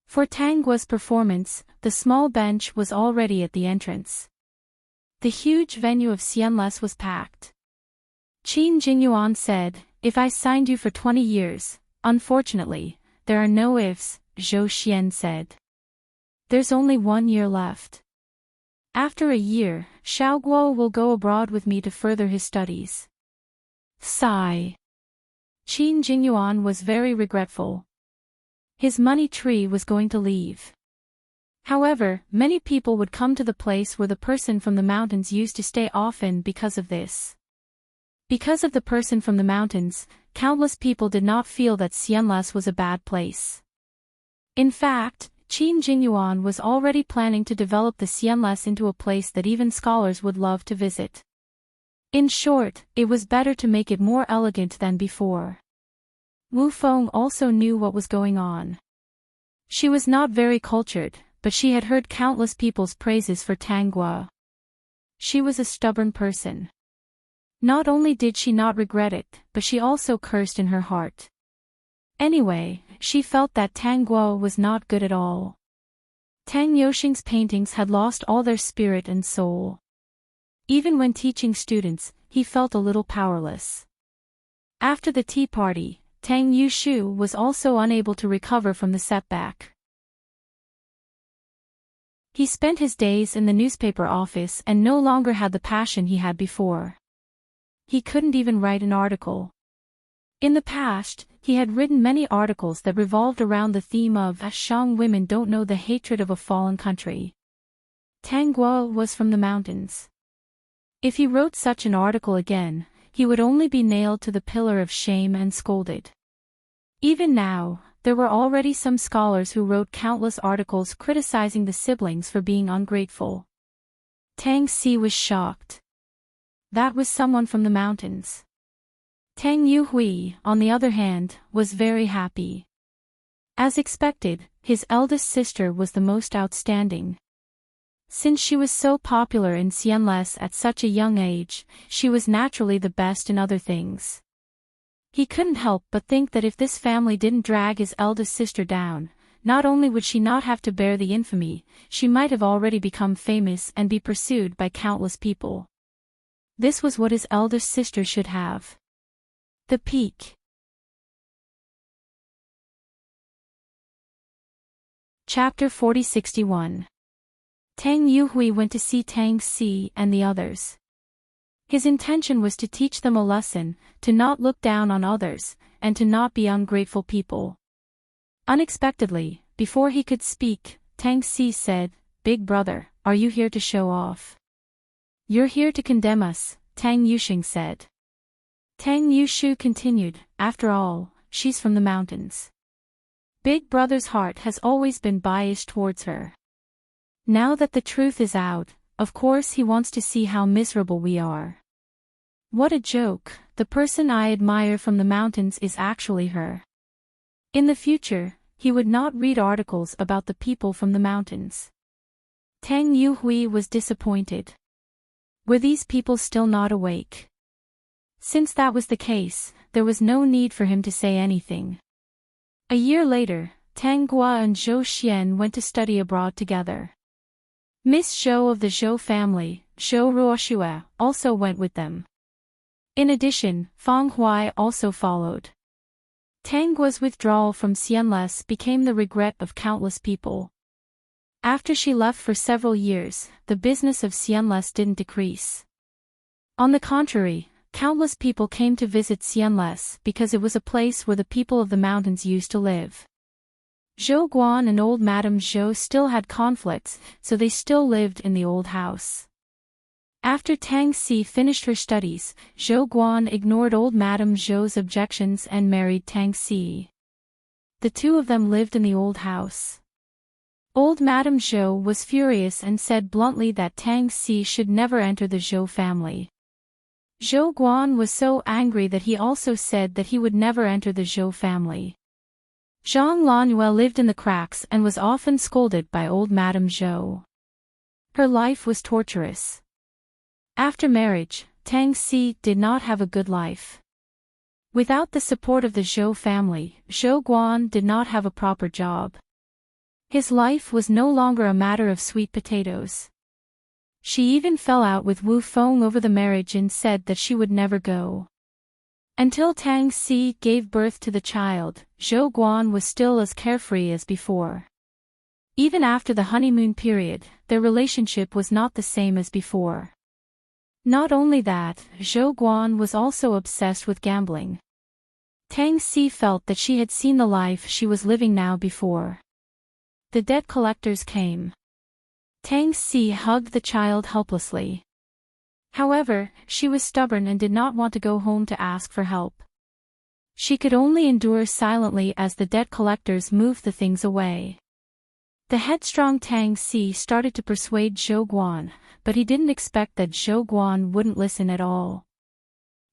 For Tang Guo's performance, the small bench was already at the entrance. The huge venue of Xianles was packed. Qin Jingyuan said, "If I signed you for 20 years, unfortunately, there are no ifs," Zhou Xian said. "There's only 1 year left. After a year, Xiao Guo will go abroad with me to further his studies." Sigh. Qin Jingyuan was very regretful. His money tree was going to leave. However, many people would come to the place where the person from the mountains used to stay often because of this. Because of the person from the mountains, countless people did not feel that Xianles was a bad place. In fact, Qin Jingyuan was already planning to develop the Xianles into a place that even scholars would love to visit. In short, it was better to make it more elegant than before. Wu Feng also knew what was going on. She was not very cultured, but she had heard countless people's praises for Tang Guo. She was a stubborn person. Not only did she not regret it, but she also cursed in her heart. Anyway, she felt that Tang Guo was not good at all. Tang Yoxing's paintings had lost all their spirit and soul. Even when teaching students, he felt a little powerless. After the tea party, Tang Yushu was also unable to recover from the setback. He spent his days in the newspaper office and no longer had the passion he had before. He couldn't even write an article. In the past, he had written many articles that revolved around the theme of Shang women don't know the hatred of a fallen country. Tang Guo was from the mountains. If he wrote such an article again, he would only be nailed to the pillar of shame and scolded. Even now, there were already some scholars who wrote countless articles criticizing the siblings for being ungrateful. Tang Si was shocked. That was someone from the mountains. Tang Yuhui, on the other hand, was very happy. As expected, his eldest sister was the most outstanding. Since she was so popular in Xianles at such a young age, she was naturally the best in other things. He couldn't help but think that if this family didn't drag his eldest sister down, not only would she not have to bear the infamy, she might have already become famous and be pursued by countless people. This was what his eldest sister should have. The peak. Chapter 4061. Tang Yuhui went to see Tang Si and the others. His intention was to teach them a lesson, to not look down on others, and to not be ungrateful people. Unexpectedly, before he could speak, Tang Si said, "Big brother, are you here to show off?" "You're here to condemn us," Tang Yuxing said. Tang Yushu continued, "After all, she's from the mountains. Big Brother's heart has always been biased towards her. Now that the truth is out, of course he wants to see how miserable we are. What a joke, the person I admire from the mountains is actually her. In the future, he would not read articles about the people from the mountains. Tang Yuhui was disappointed. Were these people still not awake? Since that was the case, there was no need for him to say anything. A year later, Tang Gua and Zhou Xian went to study abroad together. Miss Zhou of the Zhou family, Zhou Ruoxue, also went with them. In addition, Fang Huai also followed. Tang Gua's withdrawal from Xianles became the regret of countless people. After she left for several years, the business of Xianles didn't decrease. On the contrary, countless people came to visit Xianles because it was a place where the people of the mountains used to live. Zhou Guan and old Madame Zhou still had conflicts, so they still lived in the old house. After Tang Si finished her studies, Zhou Guan ignored old Madame Zhou's objections and married Tang Si. The two of them lived in the old house. Old Madame Zhou was furious and said bluntly that Tang Si should never enter the Zhou family. Zhou Guan was so angry that he also said that he would never enter the Zhou family. Zhang Lanhue lived in the cracks and was often scolded by old Madame Zhou. Her life was torturous. After marriage, Tang Si did not have a good life. Without the support of the Zhou family, Zhou Guan did not have a proper job. His life was no longer a matter of sweet potatoes. She even fell out with Wu Feng over the marriage and said that she would never go. Until Tang Si gave birth to the child, Zhou Guan was still as carefree as before. Even after the honeymoon period, their relationship was not the same as before. Not only that, Zhou Guan was also obsessed with gambling. Tang Si felt that she had seen the life she was living now before. The debt collectors came. Tang Si hugged the child helplessly. However, she was stubborn and did not want to go home to ask for help. She could only endure silently as the debt collectors moved the things away. The headstrong Tang Si started to persuade Zhou Guan, but he didn't expect that Zhou Guan wouldn't listen at all.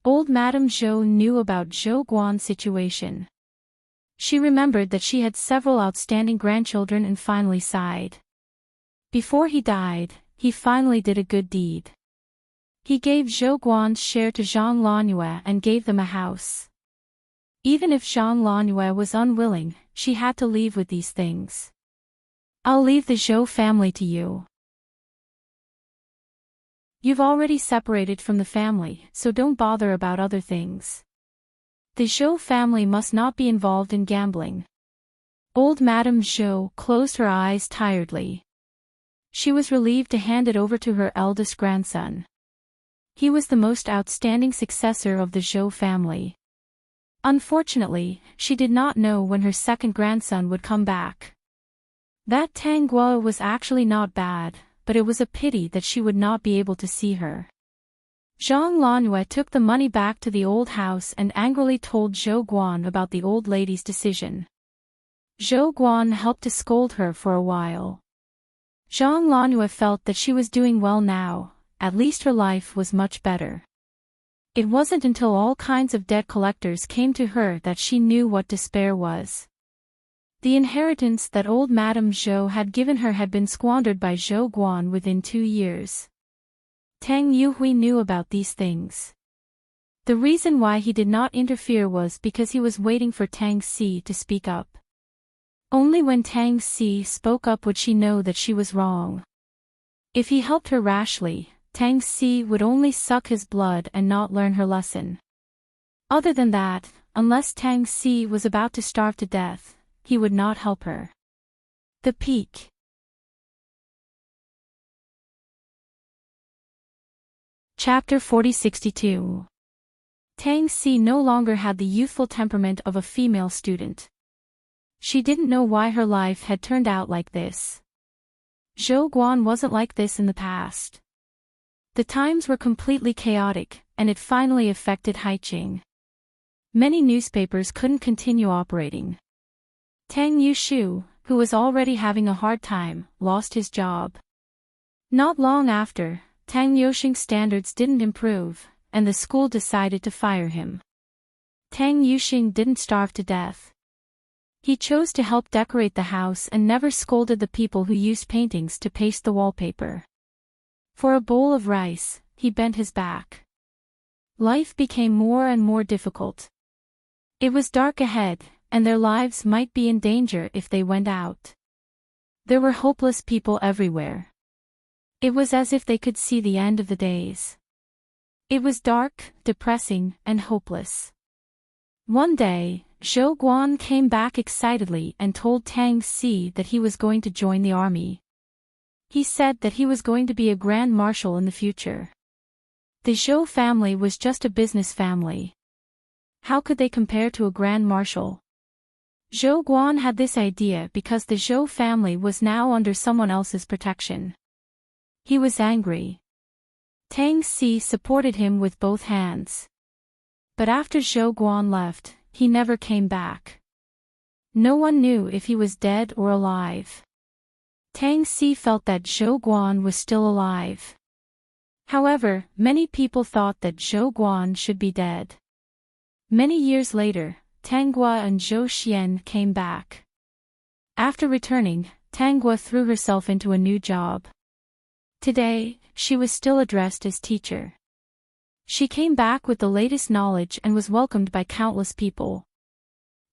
Old Madame Zhou knew about Zhou Guan's situation. She remembered that she had several outstanding grandchildren and finally sighed. Before he died, he finally did a good deed. He gave Zhou Guan's share to Zhang Lanhue and gave them a house. Even if Zhang Lanhue was unwilling, she had to leave with these things. I'll leave the Zhou family to you. You've already separated from the family, so don't bother about other things. The Zhou family must not be involved in gambling. Old Madame Zhou closed her eyes tiredly. She was relieved to hand it over to her eldest grandson. He was the most outstanding successor of the Zhou family. Unfortunately, she did not know when her second grandson would come back. That Tang Gua was actually not bad, but it was a pity that she would not be able to see her. Zhang Lanhue took the money back to the old house and angrily told Zhou Guan about the old lady's decision. Zhou Guan helped to scold her for a while. Zhang Lanhue felt that she was doing well now, at least her life was much better. It wasn't until all kinds of debt collectors came to her that she knew what despair was. The inheritance that old Madame Zhou had given her had been squandered by Zhou Guan within 2 years. Tang Yuhui knew about these things. The reason why he did not interfere was because he was waiting for Tang Si to speak up. Only when Tang Si spoke up would she know that she was wrong. If he helped her rashly, Tang Si would only suck his blood and not learn her lesson. Other than that, unless Tang Si was about to starve to death, he would not help her. The Peak. Chapter 4062. Tang Si no longer had the youthful temperament of a female student. She didn't know why her life had turned out like this. Zhou Guan wasn't like this in the past. The times were completely chaotic, and it finally affected Haiqing. Many newspapers couldn't continue operating. Tang Yushu, who was already having a hard time, lost his job. Not long after, Tang Yuxing's standards didn't improve, and the school decided to fire him. Tang Yuxing didn't starve to death. He chose to help decorate the house and never scolded the people who used paintings to paste the wallpaper. For a bowl of rice, he bent his back. Life became more and more difficult. It was dark ahead, and their lives might be in danger if they went out. There were hopeless people everywhere. It was as if they could see the end of the days. It was dark, depressing, and hopeless. One day, Zhou Guan came back excitedly and told Tang Si that he was going to join the army. He said that he was going to be a grand marshal in the future. The Zhou family was just a business family. How could they compare to a grand marshal? Zhou Guan had this idea because the Zhou family was now under someone else's protection. He was angry. Tang Si supported him with both hands. But after Zhou Guan left, he never came back. No one knew if he was dead or alive. Tang Si felt that Zhou Guan was still alive. However, many people thought that Zhou Guan should be dead. Many years later, Tang Gua and Zhou Xian came back. After returning, Tang Gua threw herself into a new job. Today, she was still addressed as teacher. She came back with the latest knowledge and was welcomed by countless people.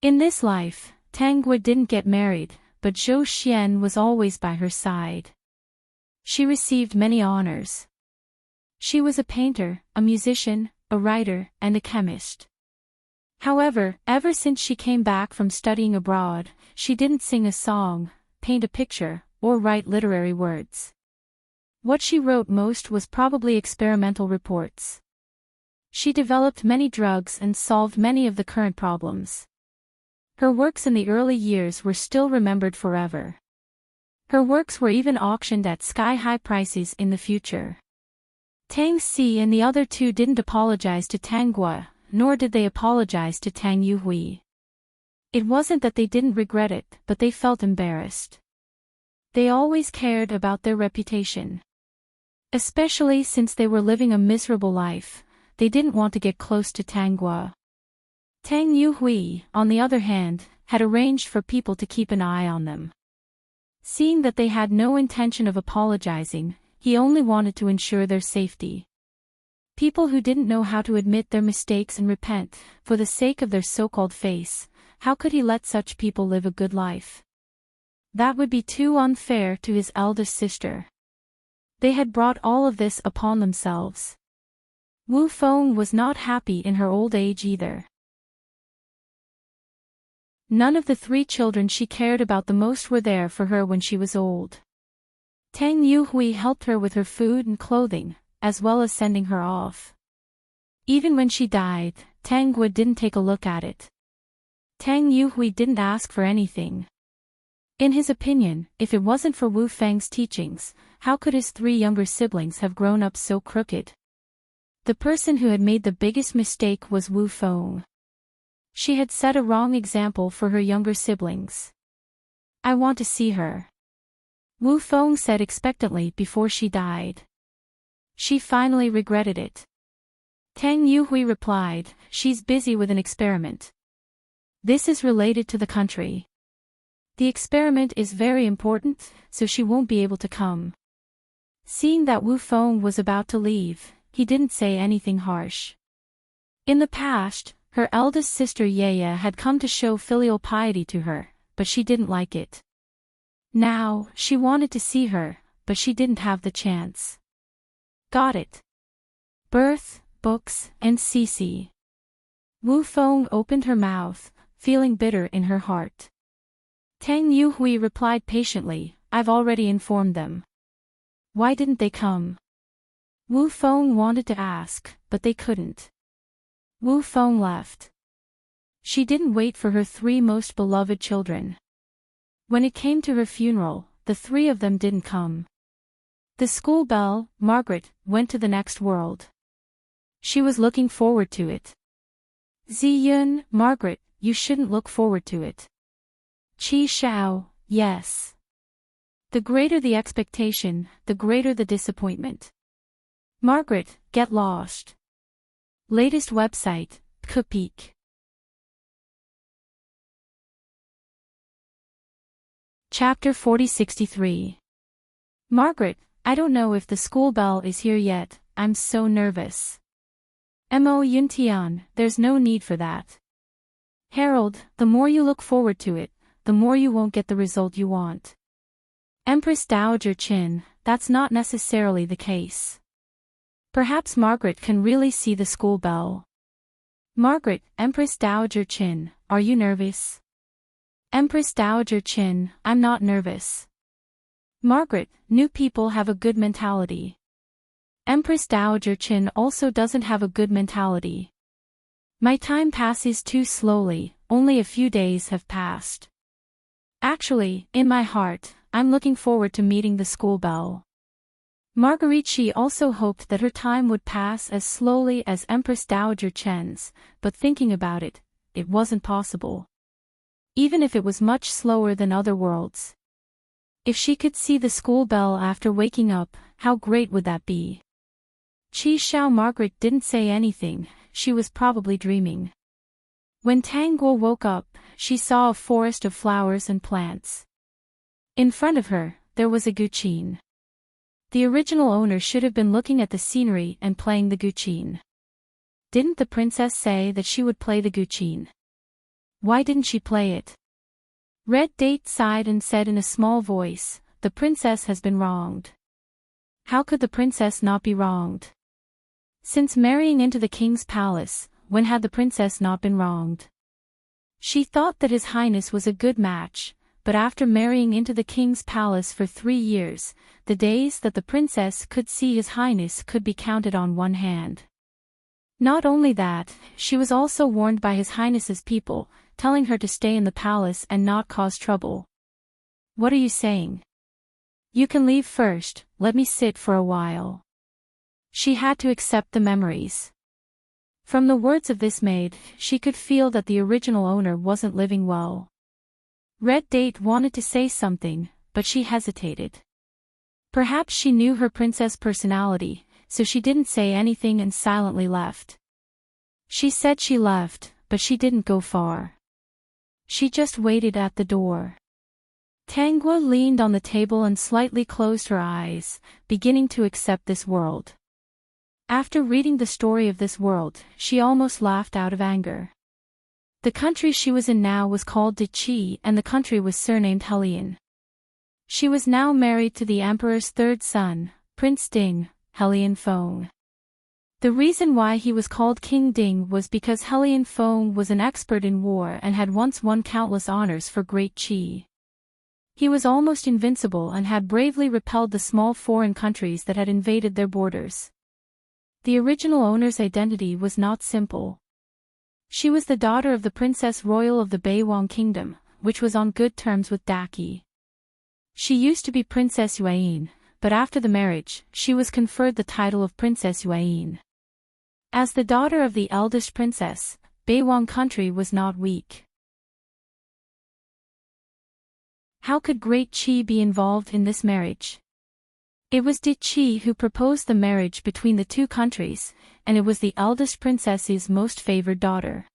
In this life, Tang Gua didn't get married, but Zhou Xian was always by her side. She received many honors. She was a painter, a musician, a writer, and a chemist. However, ever since she came back from studying abroad, she didn't sing a song, paint a picture, or write literary words. What she wrote most was probably experimental reports. She developed many drugs and solved many of the current problems. Her works in the early years were still remembered forever. Her works were even auctioned at sky-high prices in the future. Tang Si and the other two didn't apologize to Tang Gua, nor did they apologize to Tang Yuhui. It wasn't that they didn't regret it, but they felt embarrassed. They always cared about their reputation. Especially since they were living a miserable life, they didn't want to get close to Tang Gua. Tang Yuhui, on the other hand, had arranged for people to keep an eye on them. Seeing that they had no intention of apologizing, he only wanted to ensure their safety. People who didn't know how to admit their mistakes and repent, for the sake of their so-called face, how could he let such people live a good life? That would be too unfair to his eldest sister. They had brought all of this upon themselves. Wu Feng was not happy in her old age either. None of the three children she cared about the most were there for her when she was old. Tang Yuhui helped her with her food and clothing, as well as sending her off. Even when she died, Tang Gua didn't take a look at it. Tang Yuhui didn't ask for anything. In his opinion, if it wasn't for Wu Feng's teachings, how could his three younger siblings have grown up so crooked? The person who had made the biggest mistake was Wu Feng. She had set a wrong example for her younger siblings. I want to see her, Wu Feng said expectantly before she died. She finally regretted it. Tang Yuhui replied, she's busy with an experiment. This is related to the country. The experiment is very important, so she won't be able to come. Seeing that Wu Feng was about to leave, he didn't say anything harsh. In the past, her eldest sister Yaya had come to show filial piety to her, but she didn't like it. Now, she wanted to see her, but she didn't have the chance. Got it. Birth, books, and CC. Wu Feng opened her mouth, feeling bitter in her heart. Tang Yuhui replied patiently, I've already informed them. Why didn't they come? Wu Feng wanted to ask, but they couldn't. Wu Feng left. She didn't wait for her three most beloved children. When it came to her funeral, the three of them didn't come. The school bell, Margaret, went to the next world. She was looking forward to it. Ziyun, Margaret, you shouldn't look forward to it. Qi Shao, yes. The greater the expectation, the greater the disappointment. Margaret, get lost. Latest website, Peak. Chapter 4063. Margaret, I don't know if the school bell is here yet, I'm so nervous. Mo Yuntian, there's no need for that. Harold, the more you look forward to it, the more you won't get the result you want. Empress Dowager Qin, that's not necessarily the case. Perhaps Margaret can really see the school bell. Margaret, Empress Dowager Qin, are you nervous? Empress Dowager Qin, I'm not nervous. Margaret, new people have a good mentality. Empress Dowager Qin also doesn't have a good mentality. My time passes too slowly, only a few days have passed. Actually, in my heart, I'm looking forward to meeting the school bell. Marguerite also hoped that her time would pass as slowly as Empress Dowager Qin's, but thinking about it, it wasn't possible. Even if it was much slower than other worlds. If she could see the school bell after waking up, how great would that be? Qi Shao. Margaret didn't say anything, she was probably dreaming. When Tang Guo woke up, she saw a forest of flowers and plants. In front of her, there was a guqin. The original owner should have been looking at the scenery and playing the guqin. Didn't the princess say that she would play the guqin? Why didn't she play it? Red Date sighed and said in a small voice, the princess has been wronged. How could the princess not be wronged? Since marrying into the king's palace, when had the princess not been wronged? She thought that His Highness was a good match, but after marrying into the king's palace for 3 years, the days that the princess could see His Highness could be counted on one hand. Not only that, she was also warned by His Highness's people, telling her to stay in the palace and not cause trouble. What are you saying? You can leave first, let me sit for a while. She had to accept the memories. From the words of this maid, she could feel that the original owner wasn't living well. Red Date wanted to say something, but she hesitated. Perhaps she knew her princess personality, so she didn't say anything and silently left. She said she left, but she didn't go far. She just waited at the door. Tang Guo leaned on the table and slightly closed her eyes, beginning to accept this world. After reading the story of this world, she almost laughed out of anger. The country she was in now was called De Qi and the country was surnamed Helian. She was now married to the emperor's third son, Prince Ding, Helian Feng. The reason why he was called King Ding was because Helian Feng was an expert in war and had once won countless honors for Great Qi. He was almost invincible and had bravely repelled the small foreign countries that had invaded their borders. The original owner's identity was not simple. She was the daughter of the Princess Royal of the Beiwang Kingdom, which was on good terms with Daqi. She used to be Princess Yuan, but after the marriage, she was conferred the title of Princess Yuan. As the daughter of the eldest princess, Beiwang country was not weak. How could Great Qi be involved in this marriage? It was De Qi who proposed the marriage between the two countries, and it was the eldest princess's most favored daughter.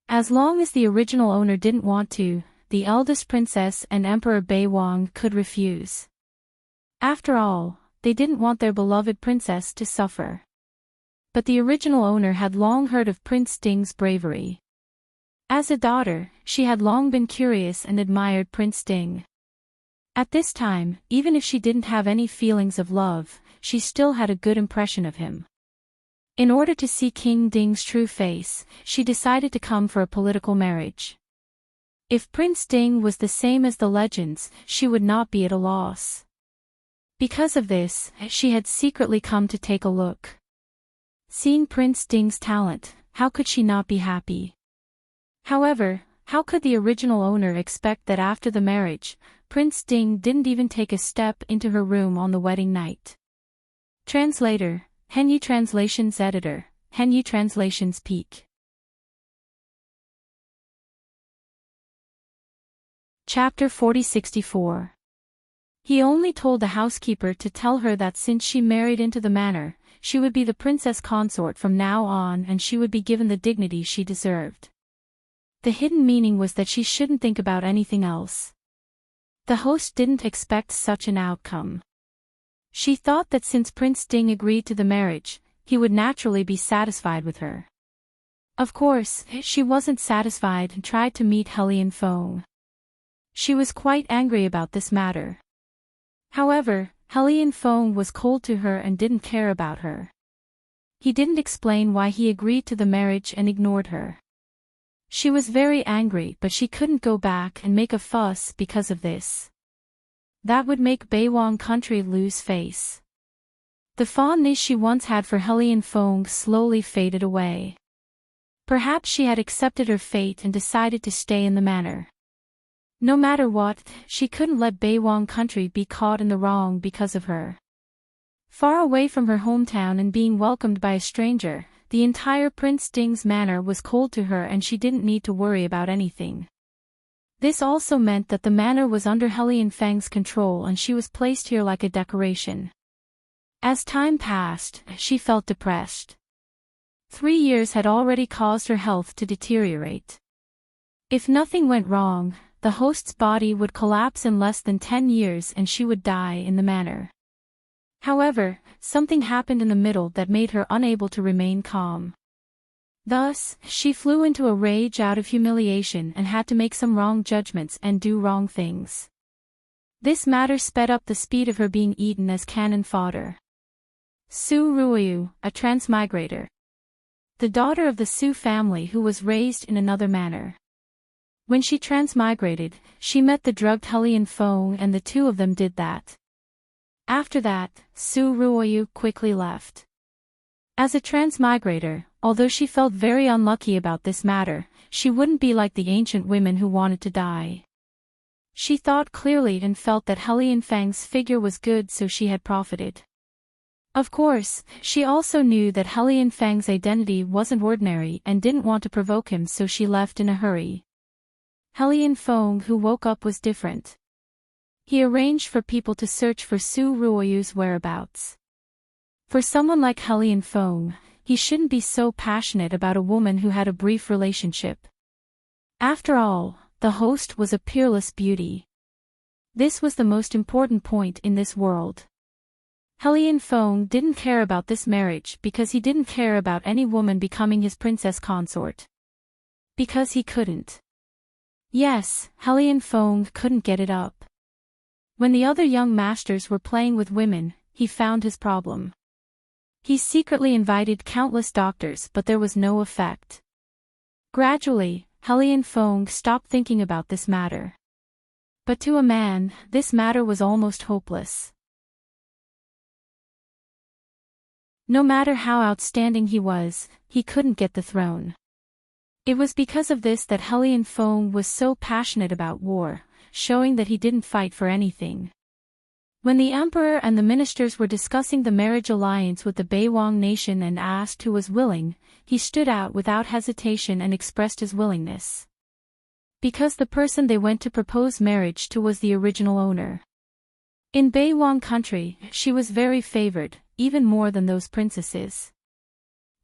As long as the original owner didn't want to, the eldest princess and Emperor Beiwang could refuse. After all, they didn't want their beloved princess to suffer. But the original owner had long heard of Prince Ding's bravery. As a daughter, she had long been curious and admired Prince Ding. At this time, even if she didn't have any feelings of love, she still had a good impression of him. In order to see King Ding's true face, she decided to come for a political marriage. If Prince Ding was the same as the legends, she would not be at a loss. Because of this, she had secretly come to take a look. Seeing Prince Ding's talent, how could she not be happy? However, how could the original owner expect that after the marriage, Prince Ding didn't even take a step into her room on the wedding night? Translator, Henyu Translations Editor, Henyu Translations Peak. Chapter 4064. He only told the housekeeper to tell her that since she married into the manor, she would be the princess consort from now on and she would be given the dignity she deserved. The hidden meaning was that she shouldn't think about anything else. The host didn't expect such an outcome. She thought that since Prince Ding agreed to the marriage, he would naturally be satisfied with her. Of course, she wasn't satisfied and tried to meet Hellion Feng. She was quite angry about this matter. However, Hellion Feng was cold to her and didn't care about her. He didn't explain why he agreed to the marriage and ignored her. She was very angry, but she couldn't go back and make a fuss because of this. That would make Beiwang country lose face. The fondness she once had for Hellion Feng slowly faded away. Perhaps she had accepted her fate and decided to stay in the manor. No matter what, she couldn't let Beiwang country be caught in the wrong because of her. Far away from her hometown and being welcomed by a stranger, the entire Prince Ding's manor was cold to her and she didn't need to worry about anything. This also meant that the manor was under Hellion Feng's control and she was placed here like a decoration. As time passed, she felt depressed. 3 years had already caused her health to deteriorate. If nothing went wrong, the host's body would collapse in less than 10 years and she would die in the manor. However, something happened in the middle that made her unable to remain calm. Thus, she flew into a rage out of humiliation and had to make some wrong judgments and do wrong things. This matter sped up the speed of her being eaten as cannon fodder. Su Ruoyu, a transmigrator. The daughter of the Su family who was raised in another manor. When she transmigrated, she met the drugged Hellion Feng and the two of them did that. After that, Su Ruoyu quickly left. As a transmigrator, although she felt very unlucky about this matter, she wouldn't be like the ancient women who wanted to die. She thought clearly and felt that Hellion Feng's figure was good, so she had profited. Of course, she also knew that Hellion Feng's identity wasn't ordinary and didn't want to provoke him, so she left in a hurry. Hellion Feng who woke up was different. He arranged for people to search for Su Ruoyu's whereabouts. For someone like Hellion Feng, he shouldn't be so passionate about a woman who had a brief relationship. After all, the host was a peerless beauty. This was the most important point in this world. Hellion Feng didn't care about this marriage because he didn't care about any woman becoming his princess consort. Because he couldn't. Yes, Hellion Feng couldn't get it up. When the other young masters were playing with women, he found his problem. He secretly invited countless doctors, but there was no effect. Gradually, Hellion Feng stopped thinking about this matter. But to a man, this matter was almost hopeless. No matter how outstanding he was, he couldn't get the throne. It was because of this that Hellion Feng was so passionate about war, showing that he didn't fight for anything. When the emperor and the ministers were discussing the marriage alliance with the Beiwang nation and asked who was willing, he stood out without hesitation and expressed his willingness. Because the person they went to propose marriage to was the original owner. In Beiwang country, she was very favored, even more than those princesses.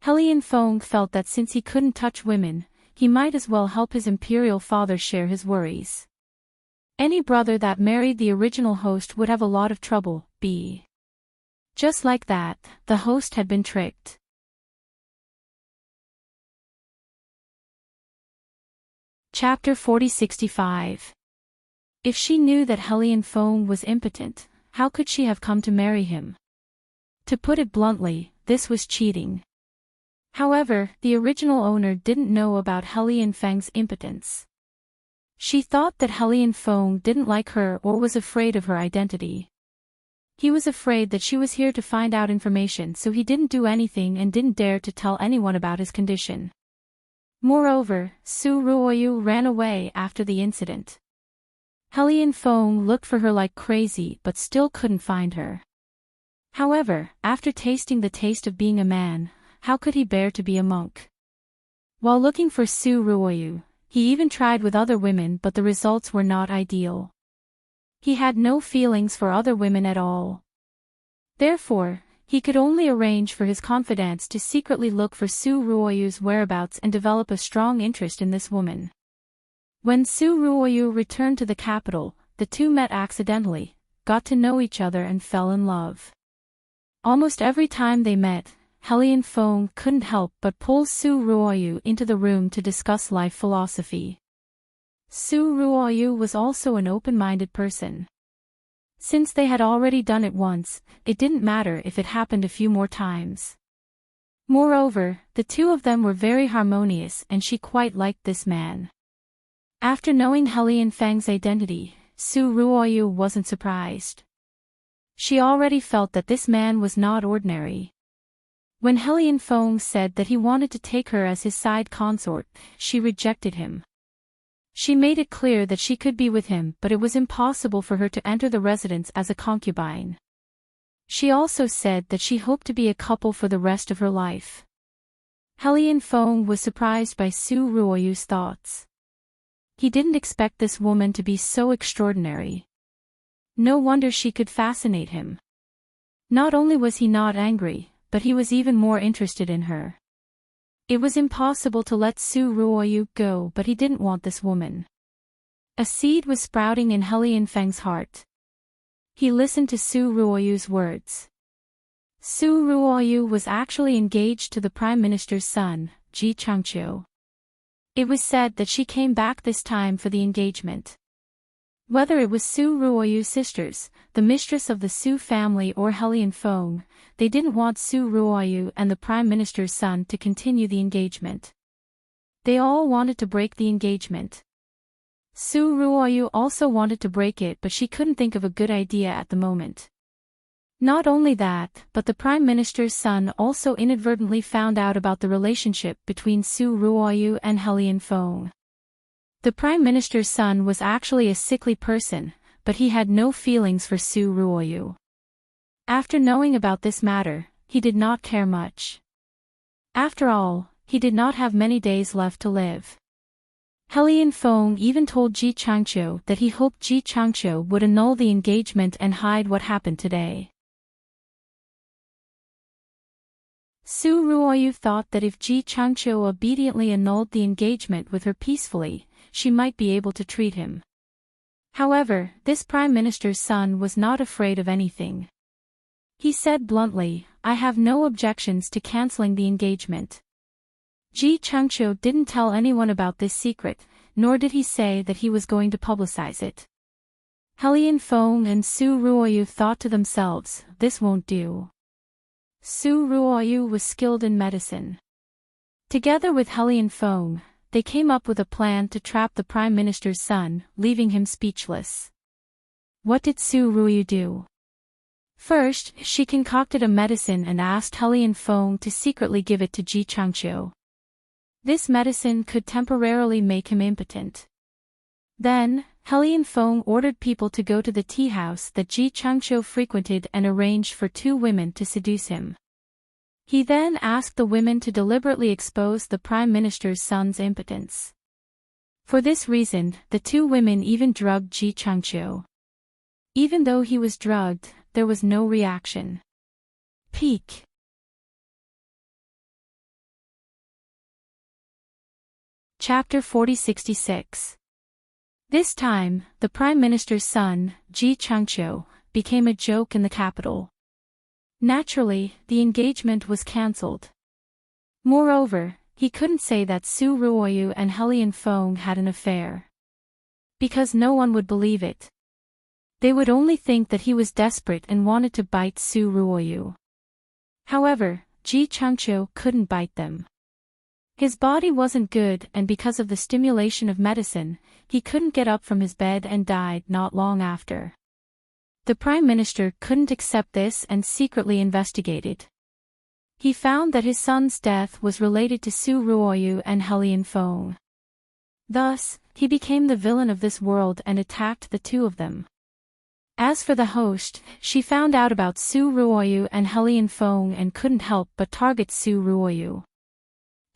Hellion Feng felt that since he couldn't touch women, he might as well help his imperial father share his worries. Any brother that married the original host would have a lot of trouble, Just like that, the host had been tricked. Chapter 4065. If she knew that Hellion Feng was impotent, how could she have come to marry him? To put it bluntly, this was cheating. However, the original owner didn't know about Hellion Feng's impotence. She thought that Hellion Feng didn't like her or was afraid of her identity. He was afraid that she was here to find out information, so he didn't do anything and didn't dare to tell anyone about his condition. Moreover, Su Ruoyu ran away after the incident. Hellion Feng looked for her like crazy but still couldn't find her. However, after tasting the taste of being a man, how could he bear to be a monk? While looking for Su Ruoyu, He even tried with other women, but the results were not ideal. He had no feelings for other women at all. Therefore, he could only arrange for his confidants to secretly look for Su Ruoyu's whereabouts and develop a strong interest in this woman. When Su Ruoyu returned to the capital, the two met accidentally, got to know each other and fell in love. Almost every time they met, Helian Feng couldn't help but pull Su Ruoyu into the room to discuss life philosophy. Su Ruoyu was also an open-minded person. Since they had already done it once, it didn't matter if it happened a few more times. Moreover, the two of them were very harmonious and she quite liked this man. After knowing Helian Feng's identity, Su Ruoyu wasn't surprised. She already felt that this man was not ordinary. When Helian Feng said that he wanted to take her as his side consort, she rejected him. She made it clear that she could be with him, but it was impossible for her to enter the residence as a concubine. She also said that she hoped to be a couple for the rest of her life. Helian Feng was surprised by Su Ruoyu's thoughts. He didn't expect this woman to be so extraordinary. No wonder she could fascinate him. Not only was he not angry, but he was even more interested in her. It was impossible to let Su Ruoyu go, but he didn't want this woman. A seed was sprouting in Helian Feng's heart. He listened to Su Ruoyu's words. Su Ruoyu was actually engaged to the Prime Minister's son, Ji Changqiu. It was said that she came back this time for the engagement. Whether it was Su Ruoyu's sisters, the mistress of the Su family or Helian Feng, they didn't want Su Ruoyu and the Prime Minister's son to continue the engagement. They all wanted to break the engagement. Su Ruoyu also wanted to break it, but she couldn't think of a good idea at the moment. Not only that, but the Prime Minister's son also inadvertently found out about the relationship between Su Ruoyu and Helian Feng. The Prime Minister's son was actually a sickly person, but he had no feelings for Su Ruoyu. After knowing about this matter, he did not care much. After all, he did not have many days left to live. Helian Feng even told Ji Changqiu that he hoped Ji Changqiu would annul the engagement and hide what happened today. Su Ruoyu thought that if Ji Changqiu obediently annulled the engagement with her peacefully, she might be able to treat him. However, this Prime Minister's son was not afraid of anything. He said bluntly, "I have no objections to cancelling the engagement." Ji Changqiu didn't tell anyone about this secret, nor did he say that he was going to publicize it. Helian Feng and Su Ruoyu thought to themselves, this won't do. Su Ruoyu was skilled in medicine. Together with Helian Feng, they came up with a plan to trap the Prime Minister's son, leaving him speechless. What did Su Ruoyu do? First, she concocted a medicine and asked Helian Feng to secretly give it to Ji Changqiu. This medicine could temporarily make him impotent. Then, Helian Feng ordered people to go to the tea house that Ji Changqiu frequented and arranged for two women to seduce him. He then asked the women to deliberately expose the Prime Minister's son's impotence. For this reason, the two women even drugged Ji Changqiu. Even though he was drugged, there was no reaction. Peak. Chapter 4066. This time, the Prime Minister's son, Ji Changqiu, became a joke in the capital. Naturally, the engagement was cancelled. Moreover, he couldn't say that Su Ruoyu and Helian Feng had an affair. Because no one would believe it. They would only think that he was desperate and wanted to bite Su Ruoyu. However, Ji Changqiu couldn't bite them. His body wasn't good, and because of the stimulation of medicine, he couldn't get up from his bed and died not long after. The Prime Minister couldn't accept this and secretly investigated. He found that his son's death was related to Su Ruoyu and Helian Feng. Thus, he became the villain of this world and attacked the two of them. As for the host, she found out about Su Ruoyu and Helian Feng and couldn't help but target Su Ruoyu.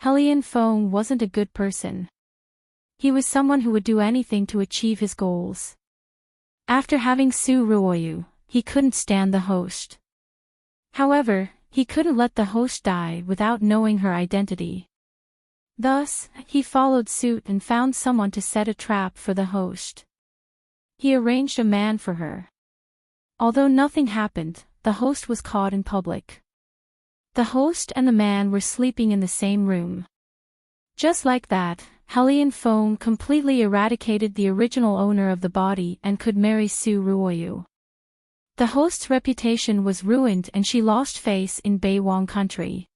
Helian Feng wasn't a good person. He was someone who would do anything to achieve his goals. After having Su Ruoyu, he couldn't stand the host. However, he couldn't let the host die without knowing her identity. Thus, he followed suit and found someone to set a trap for the host. He arranged a man for her. Although nothing happened, the host was caught in public. The host and the man were sleeping in the same room. Just like that, Hellion Feng completely eradicated the original owner of the body and could marry Su Ruoyu. The host's reputation was ruined and she lost face in Beiwang country.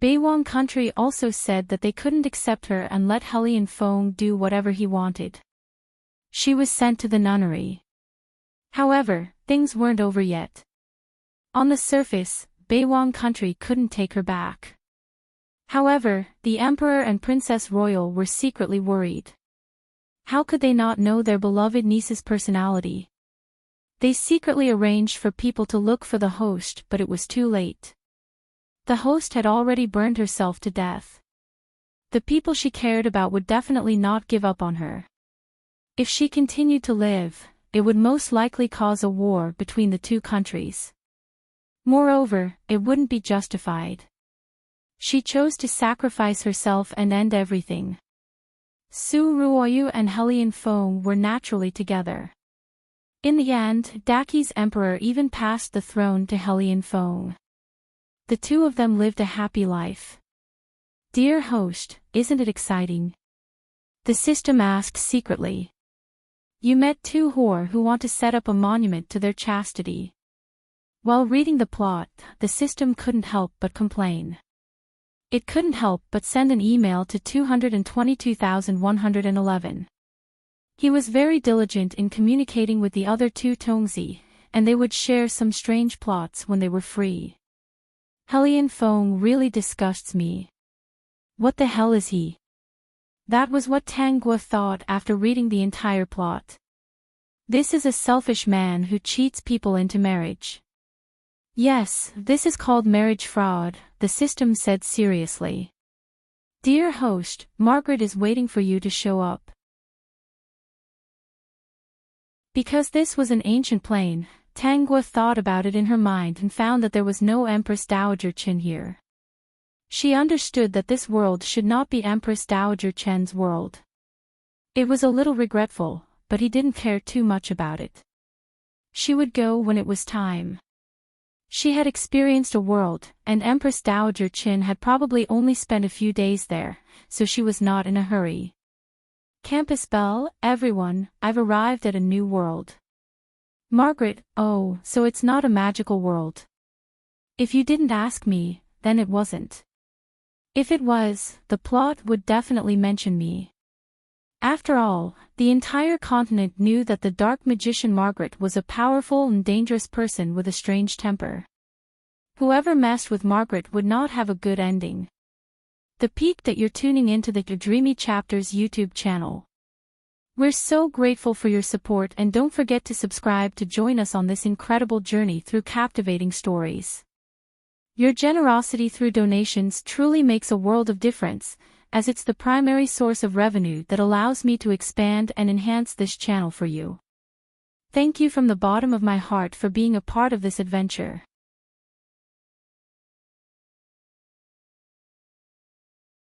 Beiwang country also said that they couldn't accept her and let Hellion Feng do whatever he wanted. She was sent to the nunnery. However, things weren't over yet. On the surface, Beiwang country couldn't take her back. However, the Emperor and Princess Royal were secretly worried. How could they not know their beloved niece's personality? They secretly arranged for people to look for the host, but it was too late. The host had already burned herself to death. The people she cared about would definitely not give up on her. If she continued to live, it would most likely cause a war between the two countries. Moreover, it wouldn't be justified. She chose to sacrifice herself and end everything. Su Ruoyu and Hellion Feng were naturally together. In the end, Daki's emperor even passed the throne to Hellion Feng. The two of them lived a happy life. Dear host, isn't it exciting? The system asked secretly. You met two whore who want to set up a monument to their chastity. While reading the plot, the system couldn't help but complain. It couldn't help but send an email to 222,111. He was very diligent in communicating with the other two Tongzi, and they would share some strange plots when they were free. Hellion Feng really disgusts me. What the hell is he? That was what Tang Guo thought after reading the entire plot. This is a selfish man who cheats people into marriage. Yes, this is called marriage fraud, the system said seriously. Dear host, Margaret is waiting for you to show up. Because this was an ancient plane, Tang Guo thought about it in her mind and found that there was no Empress Dowager Qin here. She understood that this world should not be Empress Dowager Chen's world. It was a little regretful, but he didn't care too much about it. She would go when it was time. She had experienced a world, and Empress Dowager Qin had probably only spent a few days there, so she was not in a hurry. Campus bell, everyone, I've arrived at a new world. Margaret, oh, so it's not a magical world. If you didn't ask me, then it wasn't. If it was, the plot would definitely mention me. After all, the entire continent knew that the dark magician Margaret was a powerful and dangerous person with a strange temper. Whoever messed with Margaret would not have a good ending. The peak that you're tuning into the Dreamy Chapters YouTube channel. We're so grateful for your support and don't forget to subscribe to join us on this incredible journey through captivating stories. Your generosity through donations truly makes a world of difference, as it's the primary source of revenue that allows me to expand and enhance this channel for you. Thank you from the bottom of my heart for being a part of this adventure.